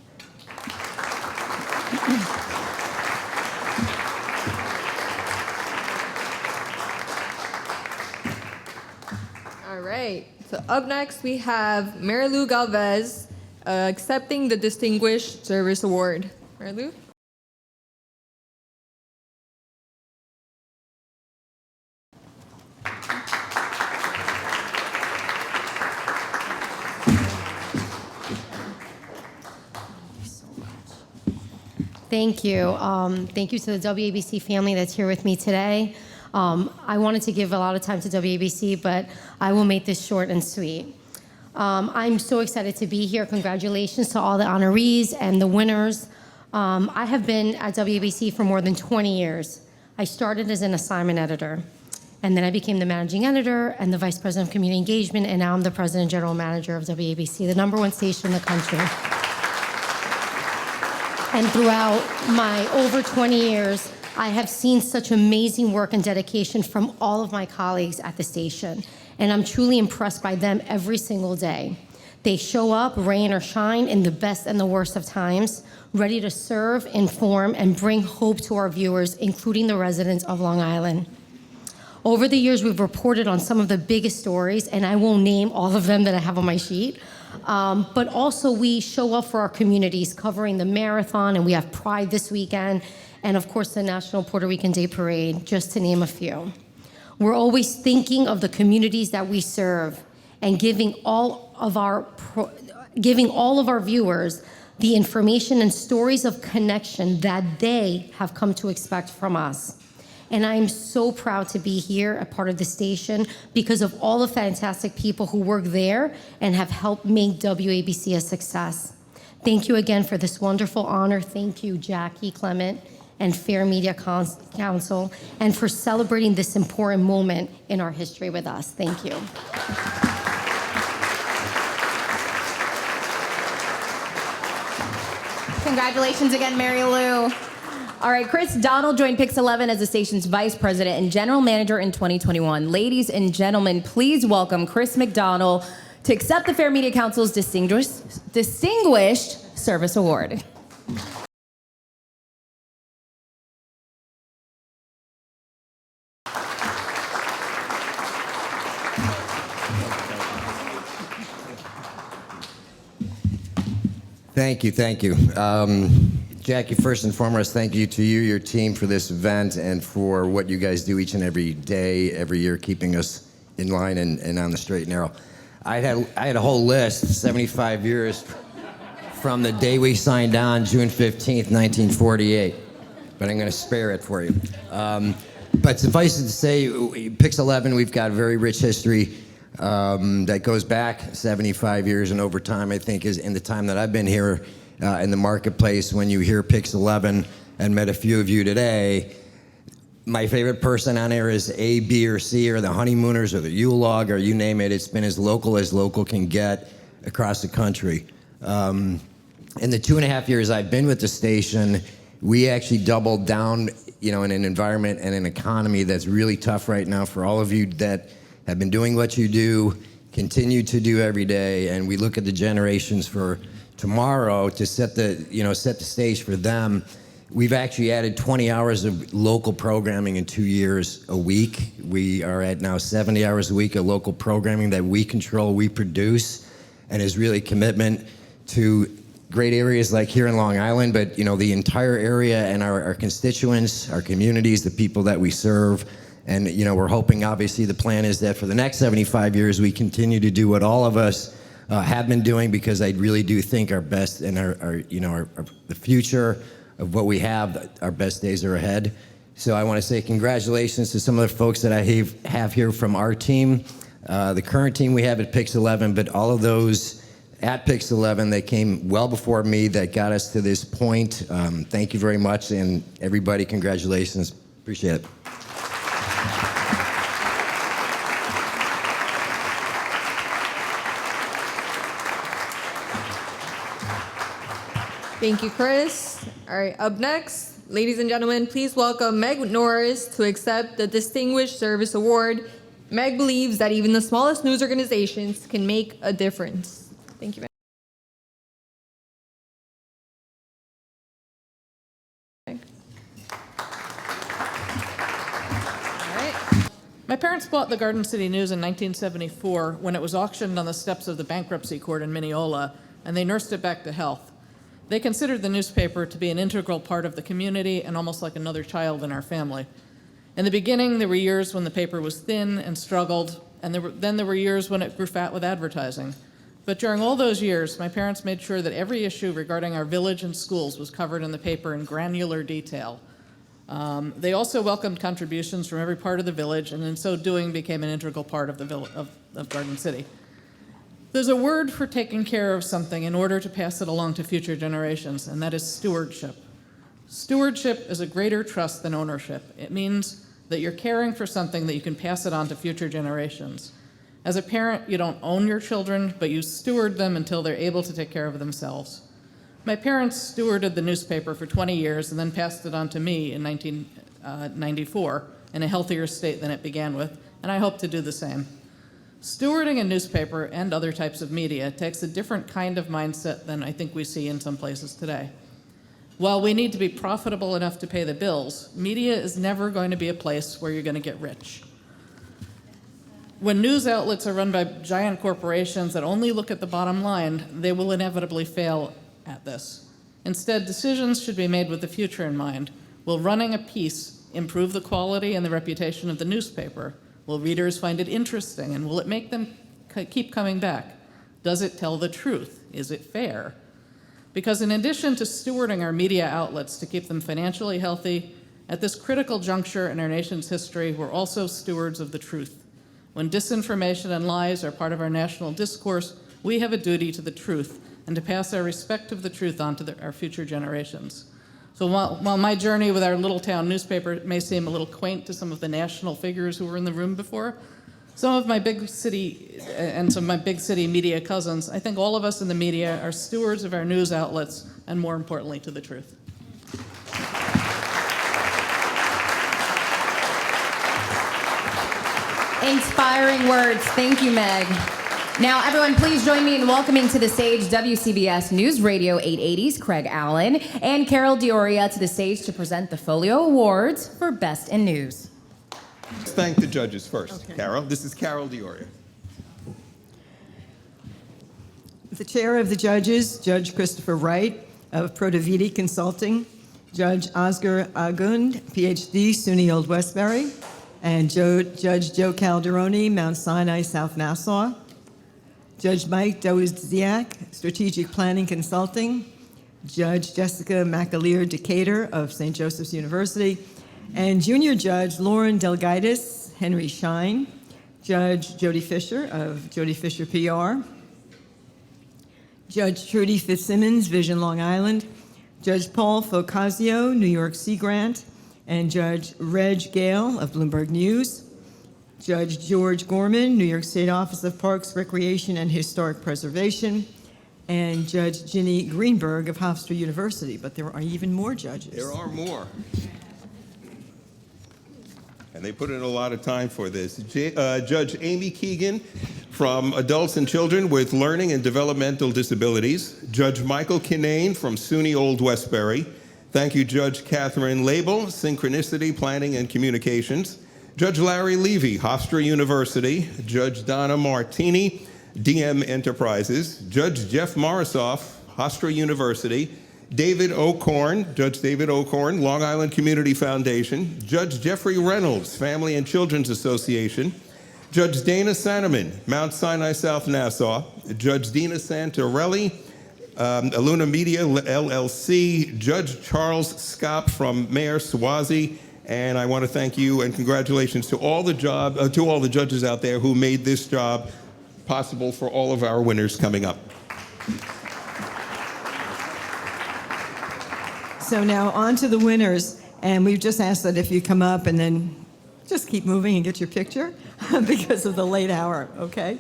All right, so up next we have Mary Lou Galvez accepting the Distinguished Service Award. Mary Lou? Thank you. Thank you to the WABC family that's here with me today. I wanted to give a lot of time to WABC, but I will make this short and sweet. I'm so excited to be here. Congratulations to all the honorees and the winners. I have been at WABC for more than 20 years. I started as an assignment editor, and then I became the managing editor and the vice president of community engagement, and now I'm the president and general manager of WABC, the #1 station in the country. And throughout my over 20 years, I have seen such amazing work and dedication from all of my colleagues at the station, and I'm truly impressed by them every single day. They show up, rain or shine, in the best and the worst of times, ready to serve, inform, and bring hope to our viewers, including the residents of Long Island. Over the years, we've reported on some of the biggest stories, and I won't name all of them that I have on my sheet, but also we show up for our communities, covering the marathon, and we have Pride this weekend, and of course the National Puerto Rican Day Parade, just to name a few. We're always thinking of the communities that we serve and giving all of our viewers the information and stories of connection that they have come to expect from us. And I am so proud to be here, a part of the station, because of all the fantastic people who work there and have helped make WABC a success. Thank you again for this wonderful honor. Thank you, Jackie, Clement, and Fair Media Council, and for celebrating this important moment in our history with us. Thank you. Congratulations again, Mary Lou. All right, Chris Donald joined Pix 11 as the station's vice president and general manager in 2021. Ladies and gentlemen, please welcome Chris McDonald to accept the Fair Media Council's Distinguished Service Award. Thank you. Jackie, first and foremost, thank you to you, your team, for this event and for what you guys do each and every day, every year, keeping us in line and on the straight and narrow. I had a whole list, 75 years from the day we signed on, June 15th, 1948, but I'm going to spare it for you. But suffice it to say, Pix 11, we've got a very rich history that goes back 75 years, and over time, I think, is in the time that I've been here in the marketplace. When you hear Pix 11 and met a few of you today, my favorite person on air is A, B, or C, or the Honeymooners, or the Yule Log, or you name it. It's been as local can get across the country. In the 2.5 years I've been with the station, we actually doubled down, in an environment and an economy that's really tough right now for all of you that have been doing what you do, continue to do every day, and we look at the generations for tomorrow to set the stage for them. We've actually added 20 hours of local programming in 2 years a week. We are at now 70 hours a week of local programming that we control, we produce, and is really commitment to great areas like here in Long Island, but the entire area and our constituents, our communities, the people that we serve. And we're hoping, obviously, the plan is that for the next 75 years, we continue to do what all of us have been doing, because I really do think our best and the future of what we have, our best days are ahead. So I want to say congratulations to some of the folks that I have here from our team, the current team we have at Pix 11, but all of those at Pix 11 that came well before me that got us to this point. Thank you very much, and everybody, congratulations. Appreciate it. Thank you, Chris. All right, up next, ladies and gentlemen, please welcome Meg Norris to accept the Distinguished Service Award. Meg believes that even the smallest news organizations can make a difference. Thank you, Meg. My parents bought the Garden City News in 1974 when it was auctioned on the steps of the bankruptcy court in Mineola, and they nursed it back to health. They considered the newspaper to be an integral part of the community and almost like another child in our family. In the beginning, there were years when the paper was thin and struggled, and then there were years when it grew fat with advertising. But during all those years, my parents made sure that every issue regarding our village and schools was covered in the paper in granular detail. They also welcomed contributions from every part of the village, and in so doing became an integral part of of Garden City. There's a word for taking care of something in order to pass it along to future generations, and that is stewardship. Stewardship is a greater trust than ownership. It means that you're caring for something that you can pass it on to future generations. As a parent, you don't own your children, but you steward them until they're able to take care of themselves. My parents stewarded the newspaper for 20 years and then passed it on to me in 1994 in a healthier state than it began with, and I hope to do the same. Stewarding a newspaper and other types of media takes a different kind of mindset than I think we see in some places today. While we need to be profitable enough to pay the bills, media is never going to be a place where you're going to get rich. When news outlets are run by giant corporations that only look at the bottom line, they will inevitably fail at this. Instead, decisions should be made with the future in mind. Will running a piece improve the quality and the reputation of the newspaper? Will readers find it interesting, and will it make them keep coming back? Does it tell the truth? Is it fair? Because in addition to stewarding our media outlets to keep them financially healthy, at this critical juncture in our nation's history, we're also stewards of the truth. When disinformation and lies are part of our national discourse, we have a duty to the truth and to pass our respect of the truth on to our future generations. So while my journey with our little town newspaper may seem a little quaint to some of the national figures who were in the room before, some of my big city media cousins, I think all of us in the media are stewards of our news outlets and, more importantly, to the truth. Inspiring words. Thank you, Meg. Now, everyone, please join me in welcoming to the stage WCBS Newsradio 880's Craig Allen and Carol Dioria to the stage to present the Folio Awards for Best in News. Let's thank the judges first. Okay. Carol, this is Carol Dioria. The chair of the judges, Judge Christopher Wright of Prodaviti Consulting, Judge Oscar Agund, PhD, SUNY Old Westbury, and Judge Joe Calderoni, Mount Sinai, South Nassau, Judge Mike Doziak, Strategic Planning Consulting, Judge Jessica McAleer Decatur of St. Joseph's University, and Junior Judge Lauren Delgaitis, Henry Schein, Judge Jody Fisher of Jody Fisher PR, Judge Trudy Fitzsimmons, Vision Long Island, Judge Paul Focasio, New York Sea Grant, and Judge Reg Gale of Bloomberg News, Judge George Gorman, New York State Office of Parks, Recreation, and Historic Preservation, and Judge Ginny Greenberg of Hofstra University. But there are even more judges. There are more. And they put in a lot of time for this. Judge Amy Keegan from Adults and Children with Learning and Developmental Disabilities. Judge Michael Kinane from SUNY Old Westbury. Thank you, Judge Catherine Label, Synchronicity, Planning and Communications. Judge Larry Levy, Hofstra University. Judge Donna Martini, DM Enterprises. Judge Jeff Morisoff, Hofstra University, David O'Corn, Judge David O'Corn, Long Island Community Foundation, Judge Jeffrey Reynolds, Family and Children's Association, Judge Dana Sanneman, Mount Sinai South Nassau, Judge Dina Santarelli, Aluna Media LLC, Judge Charles Scott from Mayor Swazi, and I want to thank you and congratulations to all the judges out there who made this job possible for all of our winners coming up. So now on to the winners, and we've just asked that if you come up and then just keep moving and get your picture because of the late hour, okay?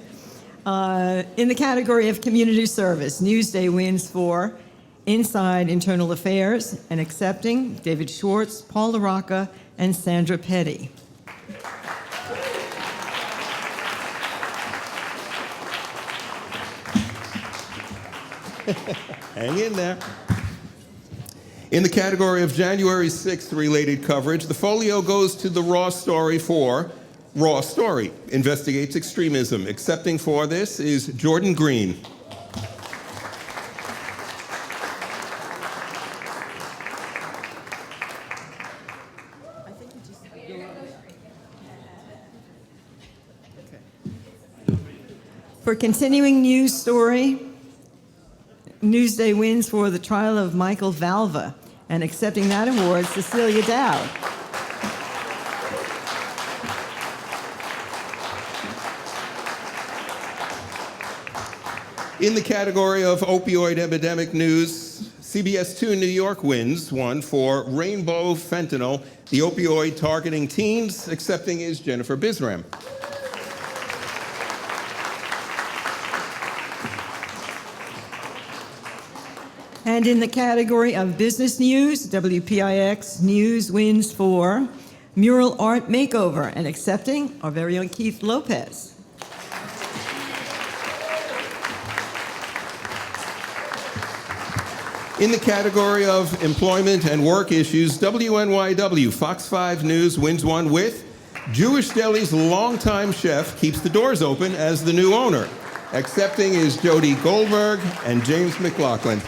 In the category of community service, Newsday wins for Inside Internal Affairs and Accepting, David Schwartz, Paul LaRocca, and Sandra Petty. Hang in there. In the category of January 6th related coverage, the Folio goes to the Raw Story for Raw Story, Investigates Extremism. Accepting for this is Jordan Green. For continuing news story, Newsday wins for the trial of Michael Valva, and accepting that award, Cecilia Dowd. In the category of opioid epidemic news, CBS 2 New York wins one for Rainbow Fentanyl, the opioid targeting teens. Accepting is Jennifer Bisram. And in the category of business news, WPIX News wins for Mural Art Makeover, and accepting our very own Keith Lopez. In the category of employment and work issues, WNYW Fox 5 News wins one with Jewish Deli's longtime chef keeps the doors open as the new owner. Accepting is Jody Goldberg and James McLaughlin.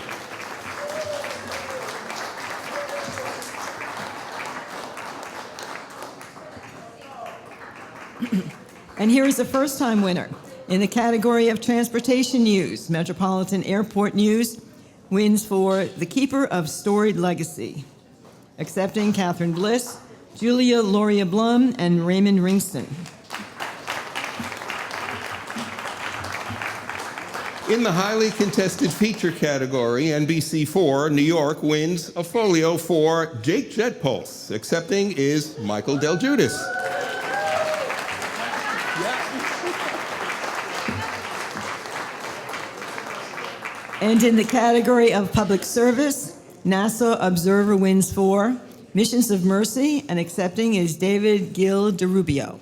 And here is a first-time winner. In the category of transportation news, Metropolitan Airport News wins for The Keeper of Storied Legacy. Accepting Catherine Bliss, Julia Loria Blum, and Raymond Ringston. In the highly contested feature category, NBC4 New York wins a Folio for Jake Jetpulse. Accepting is Michael Del Giudice. And in the category of public service, NASA Observer wins for Missions of Mercy, and accepting is David Gil DeRubio.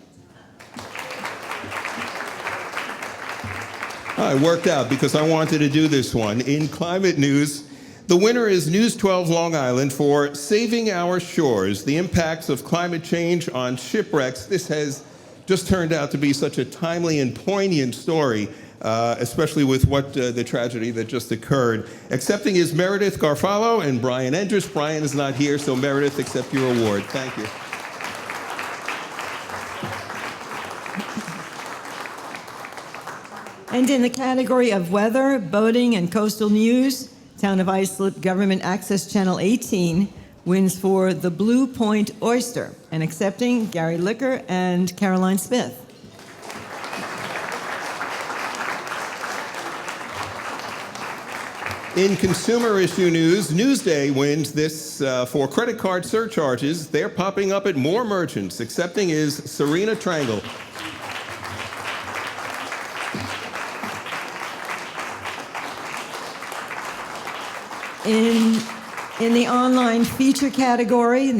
I worked out because I wanted to do this one. In climate news, the winner is News 12 Long Island for Saving Our Shores, the impacts of climate change on shipwrecks. This has just turned out to be such a timely and poignant story, especially with the tragedy that just occurred. Accepting is Meredith Garfalo and Brian Endress. Brian is not here, so Meredith, accept your award. Thank you. And in the category of weather, boating, and coastal news, Town of Islip Government Access Channel 18 wins for the Blue Point Oyster, and accepting Gary Licker and Caroline Smith. In consumer issue news, Newsday wins this for credit card surcharges. They're popping up at more merchants. Accepting is Serena Trangle. In the online feature category,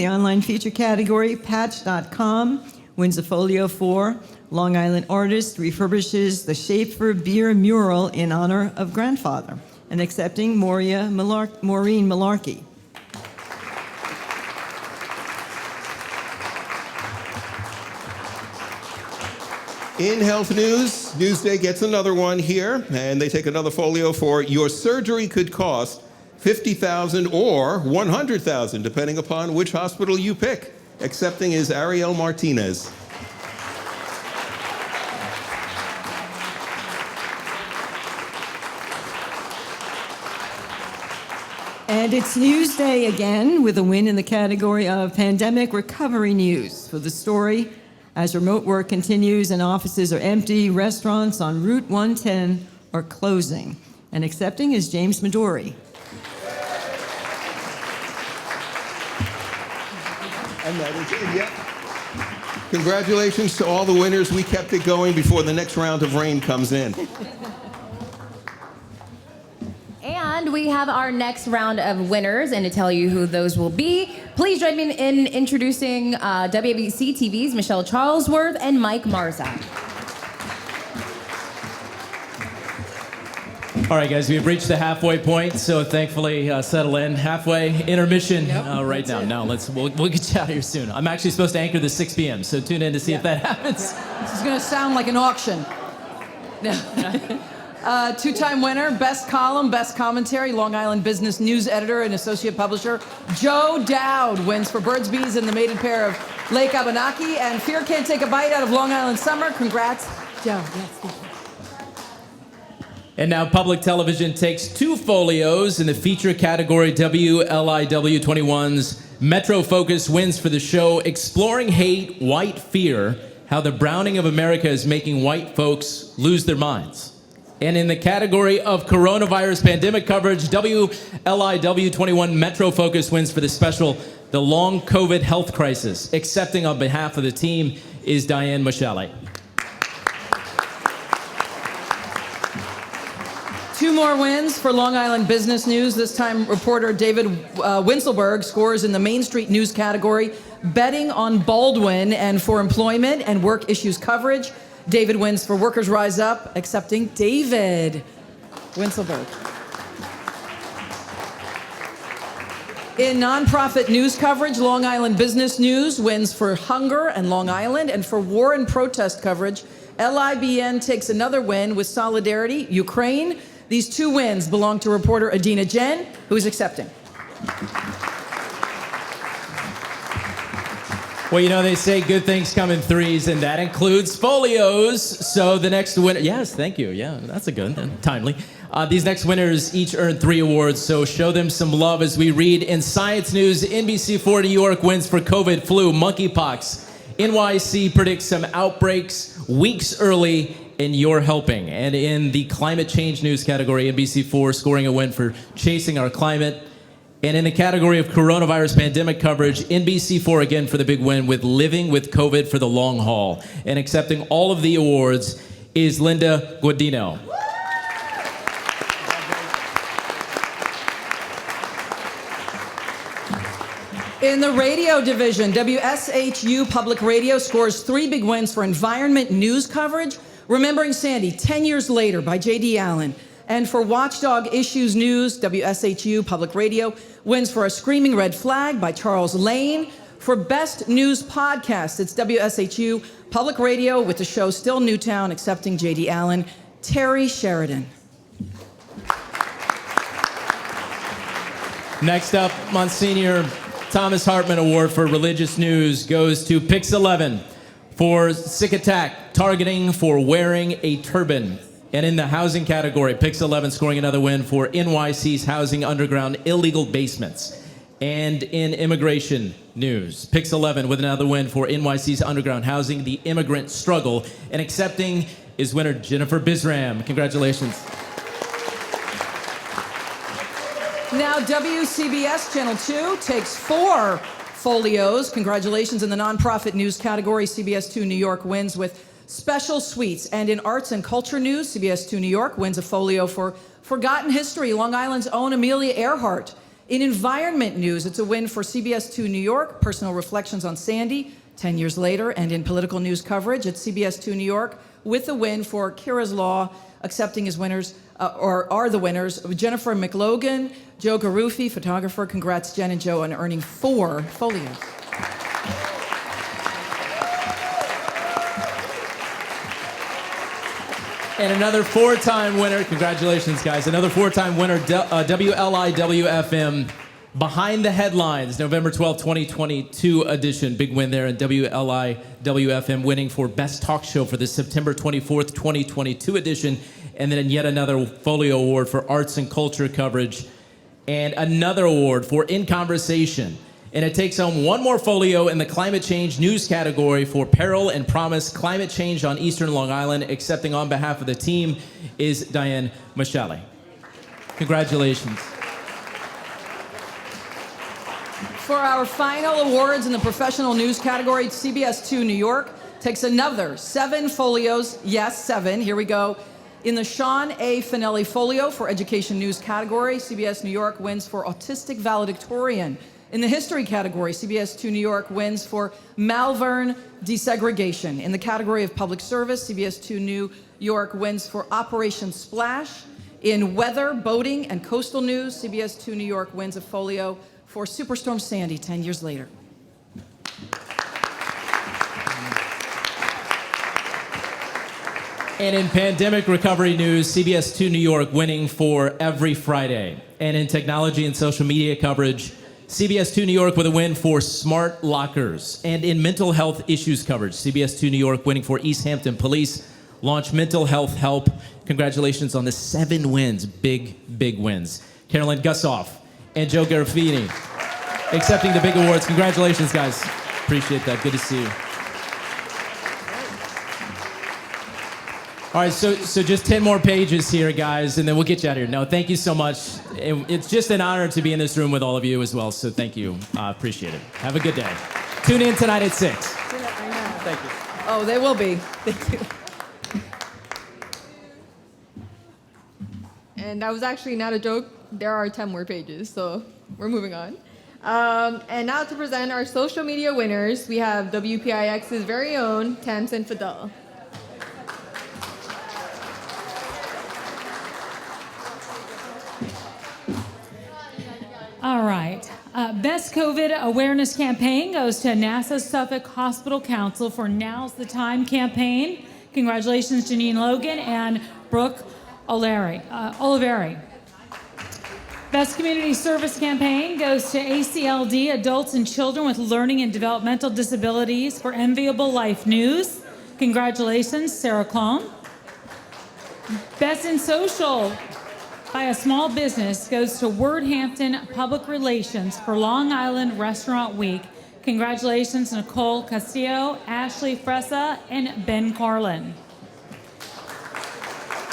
Patch.com wins a Folio for Long Island artist refurbishes the Schaefer beer mural in honor of grandfather, and accepting Maureen Malarkey. In health news, Newsday gets another one here, and they take another folio for your surgery could cost $50,000 or $100,000, depending upon which hospital you pick. Accepting is Ariel Martinez. And it's Newsday again with a win in the category of pandemic recovery news for the story. As remote work continues and offices are empty, restaurants on Route 110 are closing. And accepting is James Midori. And that is it, yeah. Congratulations to all the winners. We kept it going before the next round of rain comes in. And we have our next round of winners, and to tell you who those will be, please join me in introducing WABC-TV's Michelle Charlesworth and Mike Marza. All right, guys, we've reached the halfway point, so thankfully settle in. Halfway intermission right now. No, we'll get you out of here soon. I'm actually supposed to anchor the 6 p.m., so tune in to see if that happens. This is going to sound like an auction. Two-time winner, best column, best commentary, Long Island Business News editor and associate publisher, Joe Dowd wins for Birds, Bees, and the mated pair of Lake Abenaki, and Fear Can't Take a Bite out of Long Island Summer. Congrats, Joe. Yes, thank you. And now public television takes 2 folios in the feature category. WLIW 21's Metro Focus wins for the show Exploring Hate, White Fear, How the Browning of America is Making White Folks Lose Their Minds. And in the category of coronavirus pandemic coverage, WLIW 21 Metro Focus wins for the special The Long COVID Health Crisis. Accepting on behalf of the team is Diane Mashale. 2 more wins for Long Island Business News. This time, reporter David Winselberg scores in the Main Street News category, betting on Baldwin, and for employment and work issues coverage. David wins for Workers Rise Up, accepting David Winselberg. In nonprofit news coverage, Long Island Business News wins for hunger and Long Island, and for war and protest coverage, LIBN takes another win with Solidarity, Ukraine. These 2 wins belong to reporter Adina Jen, who is accepting. Well, you know, they say good things come in 3s, and that includes folios. So the next winner, yes, thank you. Yeah, that's a good and timely. These next winners each earned 3 awards, so show them some love as we read in science news. NBC4 New York wins for COVID, flu, monkeypox. NYC predicts some outbreaks weeks early, and you're helping. And in the climate change news category, NBC4 scoring a win for chasing our climate. And in the category of coronavirus pandemic coverage, NBC4 again for the big win with Living with COVID for the long haul. And accepting all of the awards is Linda Guadino. In the radio division, WSHU Public Radio scores 3 big wins for environment news coverage. Remembering Sandy 10 years later by J.D. Allen. And for Watchdog Issues News, WSHU Public Radio wins for A Screaming Red Flag by Charles Lane. For Best News Podcast, it's WSHU Public Radio with the show Still Newtown, accepting J.D. Allen, Terry Sheridan. Next up, Monsignor Thomas Hartman Award for Religious News goes to Pix 11 for Sick Attack, targeting for wearing a turban. And in the housing category, Pix 11 scoring another win for NYC's housing underground illegal basements. And in immigration news, Pix 11 with another win for NYC's underground housing, the immigrant struggle. And accepting is winner Jennifer Bisram. Congratulations. Now WCBS Channel 2 takes 4 folios. Congratulations in the nonprofit news category. CBS 2 New York wins with Special Suites. And in arts and culture news, CBS 2 New York wins a folio for Forgotten History, Long Island's own Amelia Earhart. In environment news, it's a win for CBS 2 New York, Personal Reflections on Sandy, 10 years later. And in political news coverage, it's CBS 2 New York with a win for Kira's Law, accepting as winners, or are the winners, Jennifer McLogan, Joe Garufi, photographer. Congrats, Jen and Joe, on earning 4 folios. And another four-time winner, congratulations, guys. Another four-time winner, WLIW-FM, Behind the Headlines, November 12, 2022 edition. Big win there, and WLIW-FM winning for Best Talk Show for the September 24th, 2022 edition. And then yet another Folio Award for Arts and Culture coverage. And another award for In Conversation. And it takes home one more folio in the climate change news category for Peril and Promise Climate Change on Eastern Long Island. Accepting on behalf of the team is Diane Mashale. Congratulations. For our final awards in the professional news category, CBS 2 New York takes another 7 folios. Yes, 7. Here we go. In the Sean A. Finelli Folio for Education News category, CBS New York wins for Autistic Valedictorian. In the history category, CBS 2 New York wins for Malvern Desegregation. In the category of public service, CBS 2 New York wins for Operation Splash. In weather, boating, and coastal news, CBS 2 New York wins a folio for Superstorm Sandy 10 years later. And in pandemic recovery news, CBS 2 New York winning for Every Friday. And in technology and social media coverage, CBS 2 New York with a win for Smart Lockers. And in mental health issues coverage, CBS 2 New York winning for East Hampton Police, launch mental health help. Congratulations on the 7 wins, big, big wins. Carolyn Gussoff and Joe Garofini accepting the big awards. Congratulations, guys. Appreciate that. Good to see you. All right, so just 10 more pages here, guys, and then we'll get you out of here. No, thank you so much. It's just an honor to be in this room with all of you as well, so thank you. Appreciate it. Have a good day. Tune in tonight at 6. Thank you. Oh, they will be. Thank you. And that was actually not a joke. There are 10 more pages, so we're moving on. And now to present our social media winners, we have WPIX's very own Tamsin Fidel. All right. Best COVID awareness campaign goes to NASA Suffolk Hospital Council for Now's the Time campaign. Congratulations, Janine Logan and Brooke Oliveri. Best community service campaign goes to ACLD, Adults and Children with Learning and Developmental Disabilities for Enviable Life News. Congratulations, Sarah Clone. Best in social by a small business goes to Wordhampton Public Relations for Long Island Restaurant Week. Congratulations, Nicole Castillo, Ashley Fressa, and Ben Carlin.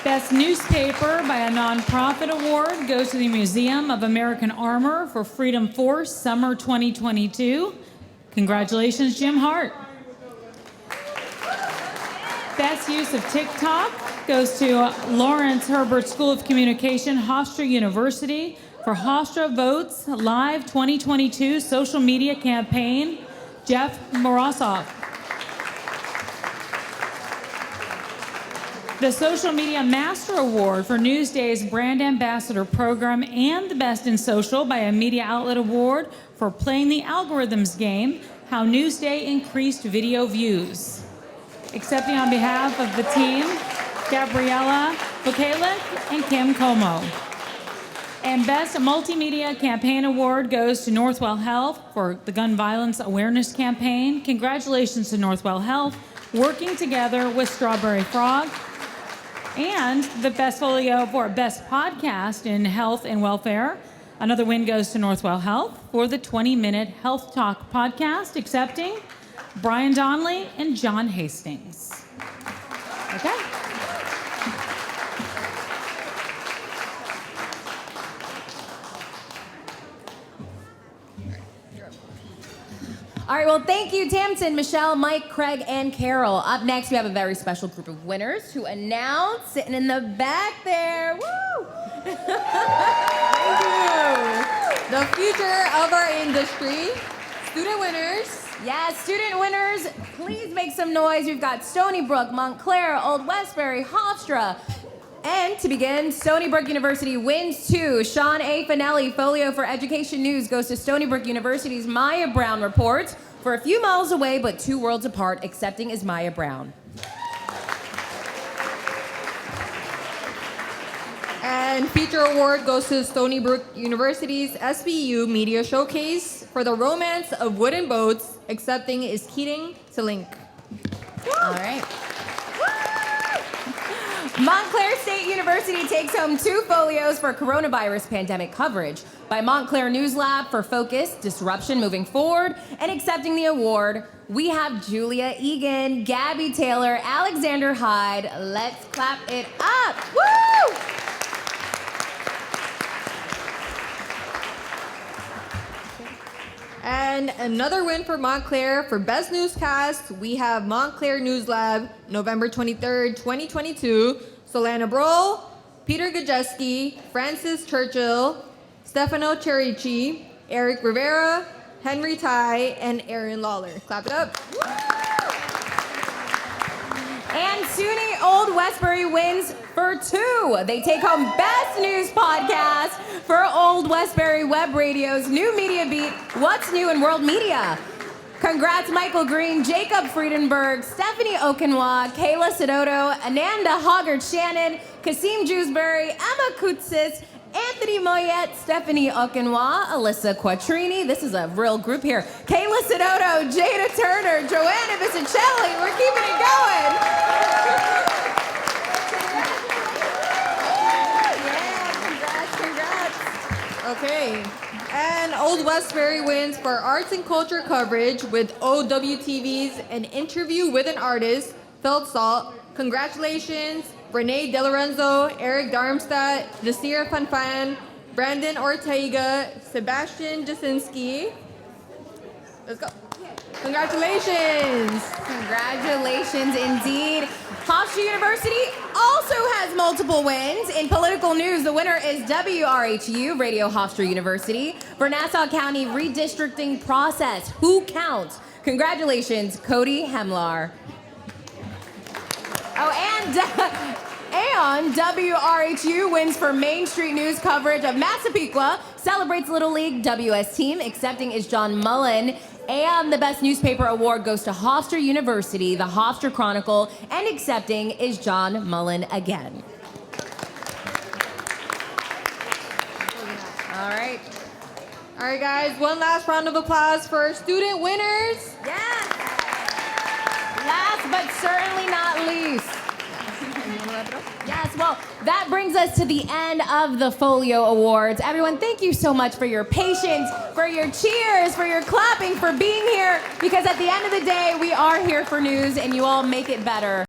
Best newspaper by a nonprofit award goes to the Museum of American Armor for Freedom Force Summer 2022. Congratulations, Jim Hart. Best use of TikTok goes to Lawrence Herbert School of Communication, Hofstra University for Hofstra Votes Live 2022 social media campaign, Jeff Morosoff. The Social Media Master Award for Newsday's Brand Ambassador Program and the Best in Social by a Media Outlet Award for Playing the Algorithms Game, How Newsday Increased Video Views. Accepting on behalf of the team, Gabriella Bukalik and Kim Como. And Best Multimedia Campaign Award goes to Northwell Health for the Gun Violence Awareness Campaign. Congratulations to Northwell Health, working together with Strawberry Frog. And the Best Folio for Best Podcast in Health and Welfare. Another win goes to Northwell Health for the 20-minute Health Talk podcast, accepting Brian Donnelly and John Hastings. Okay. All right, well, thank you, Tamsin, Michelle, Mike, Craig, and Carol. Up next, we have a very special group of winners to announce, sitting in the back there. Woo! Thank you. The future of our industry. Student winners. Yes, student winners, please make some noise. We've got Stony Brook, Montclair, Old Westbury, Hofstra. And to begin, Stony Brook University wins 2. Sean A. Finelli, Folio for Education News, goes to Stony Brook University's Maya Brown report. For a few miles away, but 2 worlds apart, accepting is Maya Brown. And feature award goes to Stony Brook University's SBU Media Showcase for the romance of wooden boats. Accepting is Keating to Link. All right. Montclair State University takes home 2 folios for coronavirus pandemic coverage by Montclair News Lab for focus, disruption moving forward, and accepting the award. We have Julia Egan, Gabby Taylor, Alexander Hyde. Let's clap it up. Woo! And another win for Montclair for Best Newscast. We have Montclair News Lab, November 23rd, 2022. Solana Broll, Peter Gajeski, Francis Churchill, Stefano Cherici, Eric Rivera, Henry Tai, and Aaron Lawler. Clap it up. And SUNY Old Westbury wins for 2. They take home Best News Podcast for Old Westbury Web Radio's new media beat, What's New in World Media. Congrats, Michael Green, Jacob Friedenberg, Stephanie Okenwa, Kayla Sidoto, Ananda Hoggard-Shannon, Kasim Jewsbury, Emma Kutsis, Anthony Moyet, Stephanie Okenwa, Alyssa Quattrini. This is a real group here. Kayla Sidoto, Jada Turner, Joanna Vicencelli. We're keeping it going. Congrats. Okay. And Old Westbury wins for arts and culture coverage with OWTV's An Interview with an Artist, Felt Salt. Congratulations, Renee DeLorenzo, Eric Darmstadt, Nasir Fanfan, Brandon Ortega, Sebastian Jasinski. Let's go. Congratulations. Congratulations indeed. Hofstra University also has multiple wins. In political news, the winner is WRHU, Radio Hofstra University, for Nassau County redistricting process. Who counts? Congratulations, Cody Hemlar. Oh, and WRHU wins for Main Street News coverage of Massapequa, celebrates Little League WS team. Accepting is John Mullen. And the Best Newspaper Award goes to Hofstra University, the Hofstra Chronicle, and accepting is John Mullen again. All right. All right, guys, one last round of applause for our student winners. Yes. Last but certainly not least. Yes, well, that brings us to the end of the Folio Awards. Everyone, thank you so much for your patience, for your cheers, for your clapping, for being here, because at the end of the day, we are here for news, and you all make it better.